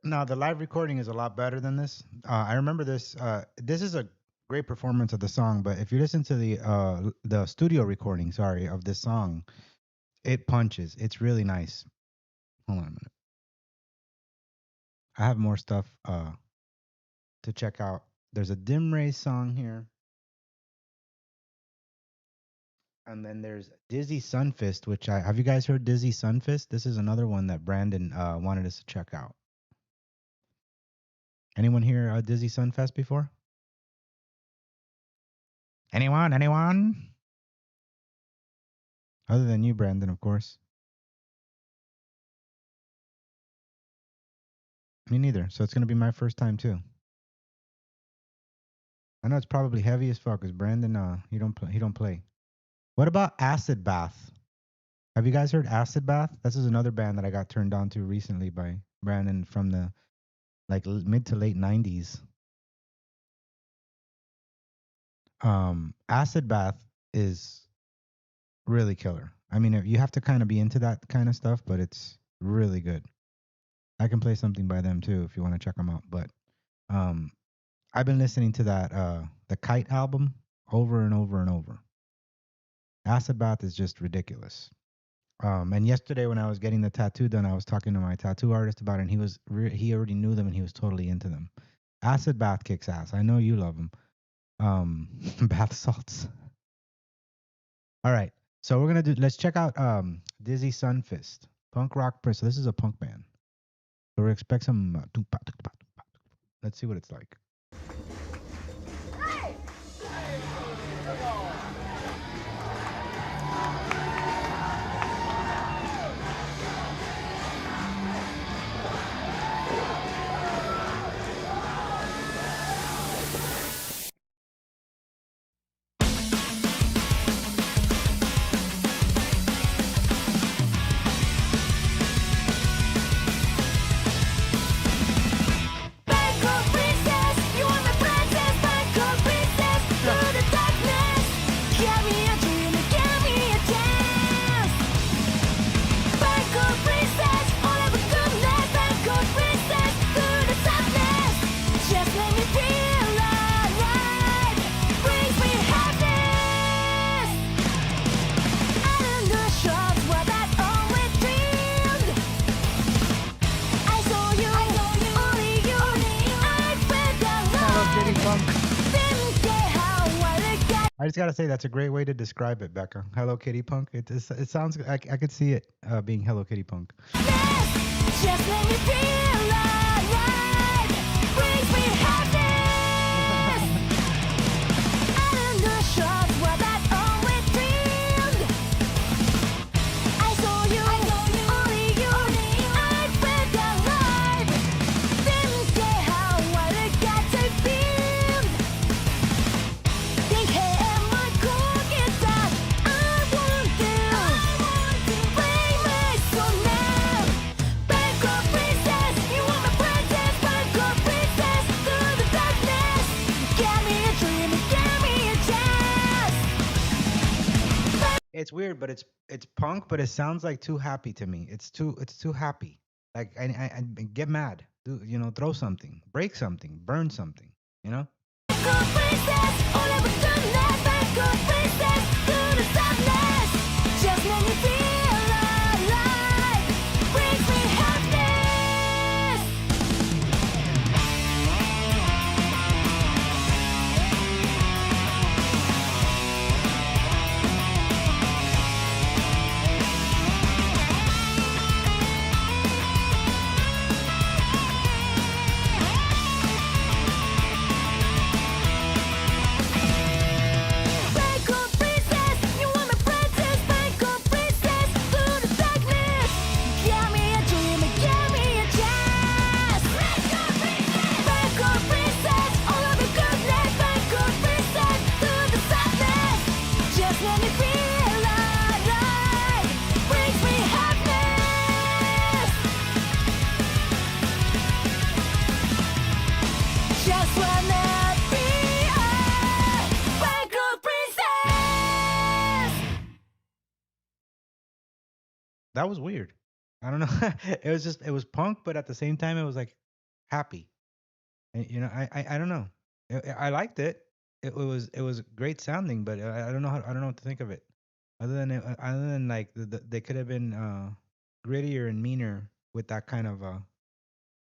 No, the live recording is a lot better than this. I remember this. This is a great performance of the song, but if you listen to the studio recording, sorry, of this song, it punches. It's really nice. Hold on a minute. I have more stuff to check out. There's a Dim Ray song here. And then there's Dizzy Sunfist, which have you guys heard Dizzy Sunfist? This is another one that Brandon wanted us to check out. Anyone hear Dizzy Sunfest before? Anyone? Anyone? Other than you, Brandon, of course. Me neither. So it's gonna be my first time too. I know it's probably heavy as fuck, cause Brandon, he don't play. What about Acid Bath? Have you guys heard Acid Bath? This is another band that I got turned on to recently by Brandon from the mid to late 90s. Acid Bath is really killer. I mean, you have to kind of be into that kind of stuff, but it's really good. I can play something by them too if you want to check them out. But I've been listening to that the Kite album over and over and over. Acid Bath is just ridiculous. And yesterday when I was getting the tattoo done, I was talking to my tattoo artist about it, and he already knew them and he was totally into them. Acid Bath kicks ass. I know you love them. Bath salts. All right. So let's check out Dizzy Sunfist. Punk rock. So this is a punk band. So we expect some. Let's see what it's like. just gotta say that's a great way to describe it, Becca. Hello Kitty Punk. It sounds I could see it being Hello Kitty Punk. Just make me feel alive. Brings me happiness. And the shots were that always dreamed. I saw you, only you. I felt alive. Didn't care how well it got to feel. Think hey, am I cool? Get that I want to bring my soul now. Bangkok princess, you are my princess. Bangkok princess, through the darkness. Give me a dream, give me a chance. It's weird, but it's punk, but it sounds like too happy to me. It's too happy. Like I get mad. Throw something, break something, burn something. Bangkok princess, all of a goodness. Bangkok princess, through the darkness. Just make me feel alive. Brings me happiness. Bangkok princess, you are my princess. Bangkok princess, through the darkness. Give me a dream, give me a chance. Bangkok princess, all of the goodness. Bangkok princess, through the darkness. Just let me feel alive. Brings me happiness. Just wanna be a Bangkok princess. That was weird. I don't know. It was punk, but at the same time, it was like happy. And, I don't know. I liked it. It was great sounding, but I don't know I don't know what to think of it. Other than like they could have been grittier and meaner with that kind of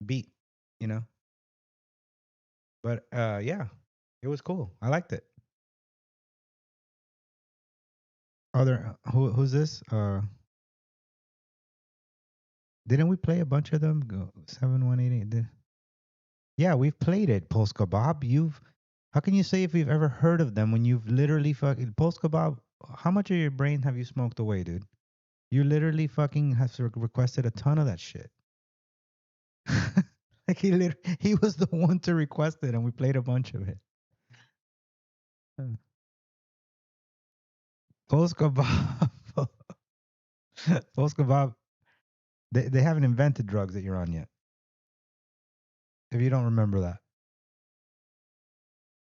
beat, you know. But yeah, it was cool. I liked it. Who's this? Didn't we play a bunch of them? Go 7188. Yeah, we've played it, Polska Bob. How can you say if we've ever heard of them when you've literally fucking Polska Bob? How much of your brain have you smoked away, dude? You literally fucking have requested a ton of that shit. Like he was the one to request it, and we played a bunch of it. Polska Bob. Polska Bob. They haven't invented drugs that you're on yet. If you don't remember that.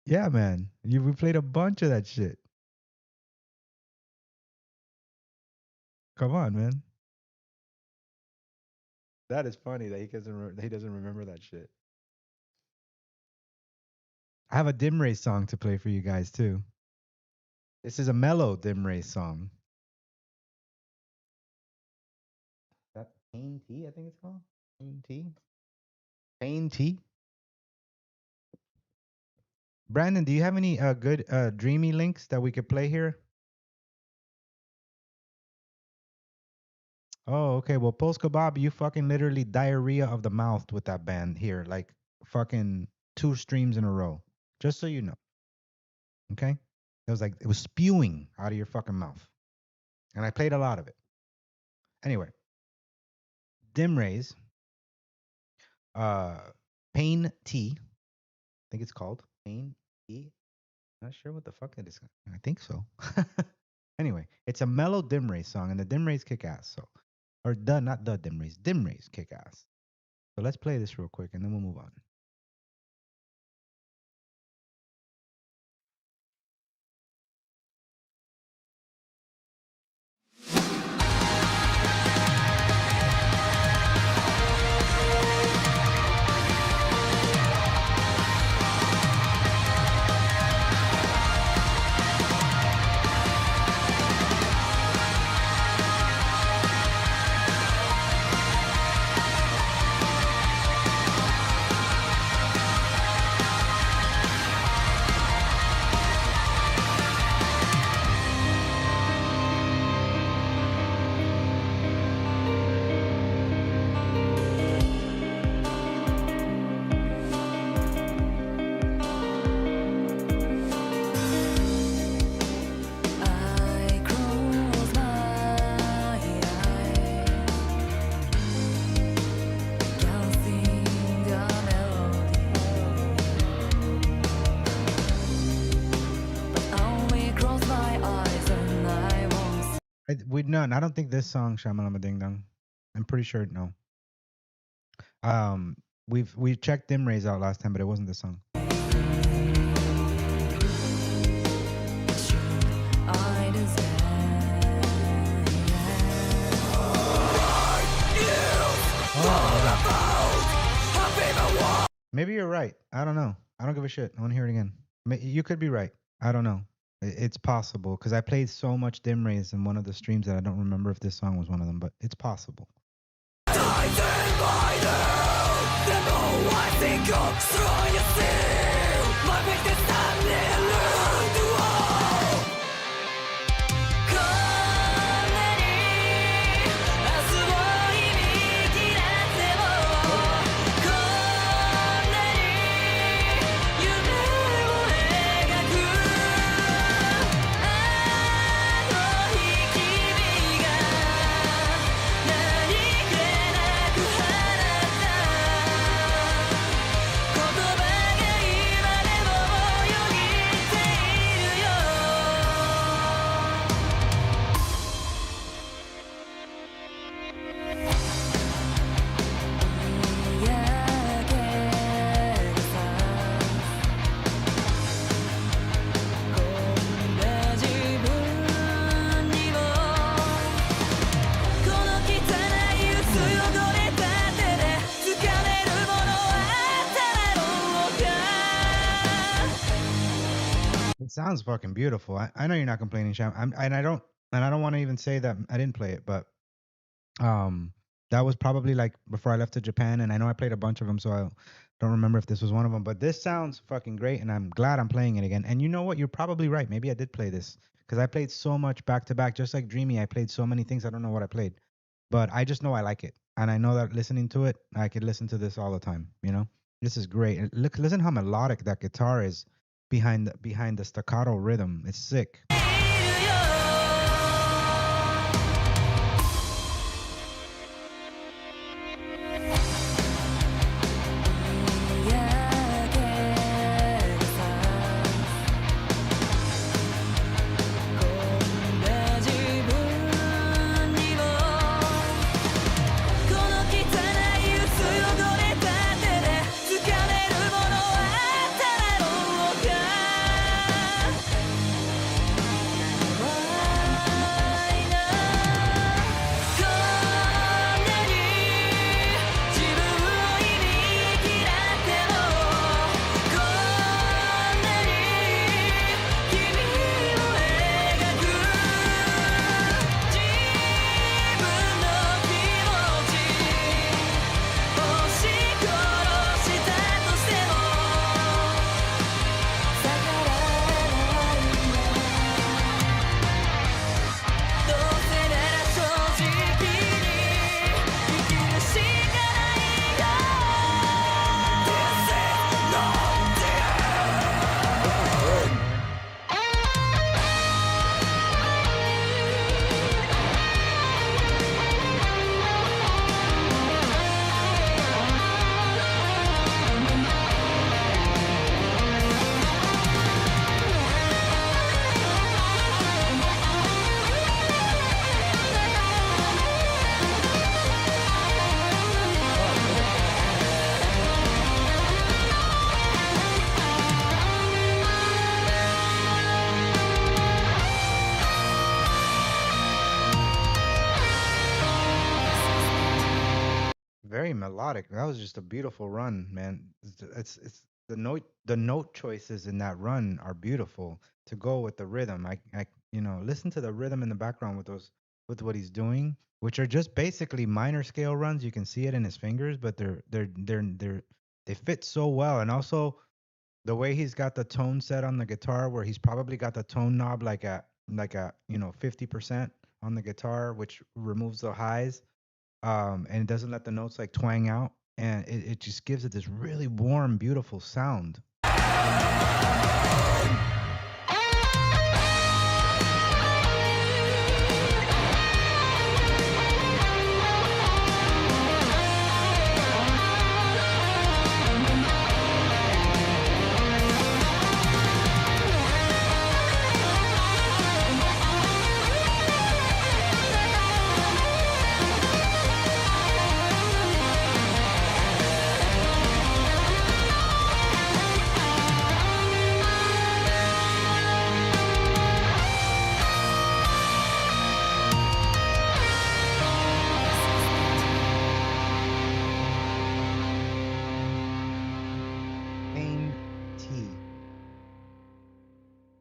Yeah, man. We played a bunch of that shit. Come on, man. That is funny that he doesn't remember that shit. I have a Dim Ray song to play for you guys too. This is a mellow Dim Ray song. That Pain Tea, I think it's called. Pain Tea. Pain Tea. Brandon, do you have any good dreamy links that we could play here? Oh, okay. Well, Polska Bob, you fucking literally diarrhea of the mouth with that band here, like fucking 2 streams in a row. Just so you know. Okay? It was spewing out of your fucking mouth. And I played a lot of it. Anyway. Dim Rays. Pain Tea. I think it's called. Pain Tea. Not sure what the fuck it is. I think so. Anyway, it's a mellow Dim Ray song, and the Dim Rays kick ass. Not the Dim Rays. Dim Rays kick ass. So let's play this real quick, and then we'll move on. We none. I don't think this song Shamalama Ding Dong. I'm pretty sure no. We checked Dim Rays out last time, but it wasn't the song. Maybe you're right. I don't know. I don't give a shit. I want to hear it again. You could be right. I don't know. It's possible because I played so much Dim Rays in one of the streams that I don't remember if this song was one of them, but it's possible. It sounds fucking beautiful. I know you're not complaining, Sham. And I don't want to even say that I didn't play it, but that was probably like before I left to Japan, and I know I played a bunch of them, so I don't remember if this was one of them. But this sounds fucking great, and I'm glad I'm playing it again. And you know what? You're probably right. Maybe I did play this because I played so much back to back, just like Dreamy. I played so many things. I don't know what I played, but I just know I like it, and I know that listening to it, I could listen to this all the time. You know, this is great. And listen how melodic that guitar is behind the staccato rhythm. It's sick. Very melodic. That was just a beautiful run, man. It's the note choices in that run are beautiful to go with the rhythm. I listen to the rhythm in the background with what he's doing, which are just basically minor scale runs. You can see it in his fingers, but they fit so well. And also the way he's got the tone set on the guitar, where he's probably got the tone knob like a 50% on the guitar, which removes the highs, and it doesn't let the notes like twang out, and it just gives it this really warm, beautiful sound.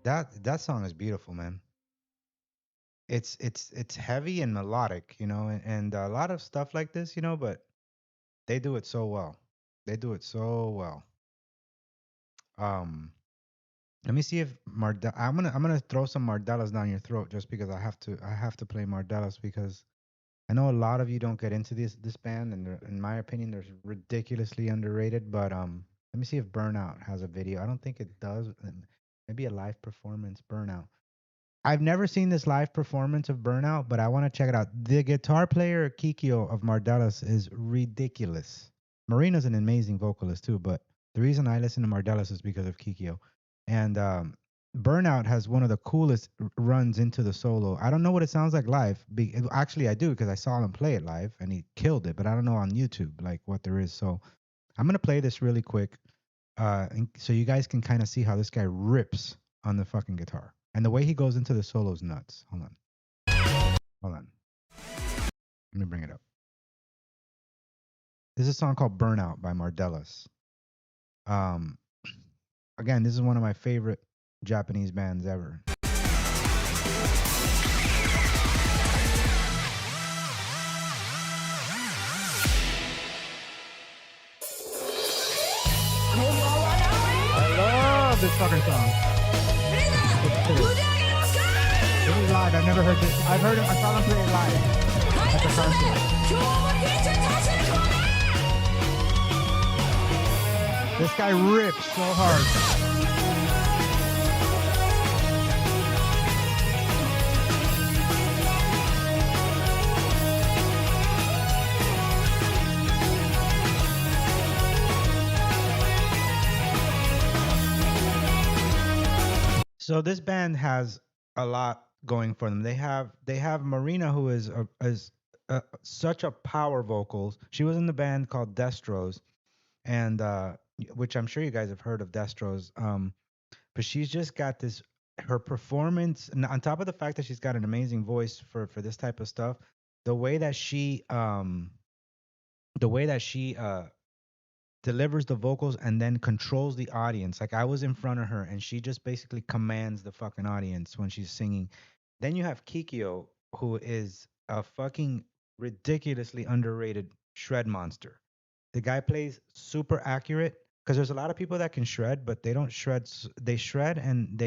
That song is beautiful, man. It's heavy and melodic, and a lot of stuff like this, but they do it so well. They do it so well. Um, Let me see if I'm gonna throw some Mardellas down your throat just because I have to play Mardellas because I know a lot of you don't get into this band, and in my opinion they're ridiculously underrated. But let me see if Burnout has a video. I don't think it does. Maybe a live performance. Burnout. I've never seen this live performance of Burnout, but I want to check it out. The guitar player Kikyo of Mardellas is ridiculous. Marina's an amazing vocalist too, but the reason I listen to Mardellas is because of Kikyo. And Burnout has one of the coolest runs into the solo. I don't know what it sounds like live. Actually, I do because I saw him play it live and he killed it, but I don't know on YouTube like what there is. So I'm gonna play this really quick, so you guys can kind of see how this guy rips on the fucking guitar. And the way he goes into the solo is nuts. Hold on. Hold on. Let me bring it up. This is a song called Burnout by Mardellas. Um, Again, this is one of my favorite Japanese bands ever. I love this fucking song. This is live. I've never heard this. I've heard it. I saw them play it live at the concert. This guy rips so hard. So this band has a lot going for them. They have Marina, who is such a power vocals. She was in the band called Destros, and which I'm sure you guys have heard of Destros. But she's just got this her performance, and on top of the fact that she's got an amazing voice for this type of stuff. The way that she delivers the vocals and then controls the audience. Like I was in front of her and she just basically commands the fucking audience when she's singing. Then you have Kikyo, who is a fucking ridiculously underrated shred monster. The guy plays super accurate because there's a lot of people that can shred, but they don't shred. They shred and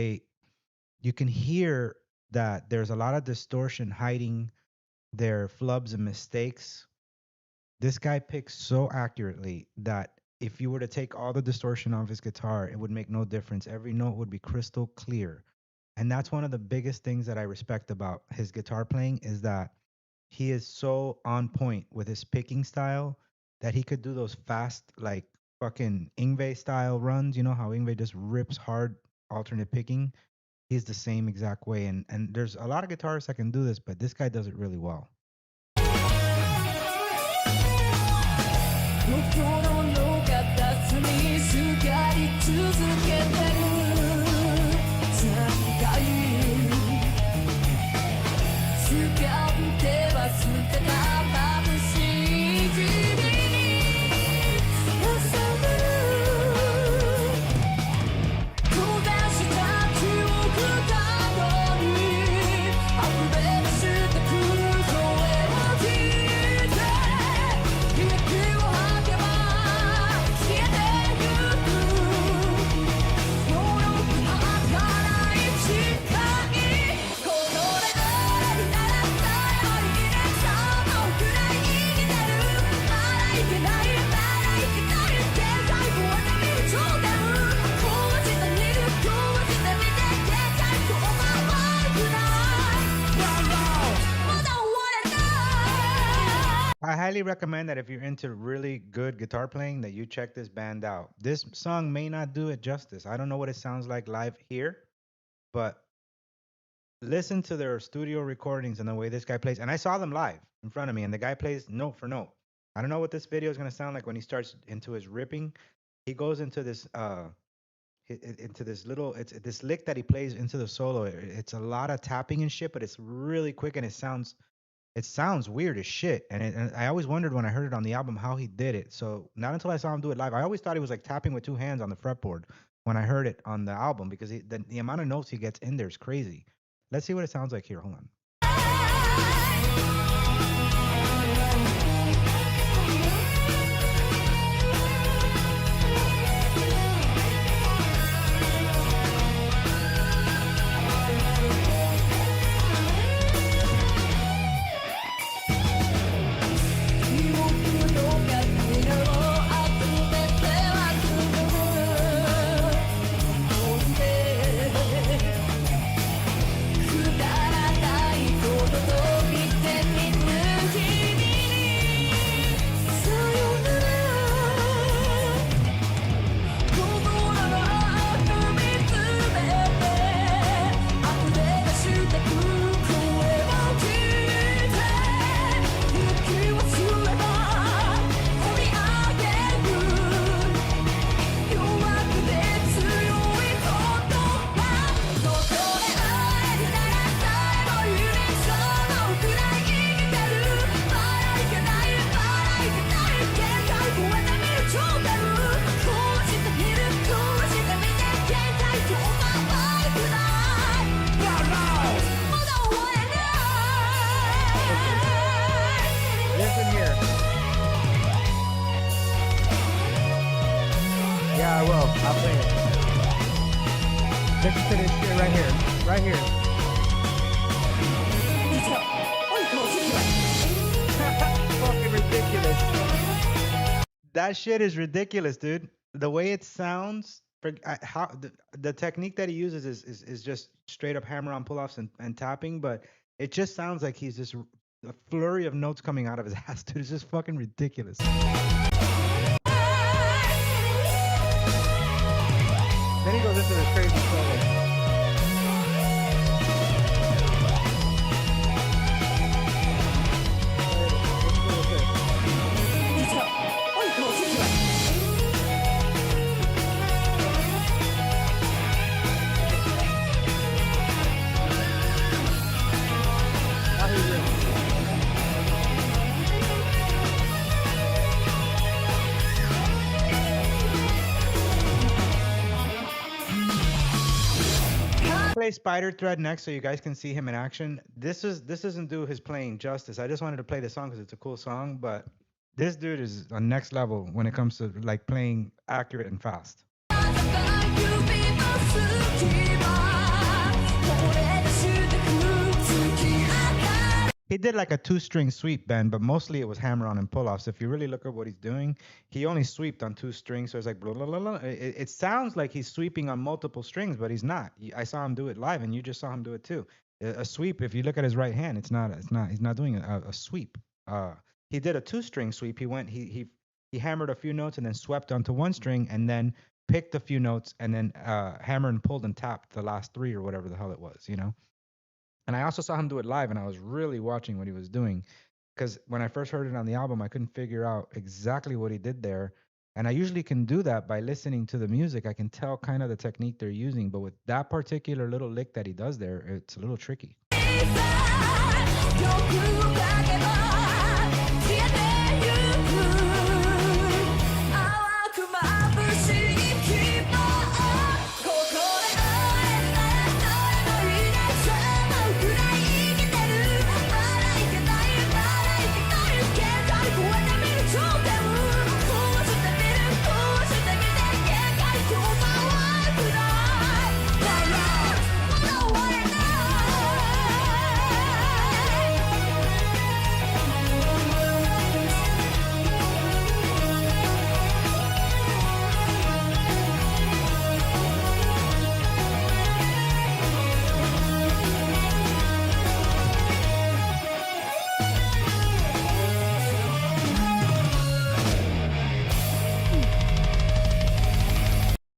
you can hear that there's a lot of distortion hiding their flubs and mistakes. This guy picks so accurately that if you were to take all the distortion off his guitar, it would make no difference. Every note would be crystal clear. And that's one of the biggest things that I respect about his guitar playing is that he is so on point with his picking style that he could do those fast, like fucking Ingve style runs. You know how Ingve just rips hard alternate picking? He's the same exact way. And there's a lot of guitarists that can do this, but this guy does it really well. 心の片隅すがり続けてる3回掴んでは捨てた眩しい日々に挟む飛ばした記憶たどり溢れ出した声を聞いて息を吐けば消えてゆくもう儚い誓いここでありならったよりねそのくらい生きてるまだいけないまだいけないって最後は波打ちょうだうこうしてみるこうしてみて現在このままくらいまだ終われない I highly recommend that if you're into really good guitar playing, that you check this band out. This song may not do it justice. I don't know what it sounds like live here, but listen to their studio recordings and the way this guy plays. And I saw them live in front of me, and the guy plays note for note. I don't know what this video is gonna sound like when he starts into his ripping. He goes into this into this little it's this lick that he plays into the solo. It's a lot of tapping and shit, but it's really quick and it sounds weird as shit. And I always wondered when I heard it on the album how he did it. So not until I saw him do it live, I always thought he was like tapping with two hands on the fretboard. when I heard it on the album because the amount of notes he gets in there is crazy. Let's see what it sounds like here. Hold on. Listen here. Yeah, I will. I'll play it. Listen to this shit right here. Right here. Fucking ridiculous. That shit is ridiculous, dude. The way it sounds, how the technique that he uses is just straight up hammer on pull-offs and tapping, but it just sounds like he's just a flurry of notes coming out of his ass, dude. It's just fucking ridiculous. Then he goes into this crazy solo. Play Spider Thread next so you guys can see him in action. This doesn't do his playing justice. I just wanted to play the song because it's a cool song, but this dude is on next level when it comes to like playing accurate and fast. He did like a 2-string sweep bend, but mostly it was hammer on and pull-offs. If you really look at what he's doing, he only sweeped on 2 strings, so it's like blah, blah, blah, blah. It sounds like he's sweeping on multiple strings, but he's not. I saw him do it live, and you just saw him do it too. A sweep, if you look at his right hand, he's not doing a sweep. He did a 2-string sweep. He hammered a few notes and then swept onto 1 string and then picked a few notes and then hammered and pulled and tapped the last 3 or whatever the hell it was, you know? And I also saw him do it live, and I was really watching what he was doing. Because when I first heard it on the album, I couldn't figure out exactly what he did there. And I usually can do that by listening to the music. I can tell kind of the technique they're using. But with that particular little lick that he does there, it's a little tricky.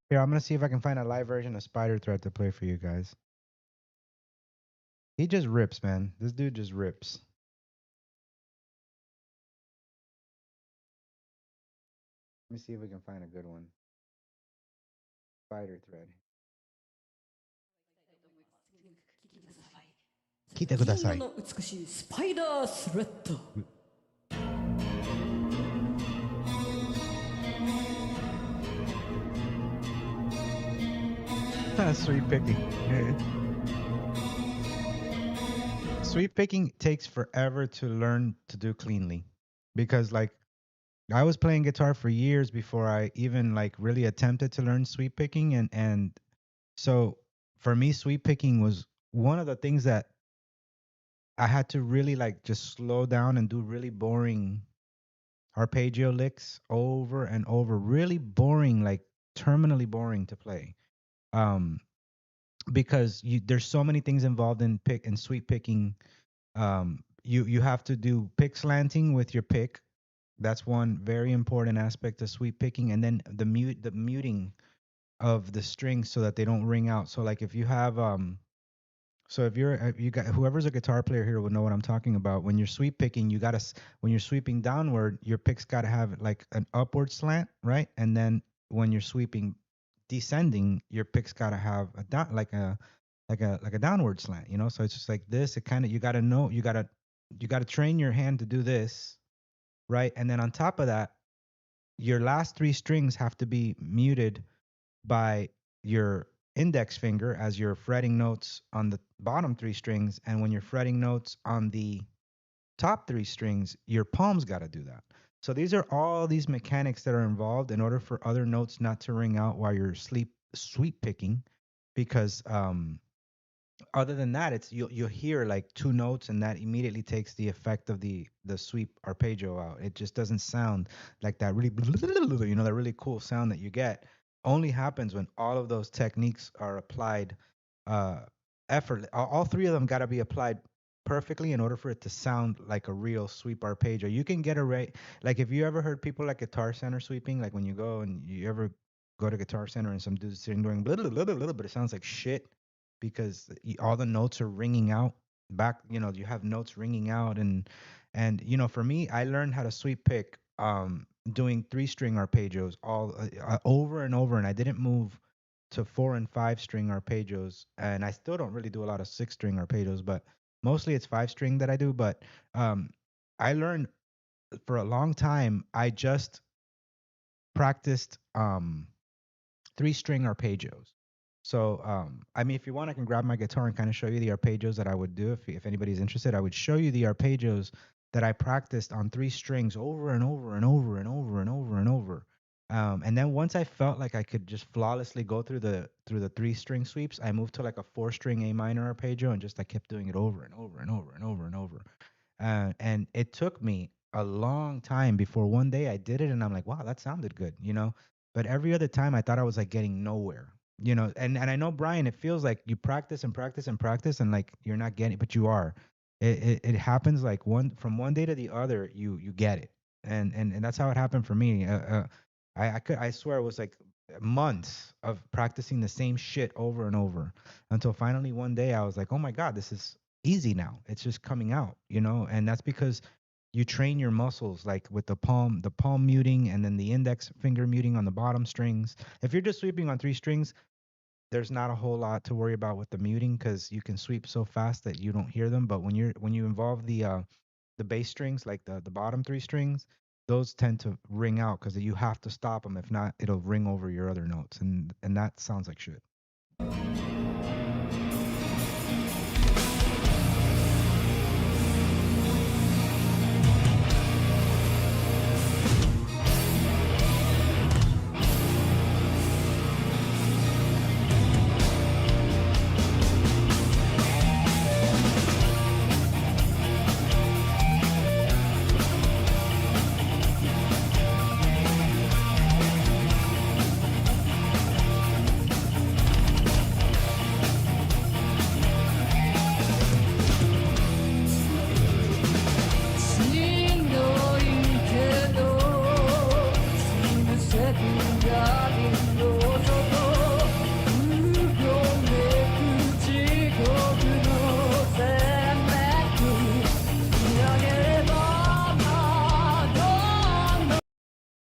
Here, I'm going to see if I can find a live version of Spider Thread to play for you guys. He just rips, man. This dude just rips. Let me see if we can find a good one. Spider Thread. 聞いてください。金色の美しいスパイダースレッド。Sweep picking. Sweep picking takes forever to learn to do cleanly, because like I was playing guitar for years before I even like really attempted to learn sweep picking, and so for me sweep picking was one of the things that I had to really like just slow down and do really boring arpeggio licks over and over, really boring, like terminally boring to play. Um, because there's so many things involved in pick and sweep picking. You have to do pick slanting with your pick. That's one very important aspect of sweep picking, and then the muting of the strings so that they don't ring out. So like if you have so if you're you got whoever's a guitar player here will know what I'm talking about. When you're sweep picking, you gotta when you're sweeping downward, your picks gotta have like an upward slant, right? And then when you're sweeping descending, your picks gotta have a down like a downward slant, you know. So it's just like this. It kind of you gotta know you gotta train your hand to do this, right? And then on top of that, your last three strings have to be muted by your index finger as you're fretting notes on the bottom three strings. And when you're fretting notes on the top three strings, your palms got to do that. So these are all these mechanics that are involved in order for other notes not to ring out while you're sweep picking, because other than that, it's you'll hear like two notes and that immediately takes the effect of the sweep arpeggio out. It just doesn't sound like that really that really cool sound that you get. Only happens when all of those techniques are applied uh effort. All three of them got to be applied perfectly in order for it to sound like a real sweep arpeggio. You can get a like if you ever heard people like Guitar Center sweeping, like when you go and you ever go to Guitar Center and some dude's sitting doing but it sounds like shit because all the notes are ringing out back. You have notes ringing out, and for me, I learned how to sweep pick doing three string arpeggios all over and over, and I didn't move to four and five string arpeggios, and I still don't really do a lot of six string arpeggios, but mostly it's five string that I do. But um I learned for a long time. I just practiced three string arpeggios. So, I mean, if you want, I can grab my guitar and kind of show you the arpeggios that I would do. If anybody's interested, I would show you the arpeggios that I practiced on three strings over and over and over and over and over and over. And then once I felt like I could just flawlessly go through the three string sweeps, I moved to like a four string A minor arpeggio and just I kept doing it over and over and over and over and over. And it took me a long time before one day I did it and I'm like, wow, that sounded good. But every other time I thought I was like getting nowhere. And I know, Brian, it feels like you practice and practice and practice and like you're not getting, but you are. It happens like one day to the other, you get it. And that's how it happened for me. I swear it was like months of practicing the same shit over and over until finally one day I was like, oh my God, this is easy now. It's just coming out. And that's because you train your muscles like with the palm muting and then the index finger muting on the bottom strings. If you're just sweeping on three strings, there's not a whole lot to worry about with the muting because you can sweep so fast that you don't hear them. But when you involve the bass strings, like the bottom three strings, those tend to ring out because you have to stop them. If not, it'll ring over your other notes, and that sounds like shit.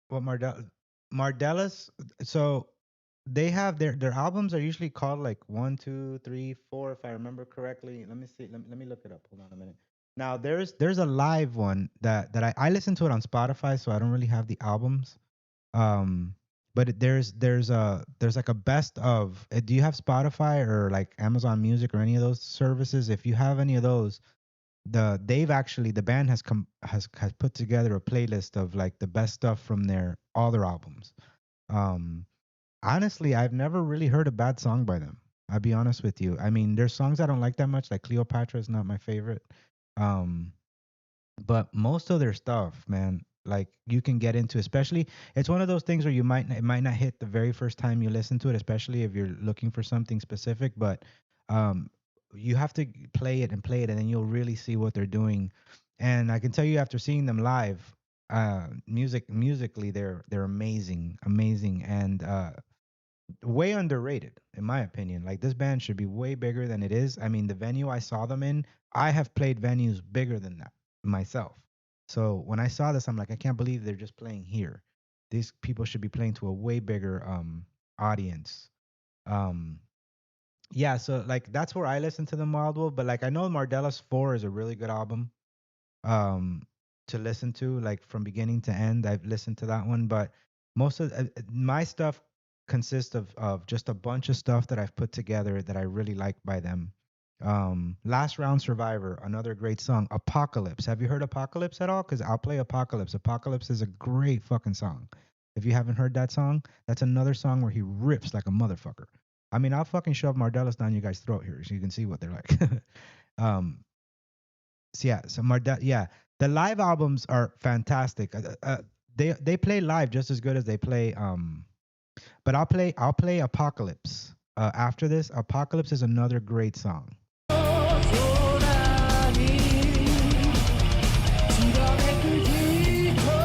What Mardellas? So they have their albums are usually called like one, two, three, four, if I remember correctly. Let me see. Let me look it up. Hold on a minute. Now there's a live one that I listen to it on Spotify, so I don't really have the albums. Um, but there's like a best of. Do you have Spotify or like Amazon Music or any of those services? If you have any of those, the band has put together a playlist of like the best stuff from all their albums. Um, Honestly, I've never really heard a bad song by them. I'll be honest with you. I mean, there's songs I don't like that much, like Cleopatra is not my favorite. Um, but most of their stuff, man, like you can get into, especially it's one of those things where it might not hit the very first time you listen to it, especially if you're looking for something specific, but um you have to play it and then you'll really see what they're doing. And I can tell you after seeing them live, musically they're amazing, amazing, and way underrated in my opinion. Like this band should be way bigger than it is. I mean, the venue I saw them in, I have played venues bigger than that myself. So when I saw this, I'm like, I can't believe they're just playing here. These people should be playing to a way bigger audience. Um yeah, so like that's where I listen to the Wildwood, but like I know Mardella's 4 is a really good album um to listen to, like from beginning to end. I've listened to that one, but most of my stuff consists of just a bunch of stuff that I've put together that I really like by them. Last Round Survivor, another great song. Apocalypse, have you heard Apocalypse at all? Because I'll play Apocalypse. Apocalypse is a great fucking song. If you haven't heard that song, that's another song where he rips like a motherfucker. I mean, I'll fucking shove Mardellas down you guys' throat here so you can see what they're like. um so yeah, yeah, the live albums are fantastic. They play live just as good as they play. But I'll play Apocalypse. After this, Apocalypse is another great song.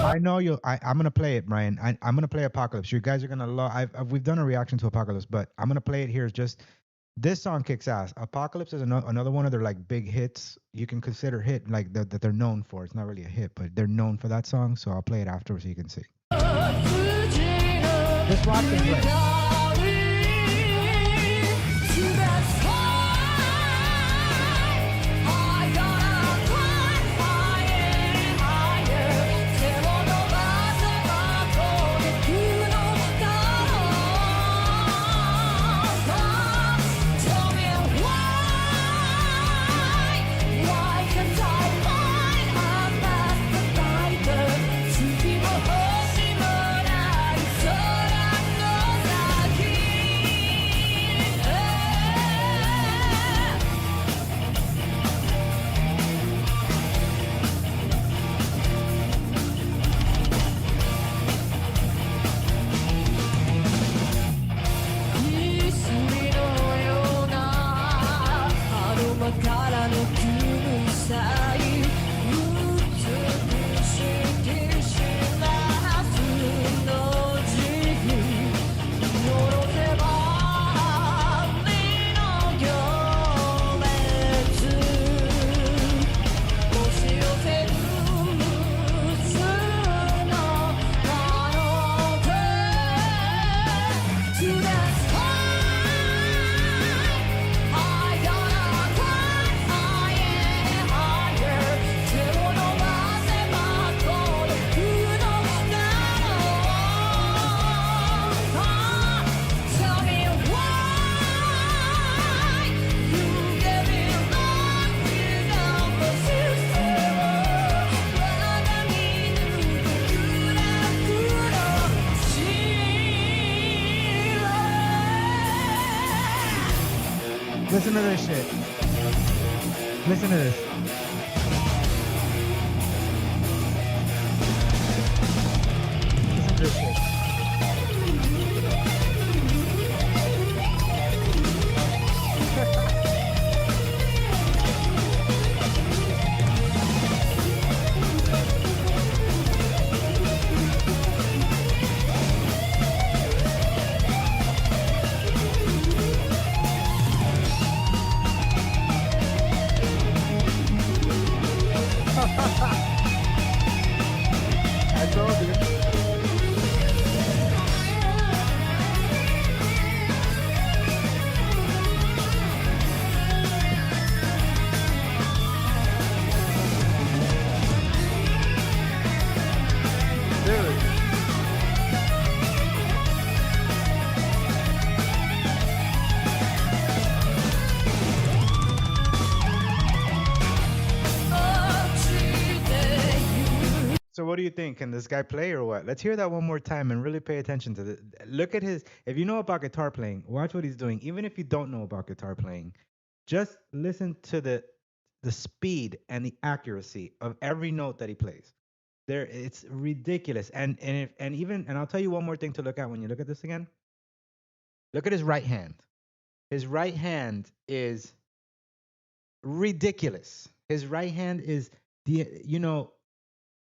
I know you. I'm gonna play it, Brian. I'm gonna play Apocalypse. You guys are gonna love. We've done a reaction to Apocalypse, but I'm gonna play it here. Just this song kicks ass. Apocalypse is another one of their like big hits. You can consider hit like that they're known for. It's not really a hit, but they're known for that song. So I'll play it afterwards so you can see. Just watch it play. Listen to this shit. Listen to this. Listen to this shit. I told you. what do you think? Can this guy play or what? Let's hear that one more time and really pay attention to the. Look at his. If you know about guitar playing, watch what he's doing. Even if you don't know about guitar playing, just listen to the speed and the accuracy of every note that he plays. There, it's ridiculous. And I'll tell you one more thing to look at when you look at this again. Look at his right hand. His right hand is ridiculous. His right hand is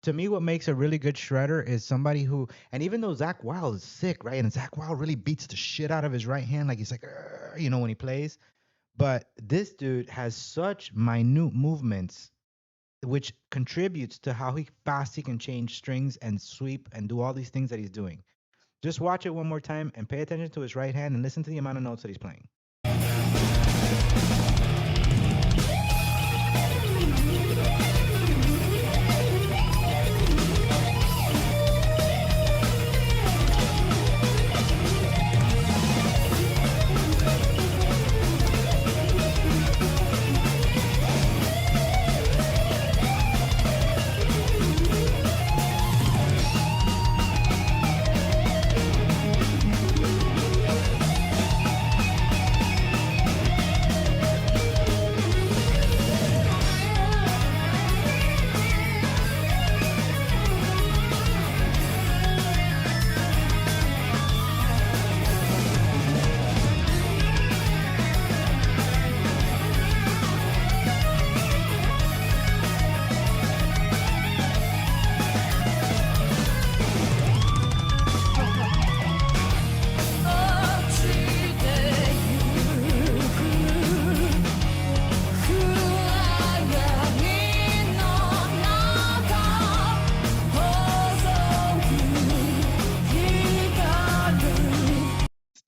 to me, what makes a really good shredder is somebody who, and even though Zach Wild is sick, right? And Zach Wild really beats the shit out of his right hand, like he's like, when he plays. But this dude has such minute movements, which contributes to how fast he can change strings and sweep and do all these things that he's doing. Just watch it one more time and pay attention to his right hand and listen to the amount of notes that he's playing.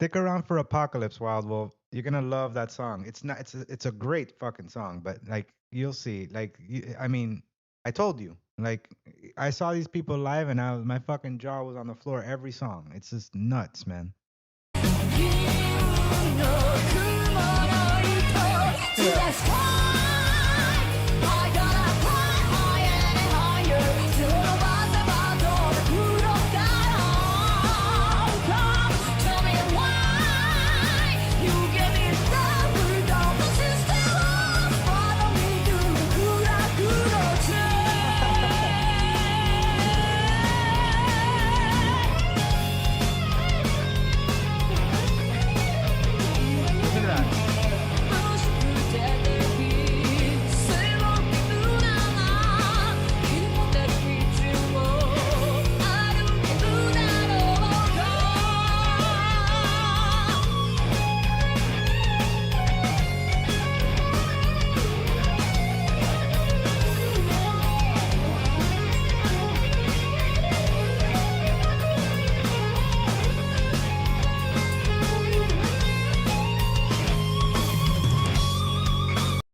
Stick around for Apocalypse, Wild Wolf. You're gonna love that song. It's a great fucking song, but like you'll see, I told you, like I saw these people live, and my fucking jaw was on the floor every song. It's just nuts, man.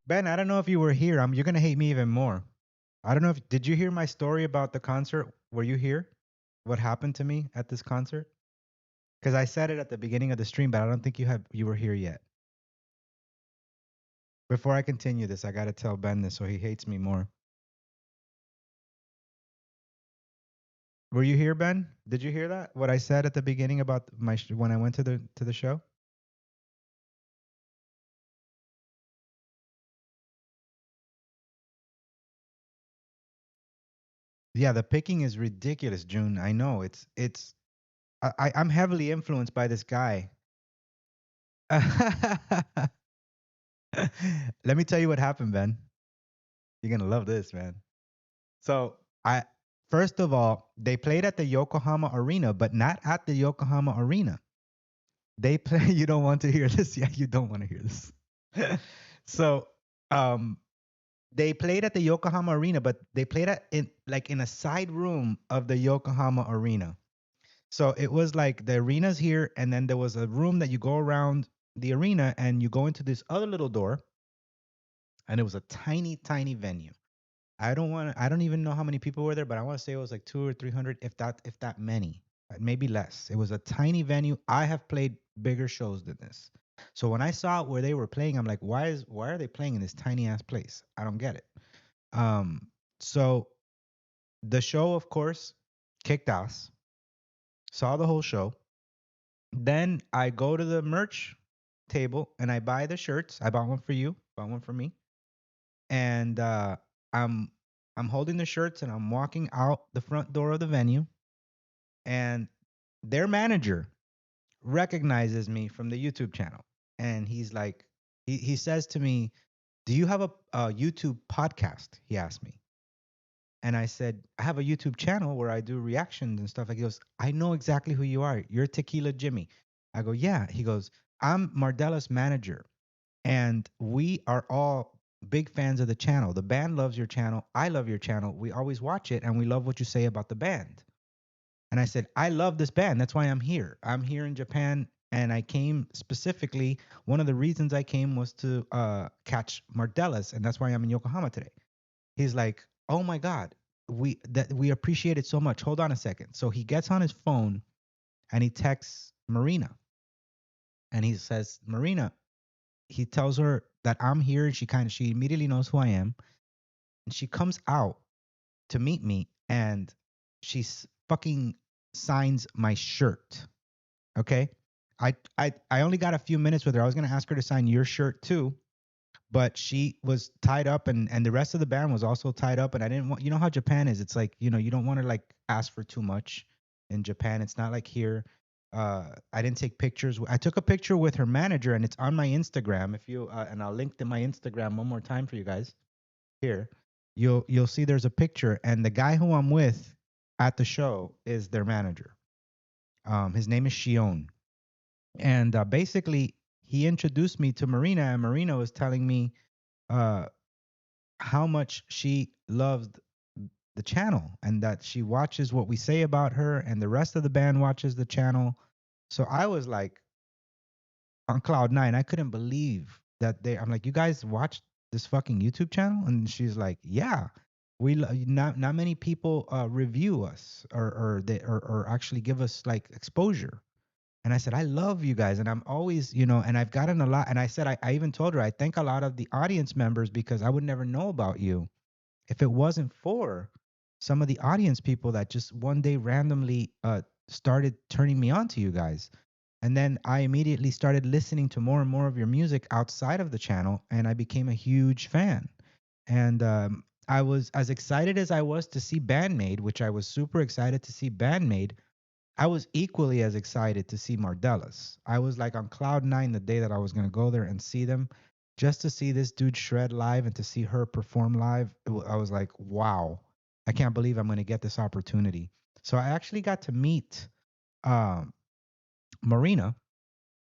Ben, I don't know if you were here. You're gonna hate me even more. I don't know if did you hear my story about the concert? Were you here? What happened to me at this concert? Because I said it at the beginning of the stream, but I don't think you were here yet. Before I continue this, I gotta tell Ben this so he hates me more. Were you here, Ben? Did you hear that? What I said at the beginning about when I went to the show? Yeah, the picking is ridiculous, June. I know I'm heavily influenced by this guy. Let me tell you what happened, Ben. You're gonna love this, man. So first of all, they played at the Yokohama Arena, but not at the Yokohama Arena. They play. You don't want to hear this. Yeah, you don't want to hear this. So, they played at the Yokohama Arena, but they played in a side room of the Yokohama Arena. So it was like the arena's here, and then there was a room that you go around the arena, and you go into this other little door, and it was a tiny, tiny venue. I don't even know how many people were there, but I want to say it was like 200 or 300, if that many, maybe less. It was a tiny venue. I have played bigger shows than this. So when I saw where they were playing, I'm like, why are they playing in this tiny ass place? I don't get it. So The show, of course, kicked ass. Saw the whole show. Then I go to the merch table and I buy the shirts. I bought one for you, bought one for me, and I'm I'm holding the shirts and I'm walking out the front door of the venue, and their manager recognizes me from the YouTube channel, and he's like, he says to me, "Do you have a YouTube podcast?" He asked me, and I said, "I have a YouTube channel where I do reactions and stuff." He goes, "I know exactly who you are. You're Tequila Jimmy." I go, "Yeah." He goes, "I'm Mardella's manager, and we are all big fans of the channel. The band loves your channel. I love your channel. We always watch it, and we love what you say about the band." And I said, "I love this band. That's why I'm here. I'm here in Japan, and I came specifically. One of the reasons I came was to catch Mardella's, and that's why I'm in Yokohama today." He's like, "Oh my God, we appreciate it so much. Hold on a second." So he gets on his phone and he texts Marina, and he says, "Marina," he tells her that I'm here, and she immediately knows who I am, and she comes out to meet me, and fucking signs my shirt. Okay. I only got a few minutes with her. I was gonna ask her to sign your shirt too, but she was tied up, and the rest of the band was also tied up, and I didn't want, you know how Japan is. It's like, you don't want to like ask for too much in Japan. It's not like here. I didn't take pictures. I took a picture with her manager, and it's on my Instagram. If you and I'll link to my Instagram one more time for you guys here. You'll see there's a picture, and the guy who I'm with at the show is their manager. His name is Shion, and basically he introduced me to Marina, and Marina was telling me uh, how much she loves the channel, and that she watches what we say about her, and the rest of the band watches the channel. So I was like on cloud nine. I couldn't believe that I'm like, "You guys watch this fucking YouTube channel?" And she's like, "Yeah, not many people review us, or actually give us like exposure." And I said, "I love you guys." And I'm always, and I've gotten a lot. And I said, I even told her, I thank a lot of the audience members, because I would never know about you if it wasn't for some of the audience people that just one day randomly started turning me on to you guys. And then I immediately started listening to more and more of your music outside of the channel, and I became a huge fan. And I was as excited as I was to see Band-Maid, which I was super excited to see Band-Maid. I was equally as excited to see Mardellas. I was like on cloud nine the day that I was going to go there and see them, just to see this dude shred live and to see her perform live. I was like, wow, I can't believe I'm going to get this opportunity. So I actually got to meet um, Marina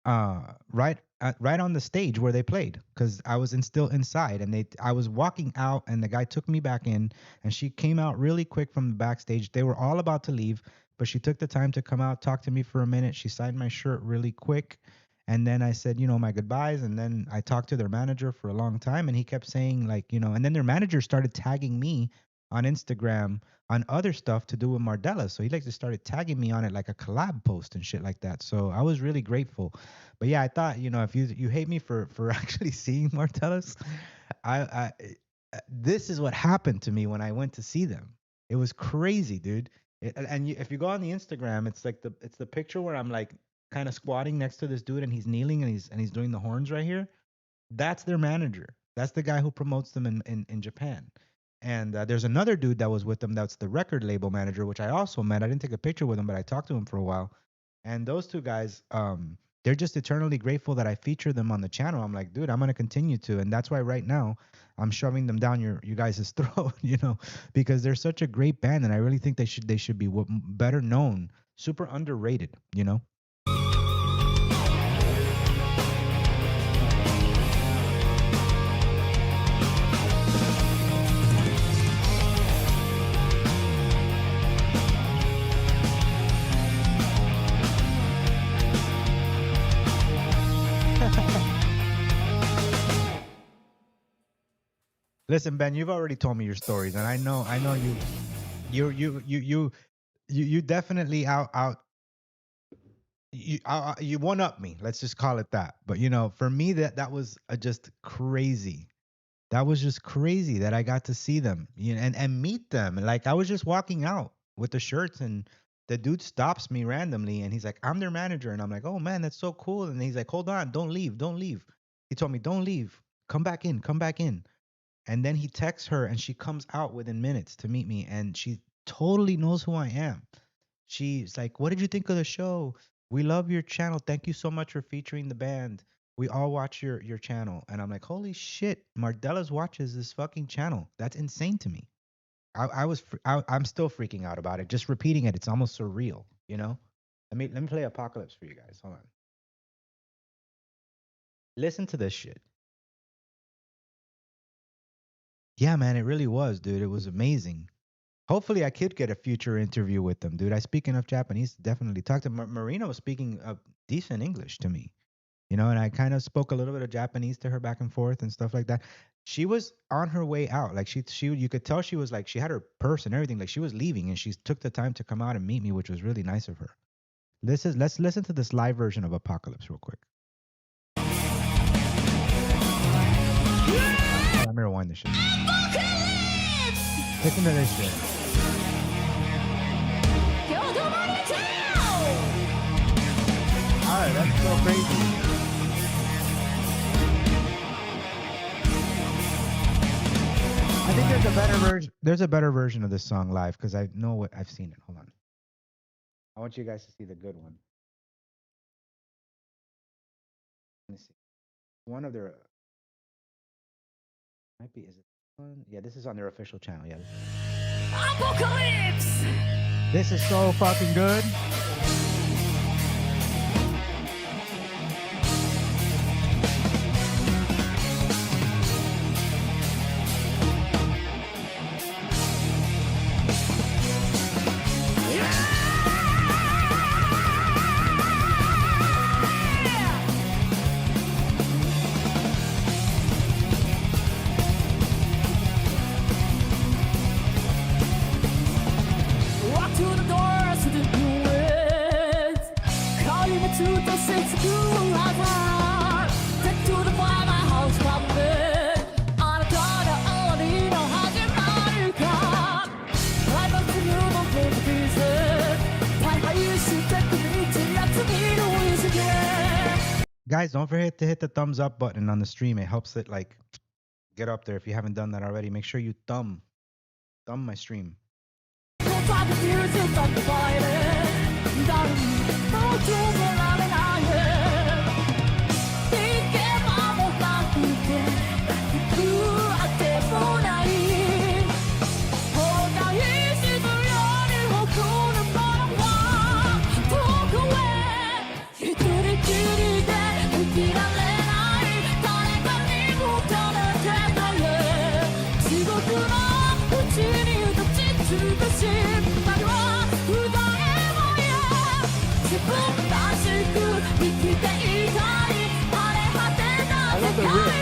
right on the stage where they played, because I was still inside, and I was walking out, and the guy took me back in, and she came out really quick from the backstage. They were all about to leave, but she took the time to come out, talk to me for a minute. She signed my shirt really quick, and then I said, my goodbyes, and then I talked to their manager for a long time, and he kept saying, like, and then their manager started tagging me on Instagram on other stuff to do with Mardella. So he like just started tagging me on it, like a collab post and shit like that. So I was really grateful. But yeah, I thought, if you hate me for actually seeing Martellus, I this is what happened to me when I went to see them. It was crazy, dude. If you go on the Instagram, it's like it's the picture where I'm like kind of squatting next to this dude, and he's kneeling, and he's doing the horns right here. That's their manager. That's the guy who promotes them in Japan. And there's another dude that was with them. That's the record label manager, which I also met. I didn't take a picture with him, but I talked to him for a while. And those two guys, they're just eternally grateful that I feature them on the channel. I'm like, dude, I'm gonna continue to, and that's why right now I'm shoving them down you guys' throat, because they're such a great band, and I really think they should be better known, super underrated. Listen, Ben, you've already told me your stories, and I know you definitely you one up me. Let's just call it that. But for me, that was just crazy. That was just crazy that I got to see them, and meet them. Like I was just walking out with the shirts, and the dude stops me randomly, and he's like, "I'm their manager," and I'm like, "Oh man, that's so cool." And he's like, "Hold on, don't leave, don't leave." He told me, "Don't leave, come back in, come back in." And then he texts her, and she comes out within minutes to meet me, and she totally knows who I am. She's like, "What did you think of the show? We love your channel. Thank you so much for featuring the band. We all watch your channel." And I'm like, "Holy shit, Mardella's watches this fucking channel. That's insane to me." I'm still freaking out about it. Just repeating it, it's almost surreal, you know? Let me play Apocalypse for you guys. Hold on. Listen to this shit. Yeah, man, it really was, dude. It was amazing. Hopefully, I could get a future interview with them, dude. I speak enough Japanese to definitely talk to Marina. Was speaking decent English to me, and I kind of spoke a little bit of Japanese to her back and forth and stuff like that. She was on her way out, like you could tell she was like she had her purse and everything, like she was leaving, and she took the time to come out and meet me, which was really nice of her. Let's listen to this live version of Apocalypse real quick. Let me rewind the shit. Listen to this shit. Alright, that's so crazy. I think there's a better version. There's a better version of this song live because I know what I've seen it. Hold on. I want you guys to see the good one. Let me see. One of their might be. Is it one? Yeah, this is on their official channel. Yeah. Apocalypse! This is so fucking good. Walk to the doors to the ruins. Call you to the six cool heart. Take to the farmhouse from there. On a daughter, only know how to come. Right up to you, don't take a piece. Why you should take me to me to lose again. Guys, don't forget to hit the thumbs up button on the stream. It helps it like get up there. If you haven't done that already, make sure you thumb my stream. I love the riff.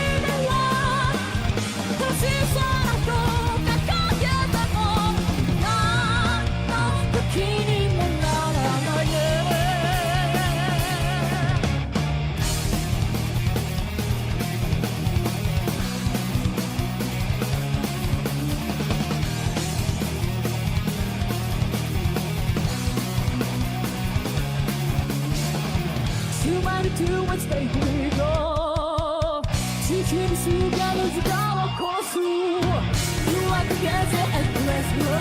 To which they will go. She keeps you gathers the dollar course. You like to get it and let's go.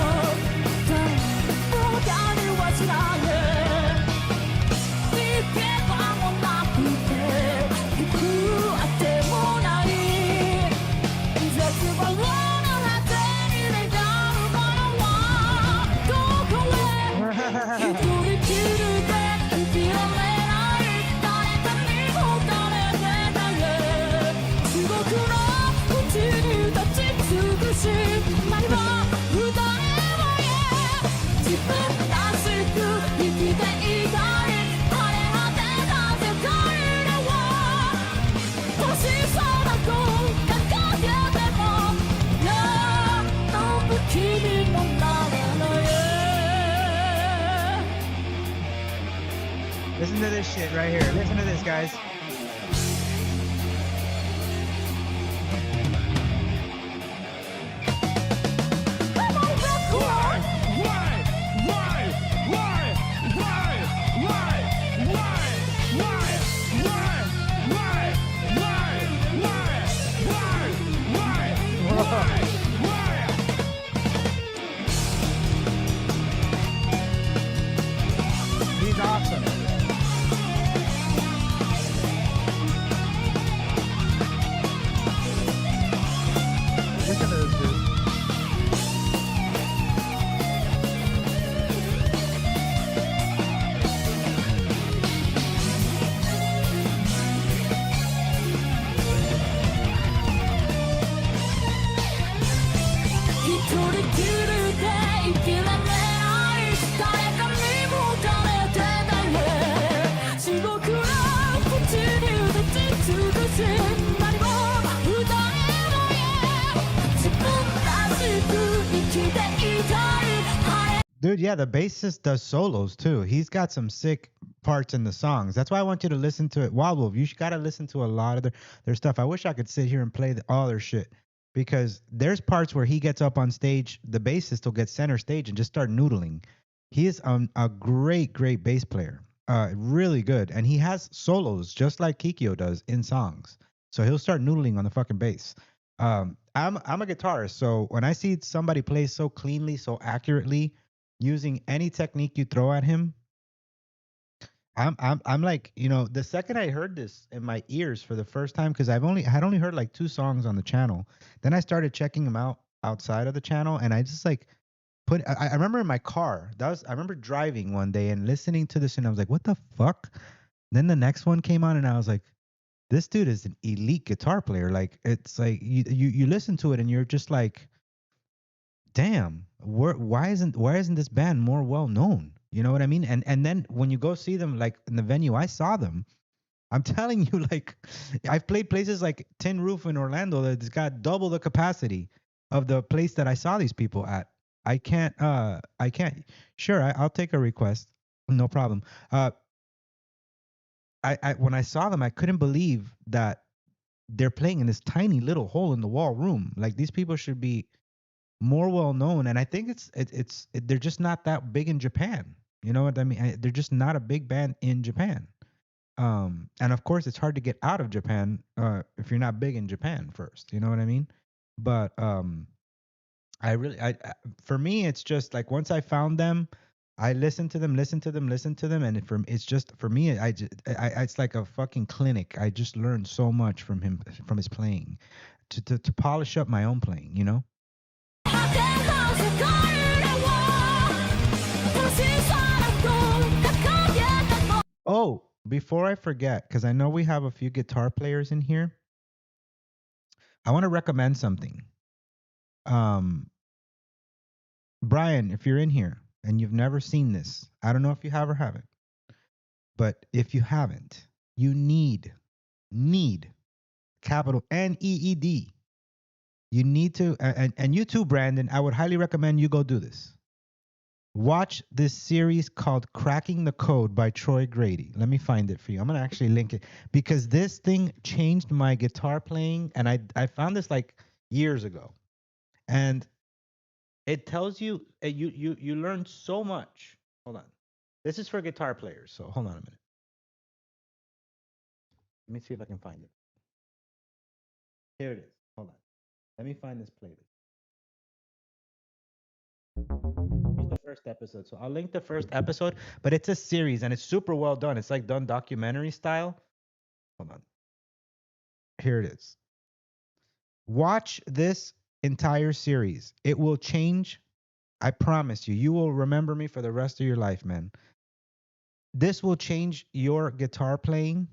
Oh, God, you watch it out here. We can't find one not to pay. You cool at the morning. Just a balloon on that day. They down on a walk. Don't go away. You do it to that. You feel it. Listen to this shit right here. Listen to this, guys. Dude, yeah, the bassist does solos too. He's got some sick parts in the songs. That's why I want you to listen to it. Wild Wolf, you got to listen to a lot of their stuff. I wish I could sit here and play all their shit because there's parts where he gets up on stage, the bassist will get center stage and just start noodling. He is a great, great bass player. Really good. And he has solos just like Kikyo does in songs. So he'll start noodling on the fucking bass. I'm a guitarist, so when I see somebody play so cleanly, so accurately, using any technique you throw at him, I'm like, the second I heard this in my ears for the first time, because I had only heard like 2 songs on the channel. Then I started checking them out outside of the channel, and I just like I remember in my car, I remember driving one day and listening to this, and I was like, what the fuck? Then the next one came on, and I was like, this dude is an elite guitar player. Like, it's like you listen to it and you're just like, damn, why isn't this band more well known? You know what I mean? And then when you go see them, like in the venue, I saw them. I'm telling you, like, I've played places like Tin Roof in Orlando that's got double the capacity of the place that I saw these people at. I can't. Sure, I'll take a request, no problem. I when I saw them, I couldn't believe that they're playing in this tiny little hole in the wall room. Like, these people should be more well known, and I think they're just not that big in Japan. You know what I mean? They're just not a big band in Japan. And of course, it's hard to get out of Japan if you're not big in Japan first. You know what I mean? But for me, it's just like once I found them, I listened to them, and it's just for me, it's like a fucking clinic. I just learned so much from him, from his playing, to polish up my own playing. You know. Oh, before I forget, because I know we have a few guitar players in here, I want to recommend something. Brian, if you're in here and you've never seen this, I don't know if you have or haven't, but if you haven't, you need capital NEED. You need to, and you too, Brandon, I would highly recommend you go do this. Watch this series called Cracking the Code by Troy Grady. Let me find it for you. I'm going to actually link it because this thing changed my guitar playing, and I found this like years ago. And it tells you, you learn so much. Hold on. This is for guitar players, so hold on a minute. Let me see if I can find it. Here it is. Hold on. Let me find this playlist. Here's the first episode. So I'll link the first episode, but it's a series and it's super well done. It's like done documentary style. Hold on. Here it is. Watch this entire series. It will change. I promise you. You will remember me for the rest of your life, man. This will change your guitar playing.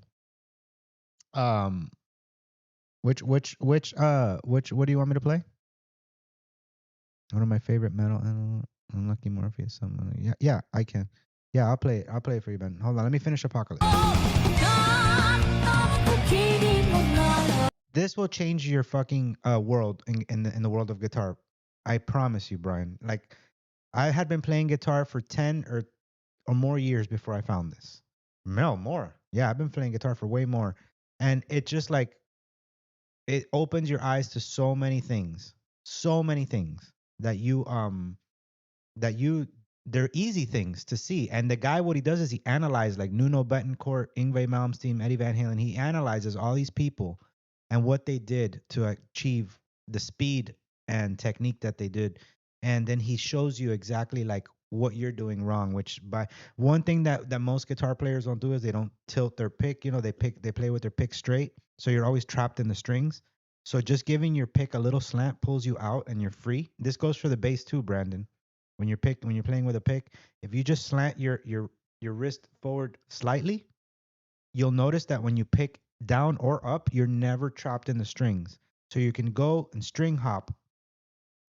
Which what do you want me to play? One of my favorite metal. Unlucky Morpheus. Yeah, I can. Yeah, I'll play it for you, Ben. Hold on, let me finish Apocalypse. This will change your fucking world in the world of guitar. I promise you, Brian. Like, I had been playing guitar for 10 or more years before I found this. No, more. Yeah, I've been playing guitar for way more. And it just like, it opens your eyes to so many things that they're easy things to see. And the guy, what he does is he analyzes, like Nuno Bettencourt, Yngwie Malmsteen, Eddie Van Halen. He analyzes all these people and what they did to achieve the speed and technique that they did. And then he shows you exactly like what you're doing wrong, which by one thing that most guitar players don't do is they don't tilt their pick. They play with their pick straight. So you're always trapped in the strings. So just giving your pick a little slant pulls you out and you're free. This goes for the bass too, Brandon. When you're playing with a pick, if you just slant your wrist forward slightly, you'll notice that when you pick down or up, you're never trapped in the strings. So you can go and string hop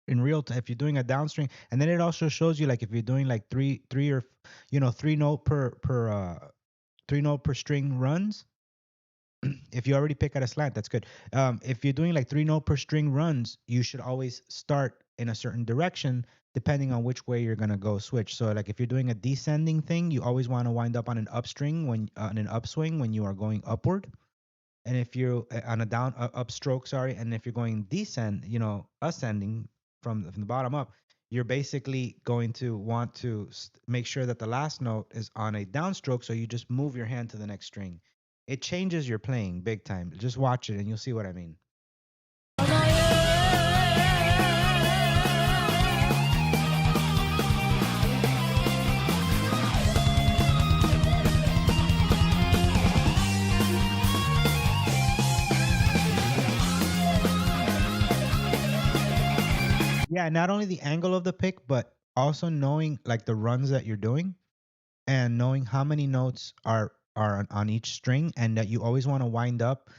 in real time if you're doing a down string. And then it also shows you like if you're doing like three or 3 note per 3 note per string runs. If you already pick at a slant, that's good. If you're doing like 3 note per string runs, you should always start in a certain direction depending on which way you're gonna go switch. So like if you're doing a descending thing, you always want to wind up on an upstring when on an upswing when you are going upward. And if you're on a down upstroke, sorry, and if you're going descend, ascending from the bottom up, you're basically going to want to make sure that the last note is on a downstroke. So you just move your hand to the next string. It changes your playing big time. Just watch it and you'll see what I mean. Yeah, not only the angle of the pick, but also knowing like the runs that you're doing and knowing how many notes are on each string, and that you always want to wind up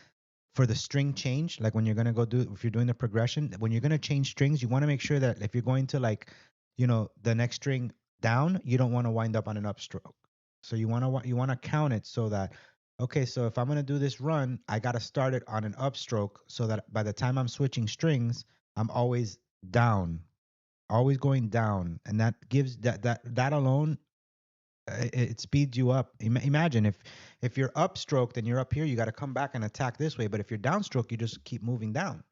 for the string change. Like when you're gonna if you're doing the progression, when you're gonna change strings, you want to make sure that if you're going to like, the next string down, you don't want to wind up on an upstroke. So you want to count it so that, okay, so if I'm gonna do this run, I gotta start it on an upstroke so that by the time I'm switching strings, I'm always down, always going down, and that gives that alone, it speeds you up. Imagine if you're upstroked and you're up here, you got to come back and attack this way, but if you're downstroke, you just keep moving down.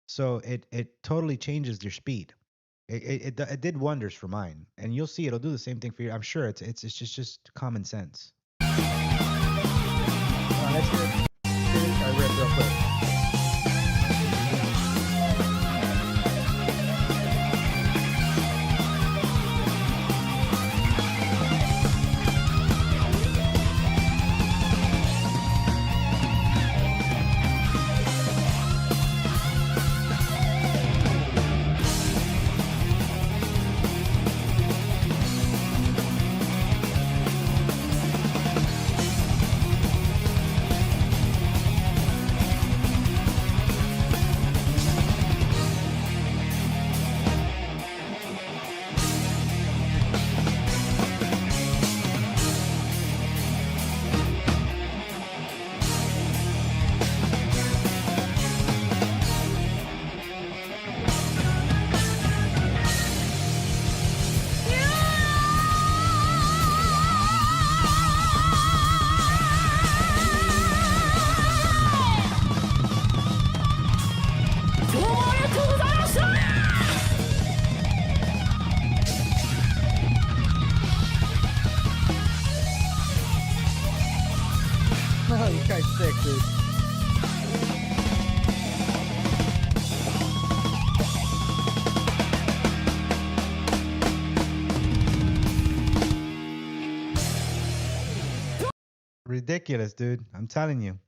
So it totally changes your speed. It did wonders for mine, and you'll see it'll do the same thing for you. I'm sure it's just common sense. Let's hear it. I read real quick. Oh, you guys sick, dude. Ridiculous, dude. I'm telling you.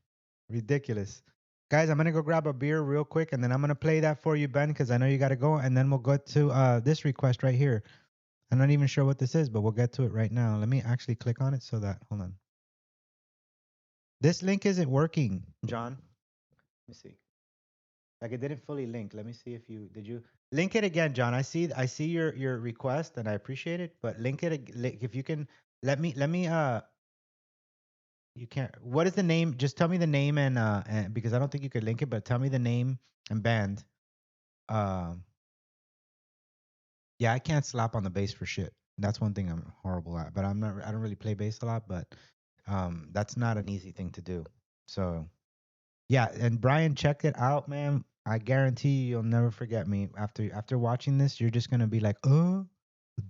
Ridiculous. Guys, I'm going to go grab a beer real quick, and then I'm going to play that for you, Ben, because I know you got to go, and then we'll go to this request right here. I'm not even sure what this is, but we'll get to it right now. Let me actually click on it so that, hold on. This link isn't working, John. Let me see. Like it didn't fully link. Let me see if did you link it again, John? I see your request and I appreciate it, but link it if you can. Let me you can't. What is the name? Just tell me the name and because I don't think you could link it, but tell me the name and band. Yeah, I can't slap on the bass for shit. That's one thing I'm horrible at. But I don't really play bass a lot, but that's not an easy thing to do. So yeah, and Brian, check it out, man. I guarantee you'll never forget me. After watching this, you're just gonna be like, oh,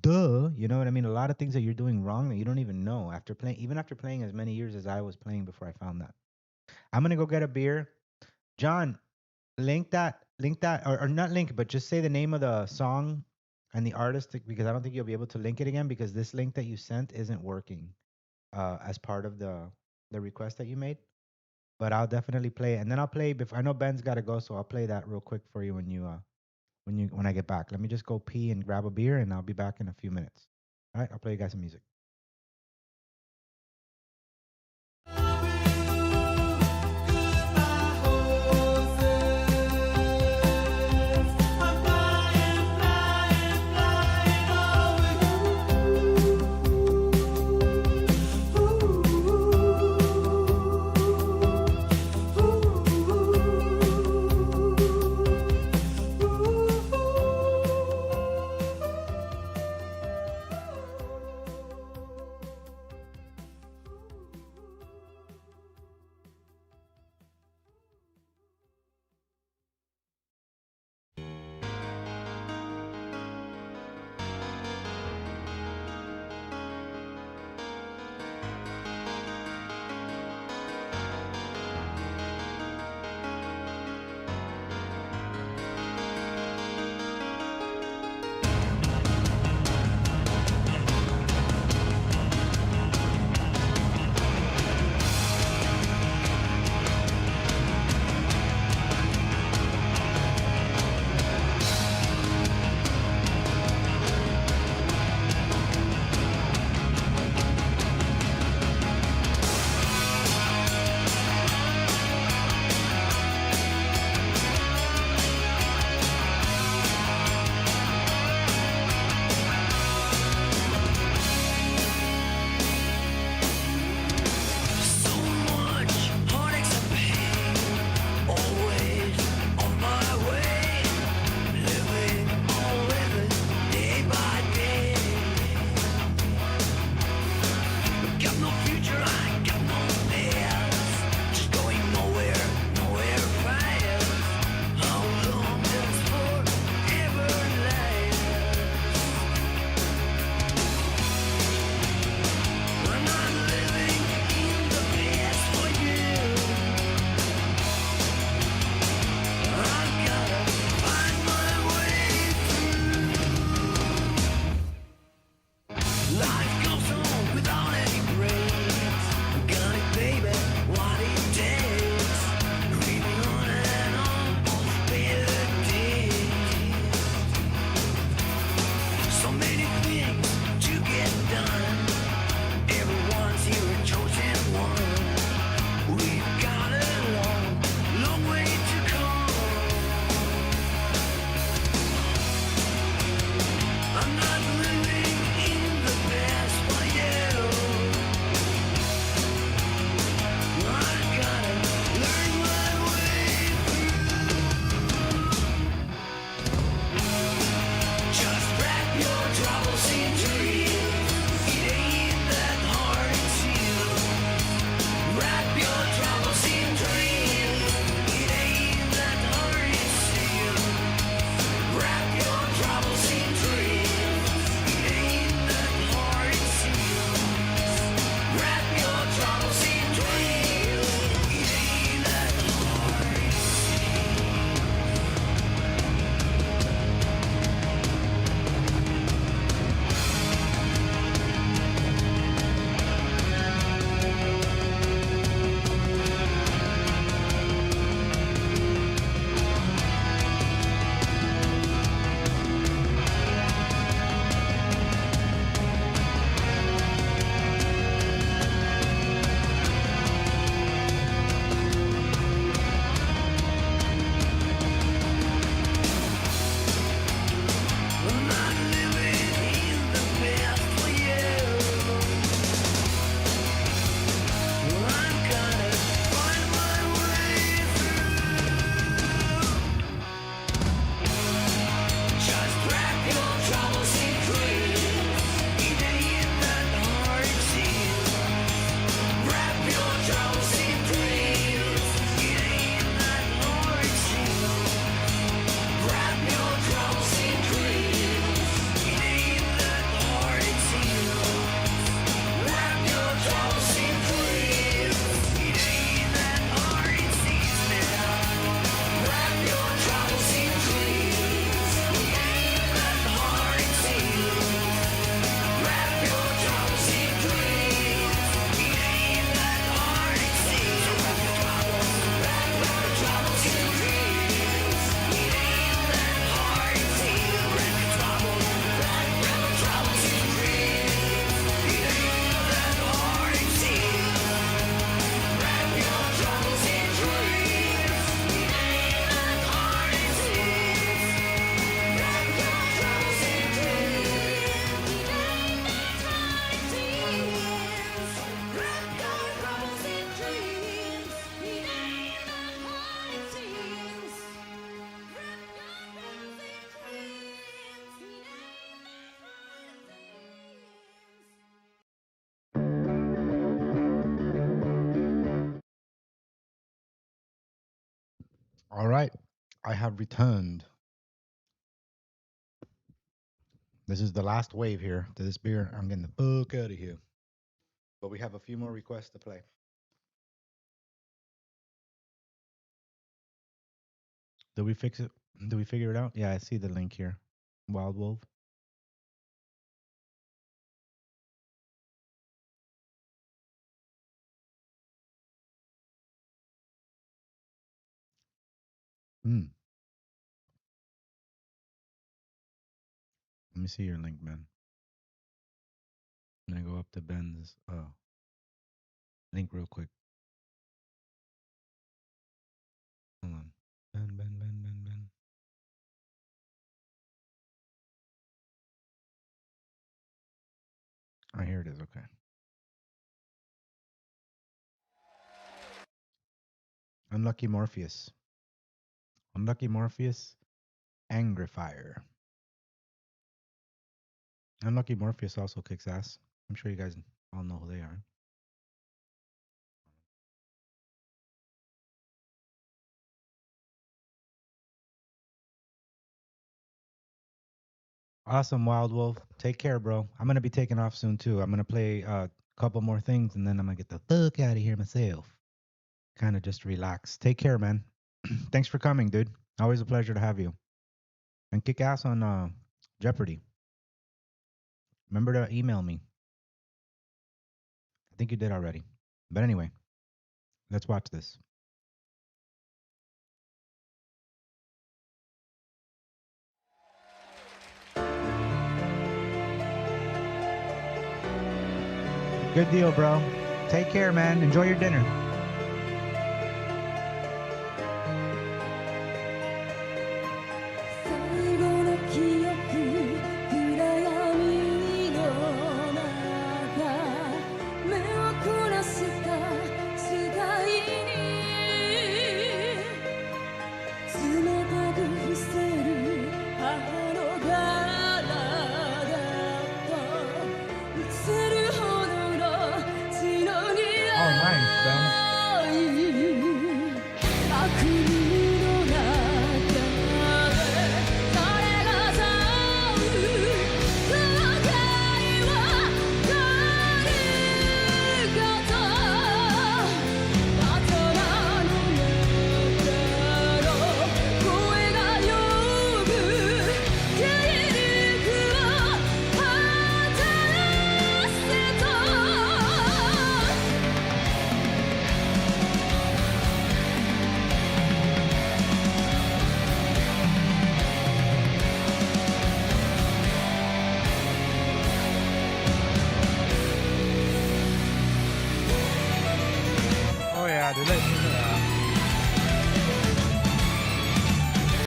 duh. You know what I mean? A lot of things that you're doing wrong that you don't even know after playing as many years as I was playing before I found that. I'm gonna go get a beer. John, link that, or not link, but just say the name of the song and the artist, because I don't think you'll be able to link it again because this link that you sent isn't working as part of the request that you made. But I'll definitely play it, and then I'll play. I know Ben's got to go, so I'll play that real quick for you when I get back. Let me just go pee and grab a beer, and I'll be back in a few minutes. All right, I'll play you guys some music. All right, I have returned. This is the last wave here to this beer. I'm getting the fuck out of here. But we have a few more requests to play. Did we fix it? Did we figure it out? Yeah, I see the link here. Wild Wolf. Hmm. Let me see your link, man. I'm gonna go up to Ben's link real quick. Hold on. Ben. Oh, here it is. Okay. Unlucky Morpheus. Unlucky Morpheus. Angrifier. Unlucky Morpheus also kicks ass. I'm sure you guys all know who they are. Awesome, Wild Wolf. Take care, bro. I'm gonna be taking off soon too. I'm gonna play a couple more things and then I'm gonna get the fuck out of here myself. Kind of just relax. Take care, man. Thanks for coming, dude. Always a pleasure to have you. And kick ass on Jeopardy. Remember to email me. I think you did already. But anyway, let's watch this. Good deal, bro. Take care, man. Enjoy your dinner.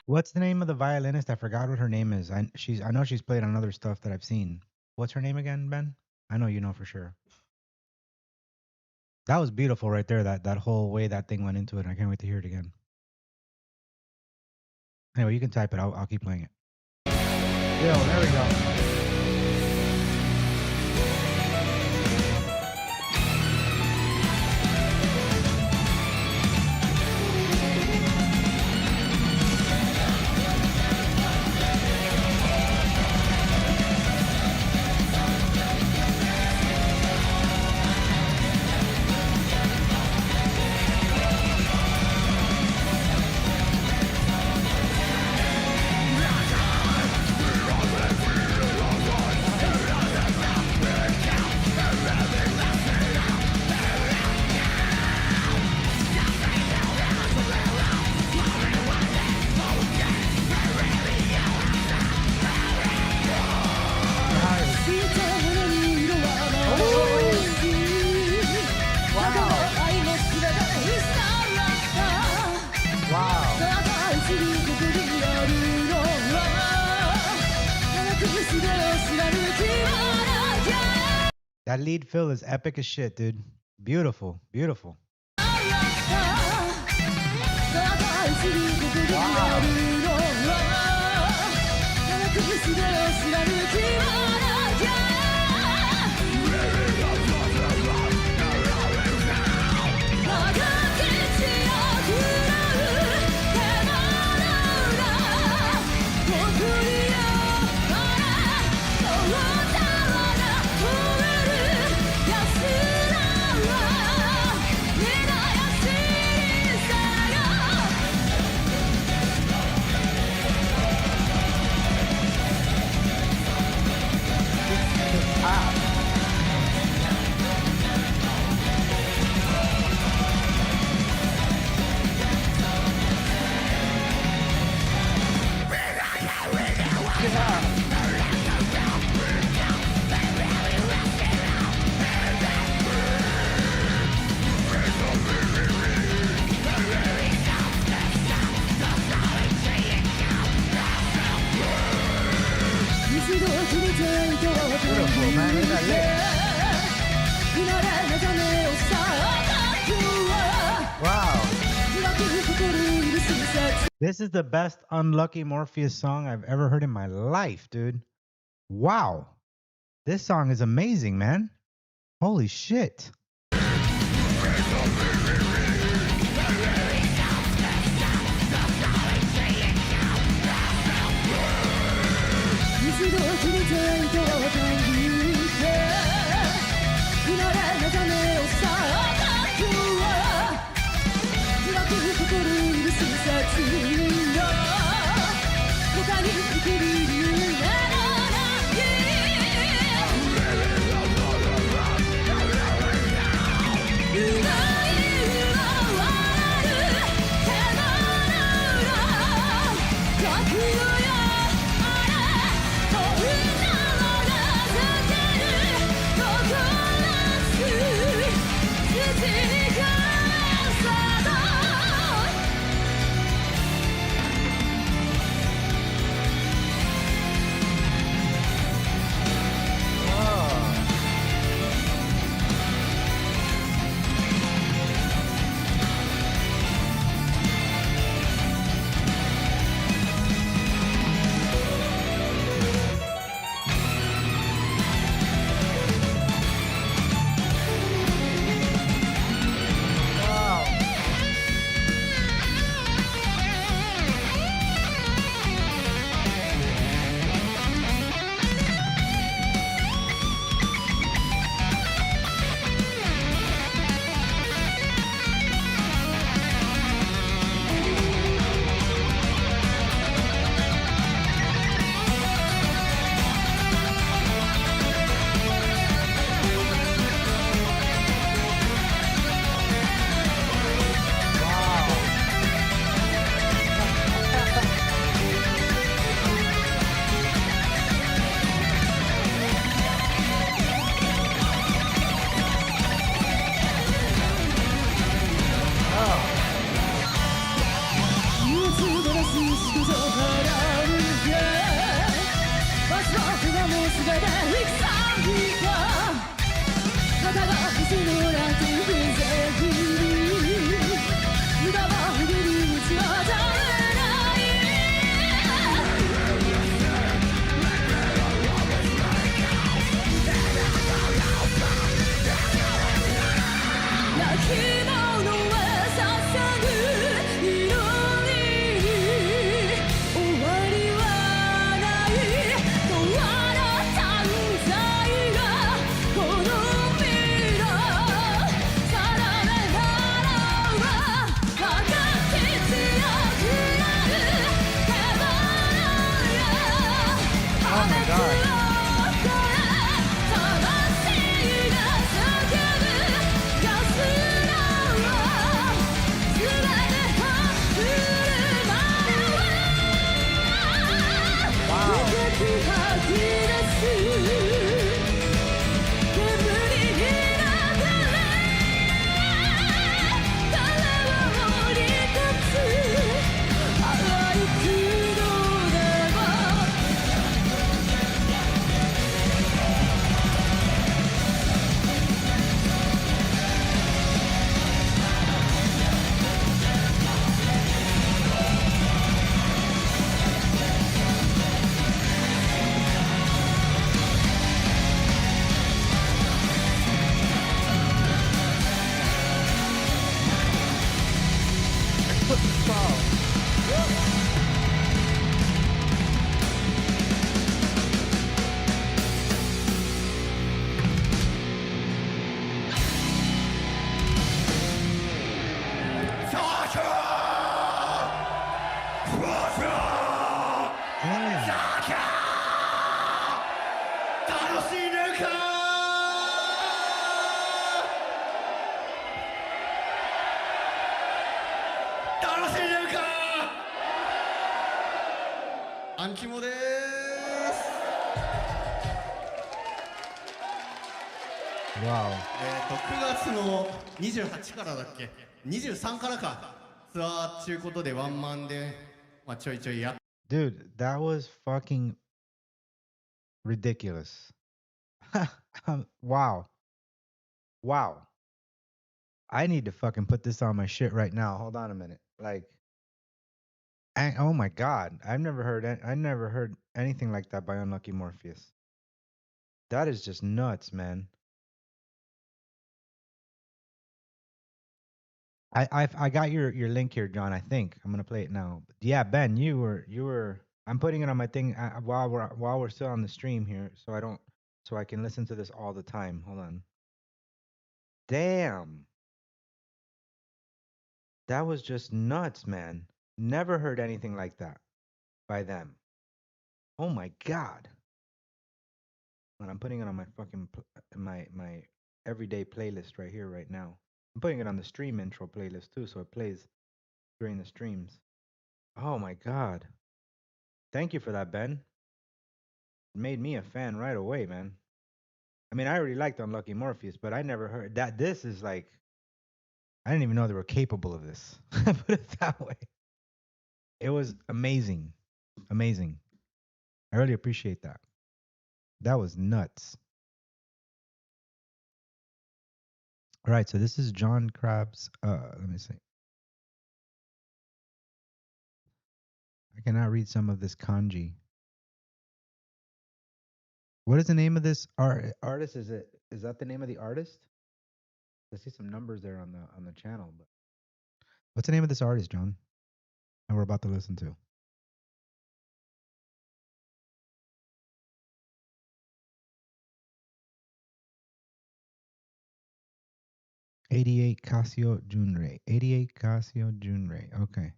What's the name of the violinist? I forgot what her name is. I know she's played on other stuff that I've seen. What's her name again, Ben? I know you know for sure. That was beautiful right there. That whole way that thing went into it. I can't wait to hear it again. Anyway, you can type it. I'll keep playing it. Yo, there we go. That lead fill is epic as shit, dude. Beautiful, beautiful. Wow. This is the best Unlucky Morpheus song I've ever heard in my life, dude. Wow. This song is amazing, man. Holy shit. 一度君と愛と感じて生まれ目覚めをさたくは辛く誇る許す殺人が他に生きる理由などない奪い奪われる手放裏覚悟よWow. 9月の28からだっけ23からかツアーちゅうことでワンマンで、まあ、ちょいちょいやっ Dude, that was fucking ridiculous. Wow. Wow. I need to fucking put this on my shit right now. Hold on a minute. Like, Oh my God, I never heard anything like that by Unlucky Morpheus. That is just nuts, man. I got your link here, John. I think I'm gonna play it now. But yeah, Ben, you were. I'm putting it on my thing while we're still on the stream here, so I can listen to this all the time. Hold on. Damn, that was just nuts, man. Never heard anything like that by them. Oh my God. And I'm putting it on my my everyday playlist right here right now. I'm putting it on the stream intro playlist too, so it plays during the streams. Oh my God. Thank you for that, Ben. It made me a fan right away, man. I mean, I already liked Unlucky Morpheus, but I never heard that. This is like, I didn't even know they were capable of this. Put it that way. It was amazing. Amazing. I really appreciate that. That was nuts. All right, so this is John Crab's. Let me see. I cannot read some of this kanji. What is the name of this artist? Is that the name of the artist? I see some numbers there on the channel, but what's the name of this artist, John? And we're about to listen to 88 Casio Junrei. 88 Casio Junrei. Okay.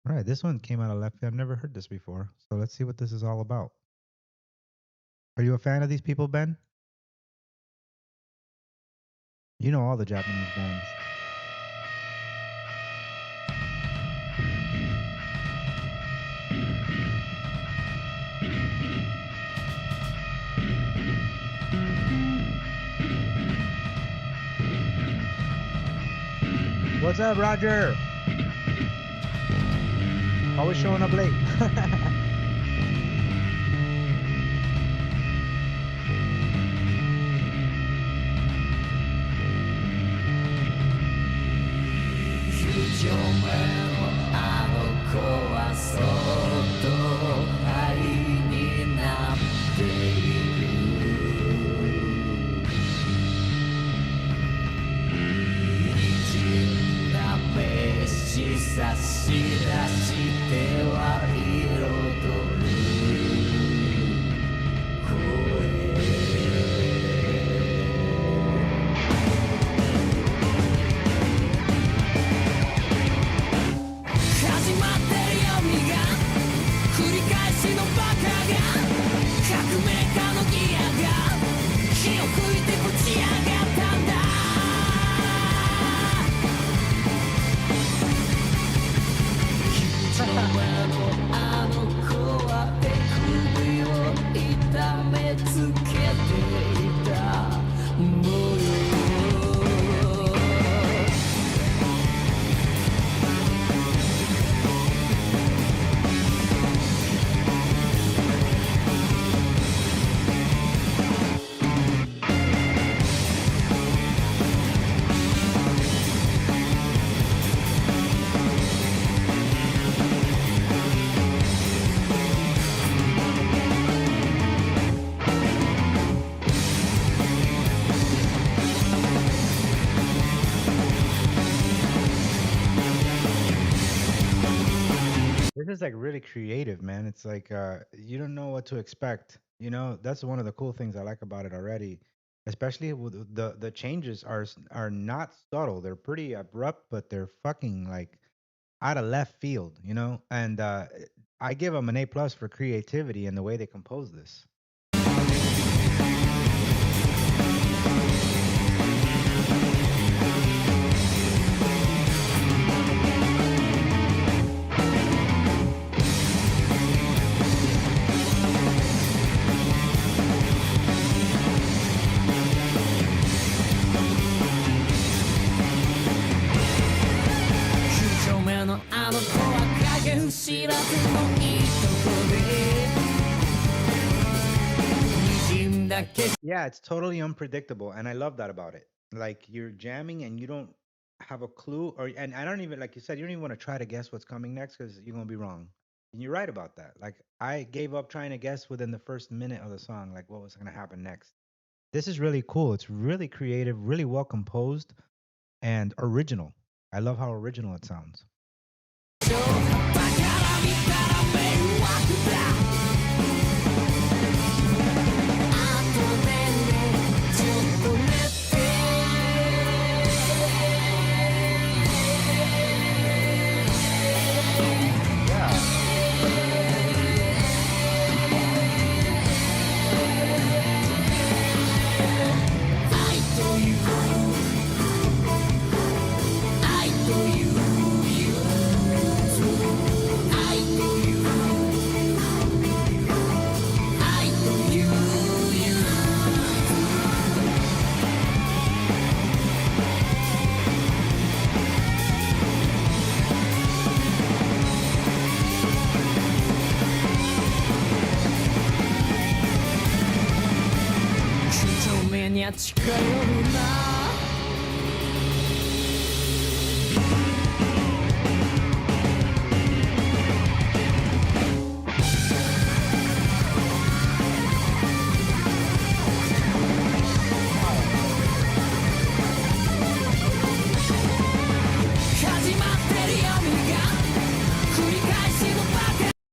All right, this one came out of left field. I've never heard this before. So let's see what this is all about. Are you a fan of these people, Ben? You know all the Japanese bands. What's up, Roger? Always showing up late. This is like really creative, man. It's like you don't know what to expect. You know, that's one of the cool things I like about it already. Especially with the changes are not subtle. They're pretty abrupt, but they're fucking like out of left field, you know? And I give them an A plus for creativity and the way they compose this. Yeah, it's totally unpredictable, and I love that about it. Like you're jamming and you don't have a clue, or and I don't even like you said, you don't even want to try to guess what's coming next because you're gonna be wrong. And you're right about that. Like I gave up trying to guess within the first minute of the song, like what was gonna happen next. This is really cool. It's really creative, really well composed, and original. I love how original it sounds.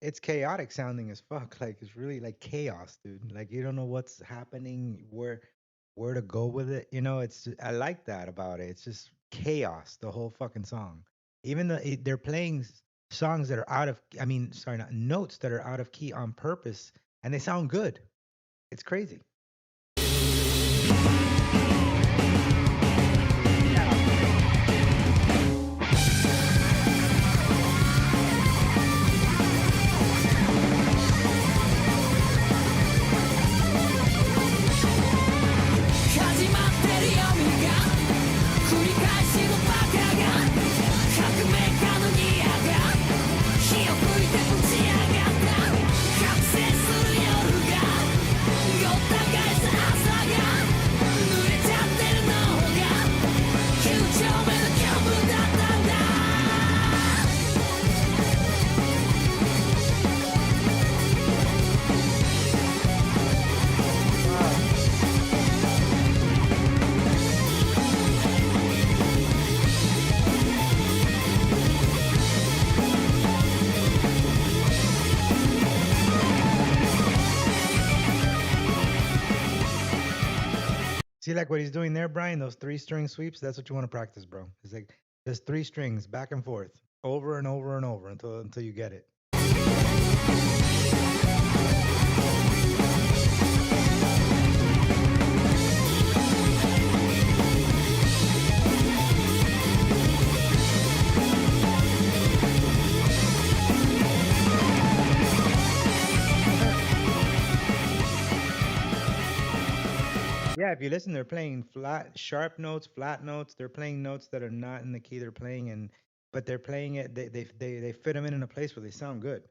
It's chaotic sounding as fuck. Like it's really like chaos, dude. Like you don't know what's happening, where to go with it. You know, I like that about it. It's just chaos the whole fucking song. Even they're playing songs that are out of I mean, sorry, not notes that are out of key on purpose and they sound good. It's crazy. See, like what he's doing there, Brian, those 3-string sweeps, that's what you want to practice, bro. It's like just 3 strings back and forth, over and over and over until you get it. Yeah, if you listen, they're playing flat, sharp notes, flat notes. They're playing notes that are not in the key they're playing, but they're playing it. They fit them in a place where they sound good.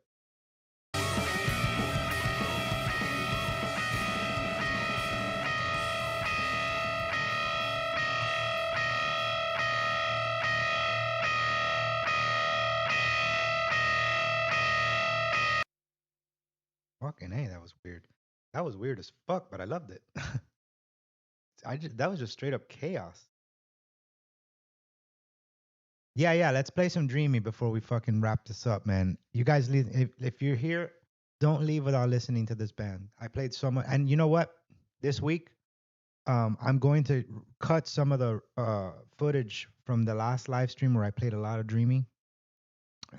Fucking hey, that was weird. That was weird as fuck, but I loved it. That was just straight up chaos. Yeah, yeah. Let's play some Dreamy before we fucking wrap this up, man. You guys, leave, if you're here, don't leave without listening to this band. I played so much, and you know what? This week, I'm going to cut some of the footage from the last live stream where I played a lot of Dreamy,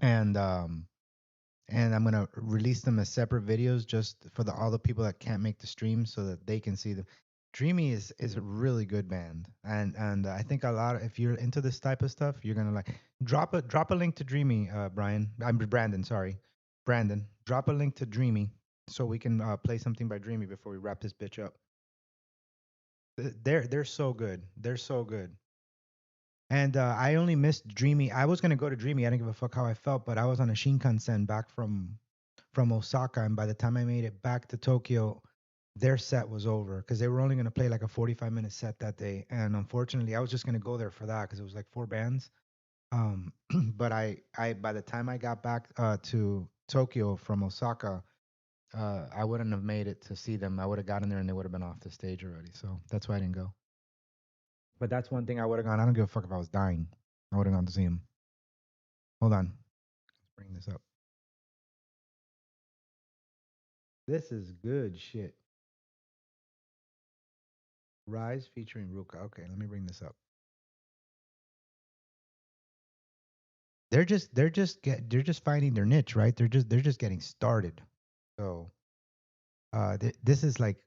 and I'm gonna release them as separate videos just for all the people that can't make the stream so that they can see them. Dreamy is a really good band, and I think a lot of, if you're into this type of stuff, you're gonna like drop a link to Dreamy, Brandon, sorry, Brandon, drop a link to Dreamy so we can play something by Dreamy before we wrap this bitch up. They're so good, they're so good. And I only missed Dreamy. I was gonna go to Dreamy. I didn't give a fuck how I felt, but I was on a Shinkansen back from Osaka, and by the time I made it back to Tokyo, their set was over because they were only going to play like a 45-minute set that day, and unfortunately I was just going to go there for that because it was like 4 bands. But I by the time I got back to Tokyo from Osaka, I wouldn't have made it to see them. I would have gotten there and they would have been off the stage already. So that's why I didn't go. But that's one thing I would have gone. I don't give a fuck if I was dying. I would have gone to see him. Hold on. Let's bring this up. This is good shit. Rise featuring Ruka. Okay, let me bring this up. They're just finding their niche, right? They're just getting started. So this is like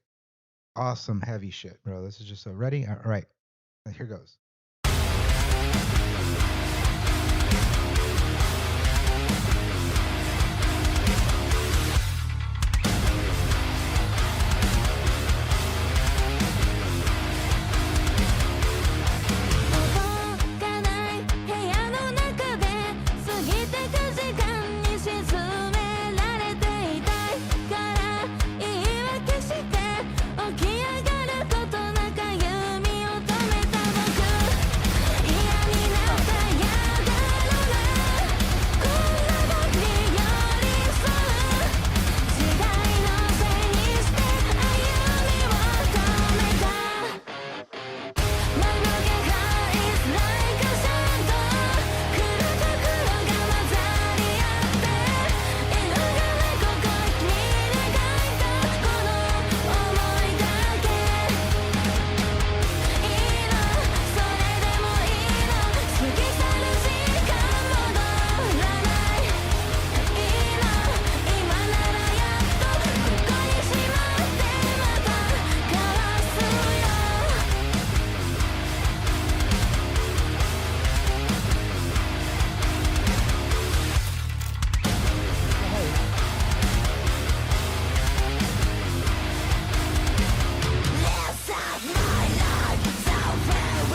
awesome heavy shit, bro. This is just so ready. All right. Here goes.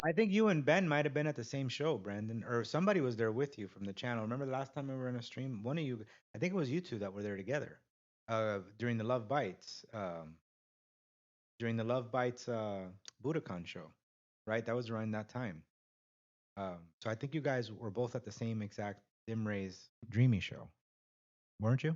I think you and Ben might have been at the same show, Brandon, or somebody was there with you from the channel. Remember the last time we were in a stream? One of you, I think it was you two that were there together during the Lovebites, Budokan show, right? That was around that time. So I think you guys were both at the same exact Dimray's Dreamy show, weren't you?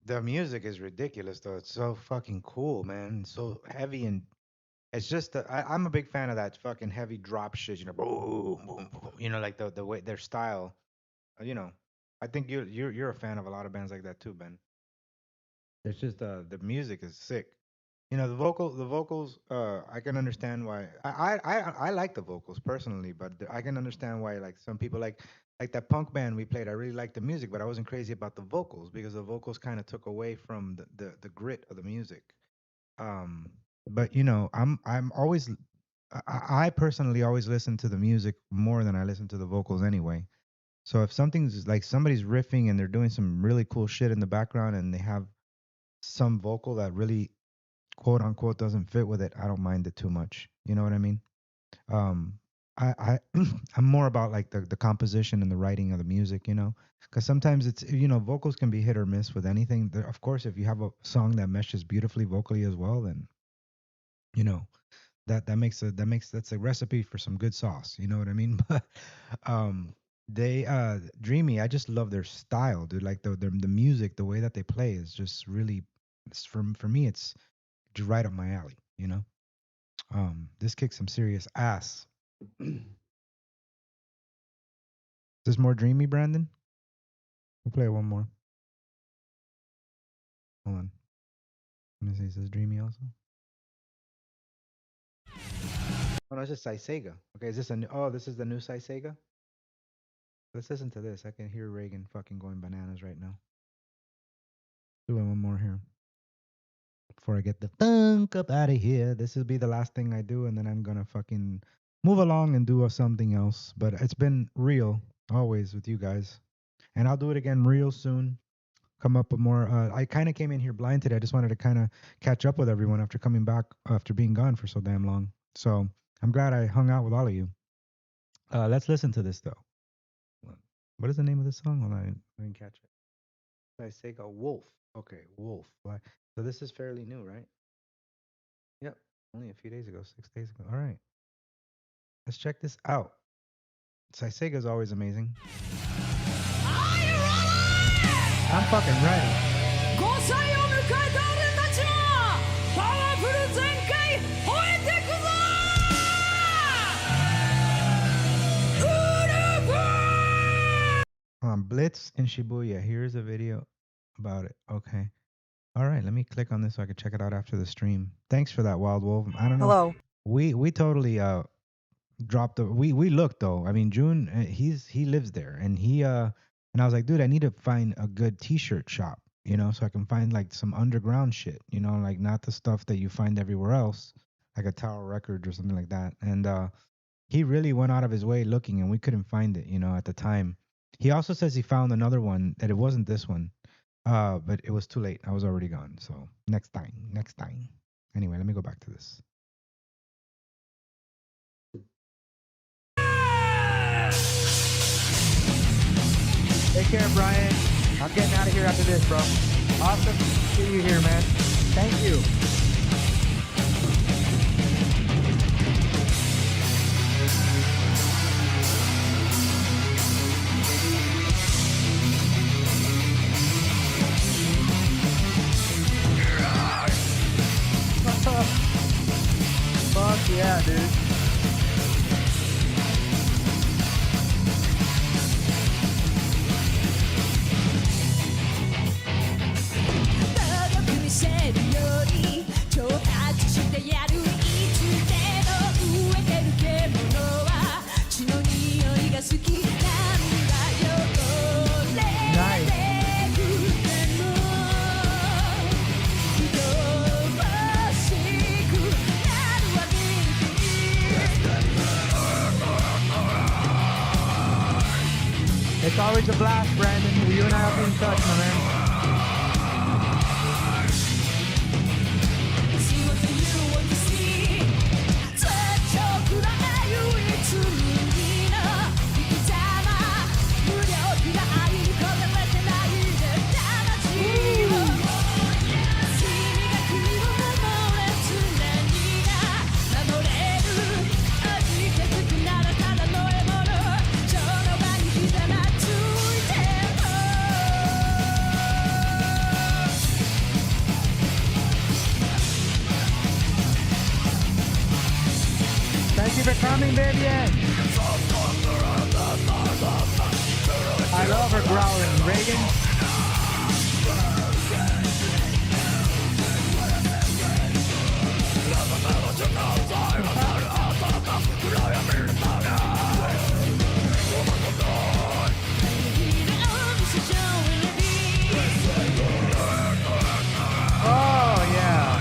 The music is ridiculous though. It's so fucking cool, man. It's so heavy and It's just I'm a big fan of that fucking heavy drop shit. Boom, boom, boom, like the way their style. You know, I think you're a fan of a lot of bands like that too, Ben. It's just the music is sick. The vocals. I can understand why. I like the vocals personally, but I can understand why like some people like that punk band we played. I really liked the music, but I wasn't crazy about the vocals because the vocals kind of took away from the grit of the music. Um, but I'm always I personally always listen to the music more than I listen to the vocals anyway. So if something's like somebody's riffing and they're doing some really cool shit in the background and they have some vocal that really quote unquote doesn't fit with it, I don't mind it too much. You know what I mean? Um, I I'm more about like the composition and the writing of the music, because sometimes it's vocals can be hit or miss with anything. Of course, if you have a song that meshes beautifully vocally as well, then you know that's a recipe for some good sauce. You know what I mean? But um, they Dreamy, I just love their style, dude. Like the music, the way that they play is just really, for me, it's right up my alley. This kicks some serious ass. Is this more Dreamy, Brandon? We'll play one more. Hold on. Let me see. Is this Dreamy also? Oh no, it's just Sega. Okay, is this a new? Oh, this is the new Sega. Let's listen to this. I can hear Reagan fucking going bananas right now. Doing one more here before I get the funk up out of here. This will be the last thing I do, and then I'm gonna fucking move along and do something else. But it's been real always with you guys, and I'll do it again real soon. Come up with more. I kind of came in here blind today. I just wanted to kind of catch up with everyone after coming back after being gone for so damn long. So I'm glad I hung out with all of you. Let's listen to this though. What is the name of this song? Hold on, I didn't catch it. I say a Wolf. Okay, Wolf. So this is fairly new, right? Yep, only a few days ago, 6 days ago. All right, let's check this out. Sega is always amazing. I'm fucking ready. 5歳を迎えた俺たちもパワフル全開吠えてくぞウルフ Blitz in Shibuya. Here's a video about it. Okay. All right, let me click on this so I can check it out after the stream. Thanks for that, Wild Wolf. I don't know. Hello. We totally dropped the we looked though. I mean, June he lives there and and I was like, dude, I need to find a good t-shirt shop, so I can find like some underground shit, like not the stuff that you find everywhere else, like a Tower Records or something like that. And he really went out of his way looking and we couldn't find it, at the time. He also says he found another one that it wasn't this one. But it was too late. I was already gone. So next time. Anyway, let me go back to this. Take care, Brian. I'm getting out of here after this, bro. Awesome to see you here, man. Thank you. Fuck yeah, dude. It's always a blast, Brandon. You and I will be in touch, my man. bien. I love her growling. Reagan. Oh, yeah.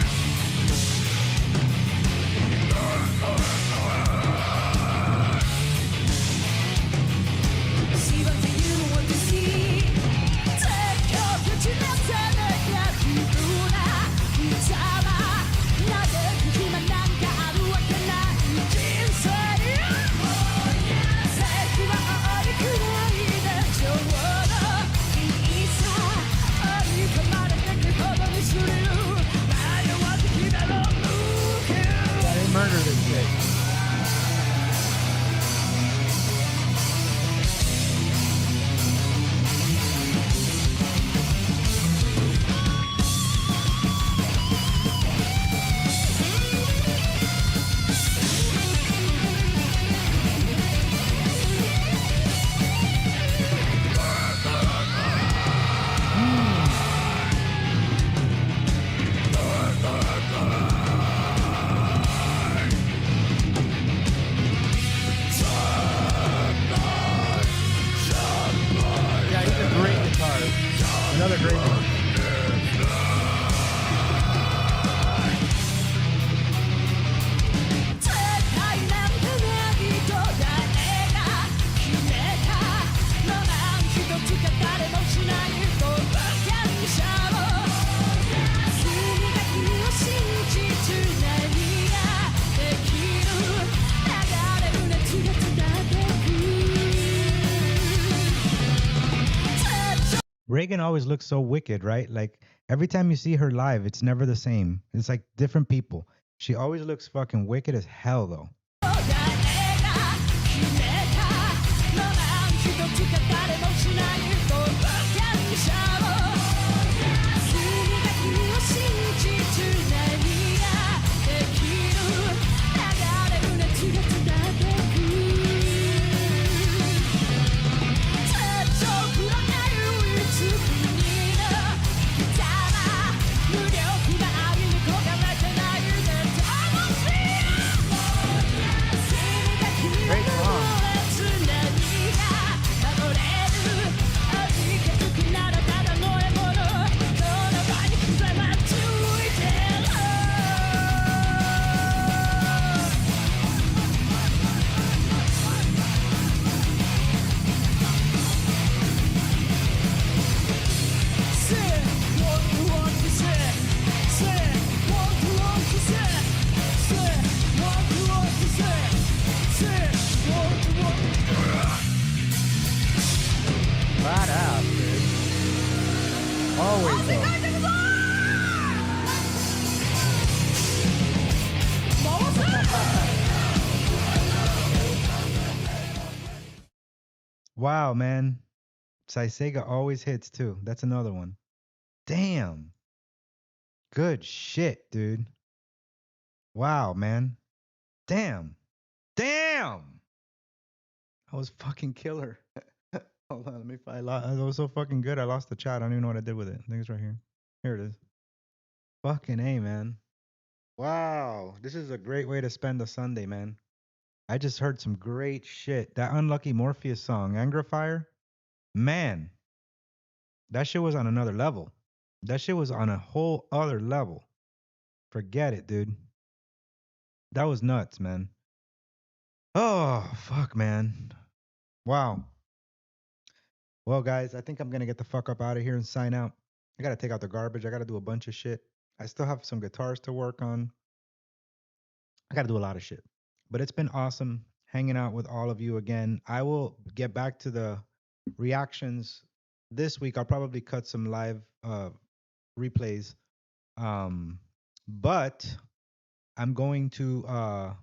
Yeah, they murdered this bitch. Yeah, he's a great guitarist. Another great one. Reagan always looks so wicked, right? Like every time you see her live, it's never the same. It's like different people. She always looks fucking wicked as hell, though. Great song. Flat out, dude. Always though. Wow, man. Saisega always hits too. That's another one. Damn. Good shit, dude. Wow, man. Damn. Damn. I was fucking killer. Hold on, let me find. That was so fucking good. I lost the chat. I don't even know what I did with it. I think it's right here. Here it is. Fucking A, man. Wow. This is a great way to spend a Sunday, man. I just heard some great shit. That Unlucky Morpheus song, Angrifier, man, that shit was on another level. That shit was on a whole other level. Forget it, dude. That was nuts, man. Oh, fuck, man. Wow. Well, guys, I think I'm going to get the fuck up out of here and sign out. I got to take out the garbage. I got to do a bunch of shit. I still have some guitars to work on. I got to do a lot of shit. But it's been awesome hanging out with all of you again. I will get back to the reactions this week. I'll probably cut some live replays. But I'm going to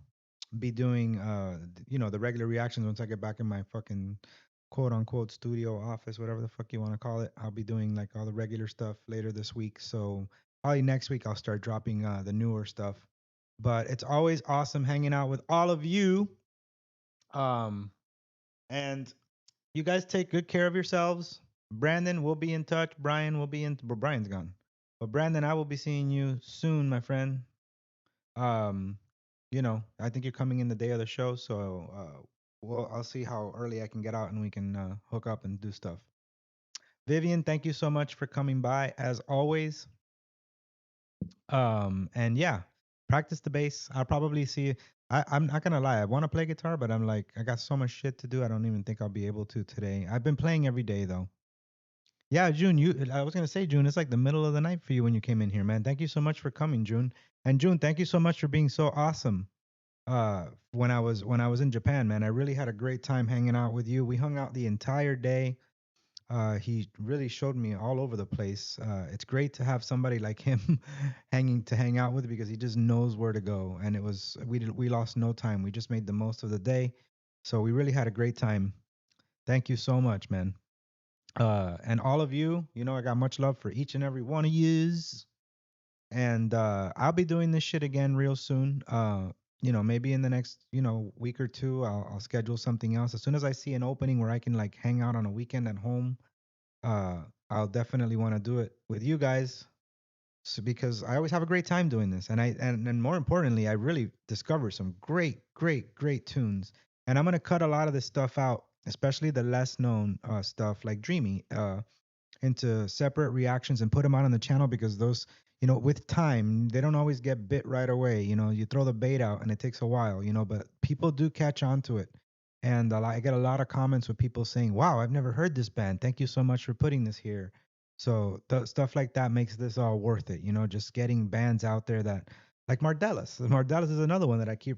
be doing the regular reactions once I get back in my fucking quote unquote studio office, whatever the fuck you want to call it. I'll be doing like all the regular stuff later this week. So probably next week I'll start dropping the newer stuff. But it's always awesome hanging out with all of you. Um, and you guys take good care of yourselves. Brandon will be in touch. Brian will be in. But Brian's gone. But Brandon, I will be seeing you soon, my friend. Um, I think you're coming in the day of the show, so I'll see how early I can get out and we can hook up and do stuff. Vivian, thank you so much for coming by as always. And yeah, practice the bass. I'll probably see. I'm not gonna lie. I want to play guitar, but I'm like, I got so much shit to do. I don't even think I'll be able to today. I've been playing every day though. Yeah, June. I was gonna say, June. It's like the middle of the night for you when you came in here, man. Thank you so much for coming, June. And June, thank you so much for being so awesome. When I was in Japan, man, I really had a great time hanging out with you. We hung out the entire day. He really showed me all over the place. It's great to have somebody like him hang out with because he just knows where to go. And we lost no time. We just made the most of the day. So we really had a great time. Thank you so much, man. And all of you, I got much love for each and every one of yous. And I'll be doing this shit again real soon. Maybe in the next, week or two, I'll schedule something else. As soon as I see an opening where I can like hang out on a weekend at home, uh, I'll definitely want to do it with you guys. So, because I always have a great time doing this, and more importantly, I really discover some great, great, great tunes. And I'm gonna cut a lot of this stuff out, especially the less known stuff like Dreamy. Into separate reactions and put them out on the channel because those, with time, they don't always get bit right away. You throw the bait out and it takes a while, but people do catch on to it. And I get a lot of comments with people saying, wow, I've never heard this band. Thank you so much for putting this here. So stuff like that makes this all worth it, just getting bands out there that, like Mardellis. Mardellis is another one that I keep,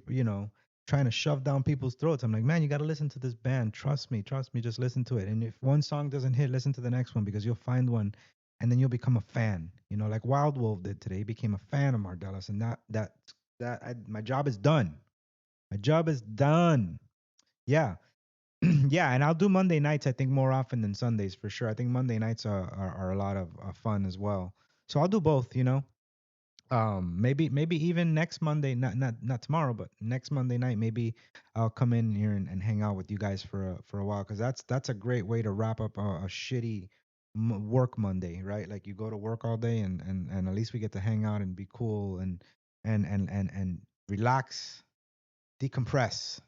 trying to shove down people's throats. I'm like, man, you got to listen to this band. Trust me, just listen to it. And if one song doesn't hit, listen to the next one because you'll find one, and then you'll become a fan. Like Wild Wolf did today. He became a fan of Mardellis, and my job is done. My job is done. Yeah, yeah, and I'll do Monday nights. I think more often than Sundays for sure. I think Monday nights are a lot of fun as well. So I'll do both. Maybe even next Monday, not tomorrow, but next Monday night, maybe I'll come in here and hang out with you guys for a while, because that's a great way to wrap up a shitty work Monday, right? Like you go to work all day, and at least we get to hang out and be cool and relax, decompress,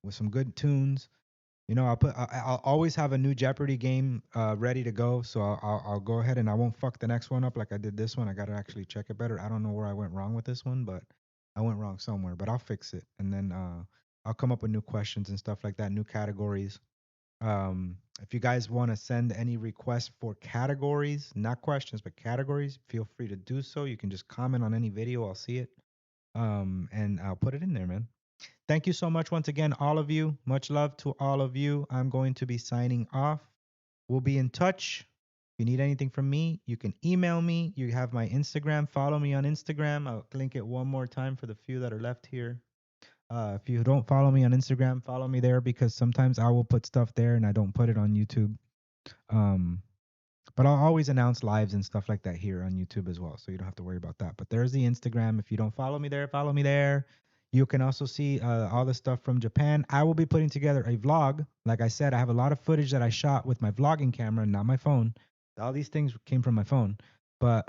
with some good tunes. I'll always have a new Jeopardy game ready to go, so I'll go ahead and I won't fuck the next one up like I did this one. I gotta actually check it better. I don't know where I went wrong with this one, but I went wrong somewhere. But I'll fix it, and then I'll come up with new questions and stuff like that, new categories. If you guys want to send any requests for categories, not questions, but categories, feel free to do so. You can just comment on any video. I'll see it, and I'll put it in there, man. Thank you so much once again, all of you. Much love to all of you. I'm going to be signing off. We'll be in touch. If you need anything from me, you can email me. You have my Instagram. Follow me on Instagram. I'll link it one more time for the few that are left here. If you don't follow me on Instagram, follow me there because sometimes I will put stuff there and I don't put it on YouTube. But I'll always announce lives and stuff like that here on YouTube as well, so you don't have to worry about that. But there's the Instagram. If you don't follow me there, follow me there. You can also see all the stuff from Japan. I will be putting together a vlog. Like I said, I have a lot of footage that I shot with my vlogging camera, not my phone. All these things came from my phone. But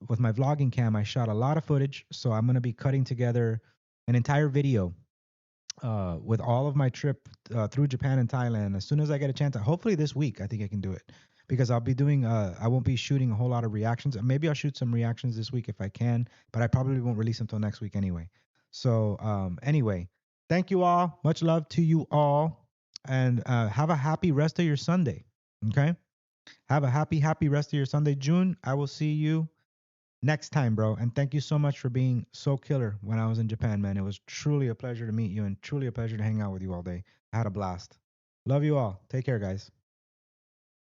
with my vlogging cam, I shot a lot of footage. So I'm going to be cutting together an entire video with all of my trip through Japan and Thailand. As soon as I get a chance, hopefully this week, I think I can do it. Because I'll be doing, I won't be shooting a whole lot of reactions. Maybe I'll shoot some reactions this week if I can, but I probably won't release them until next week anyway. So anyway, thank you all. Much love to you all. And have a happy rest of your Sunday. Okay? Have a happy rest of your Sunday. June, I will see you next time, bro. And thank you so much for being so killer when I was in Japan, man. It was truly a pleasure to meet you and truly a pleasure to hang out with you all day. I had a blast. Love you all. Take care, guys.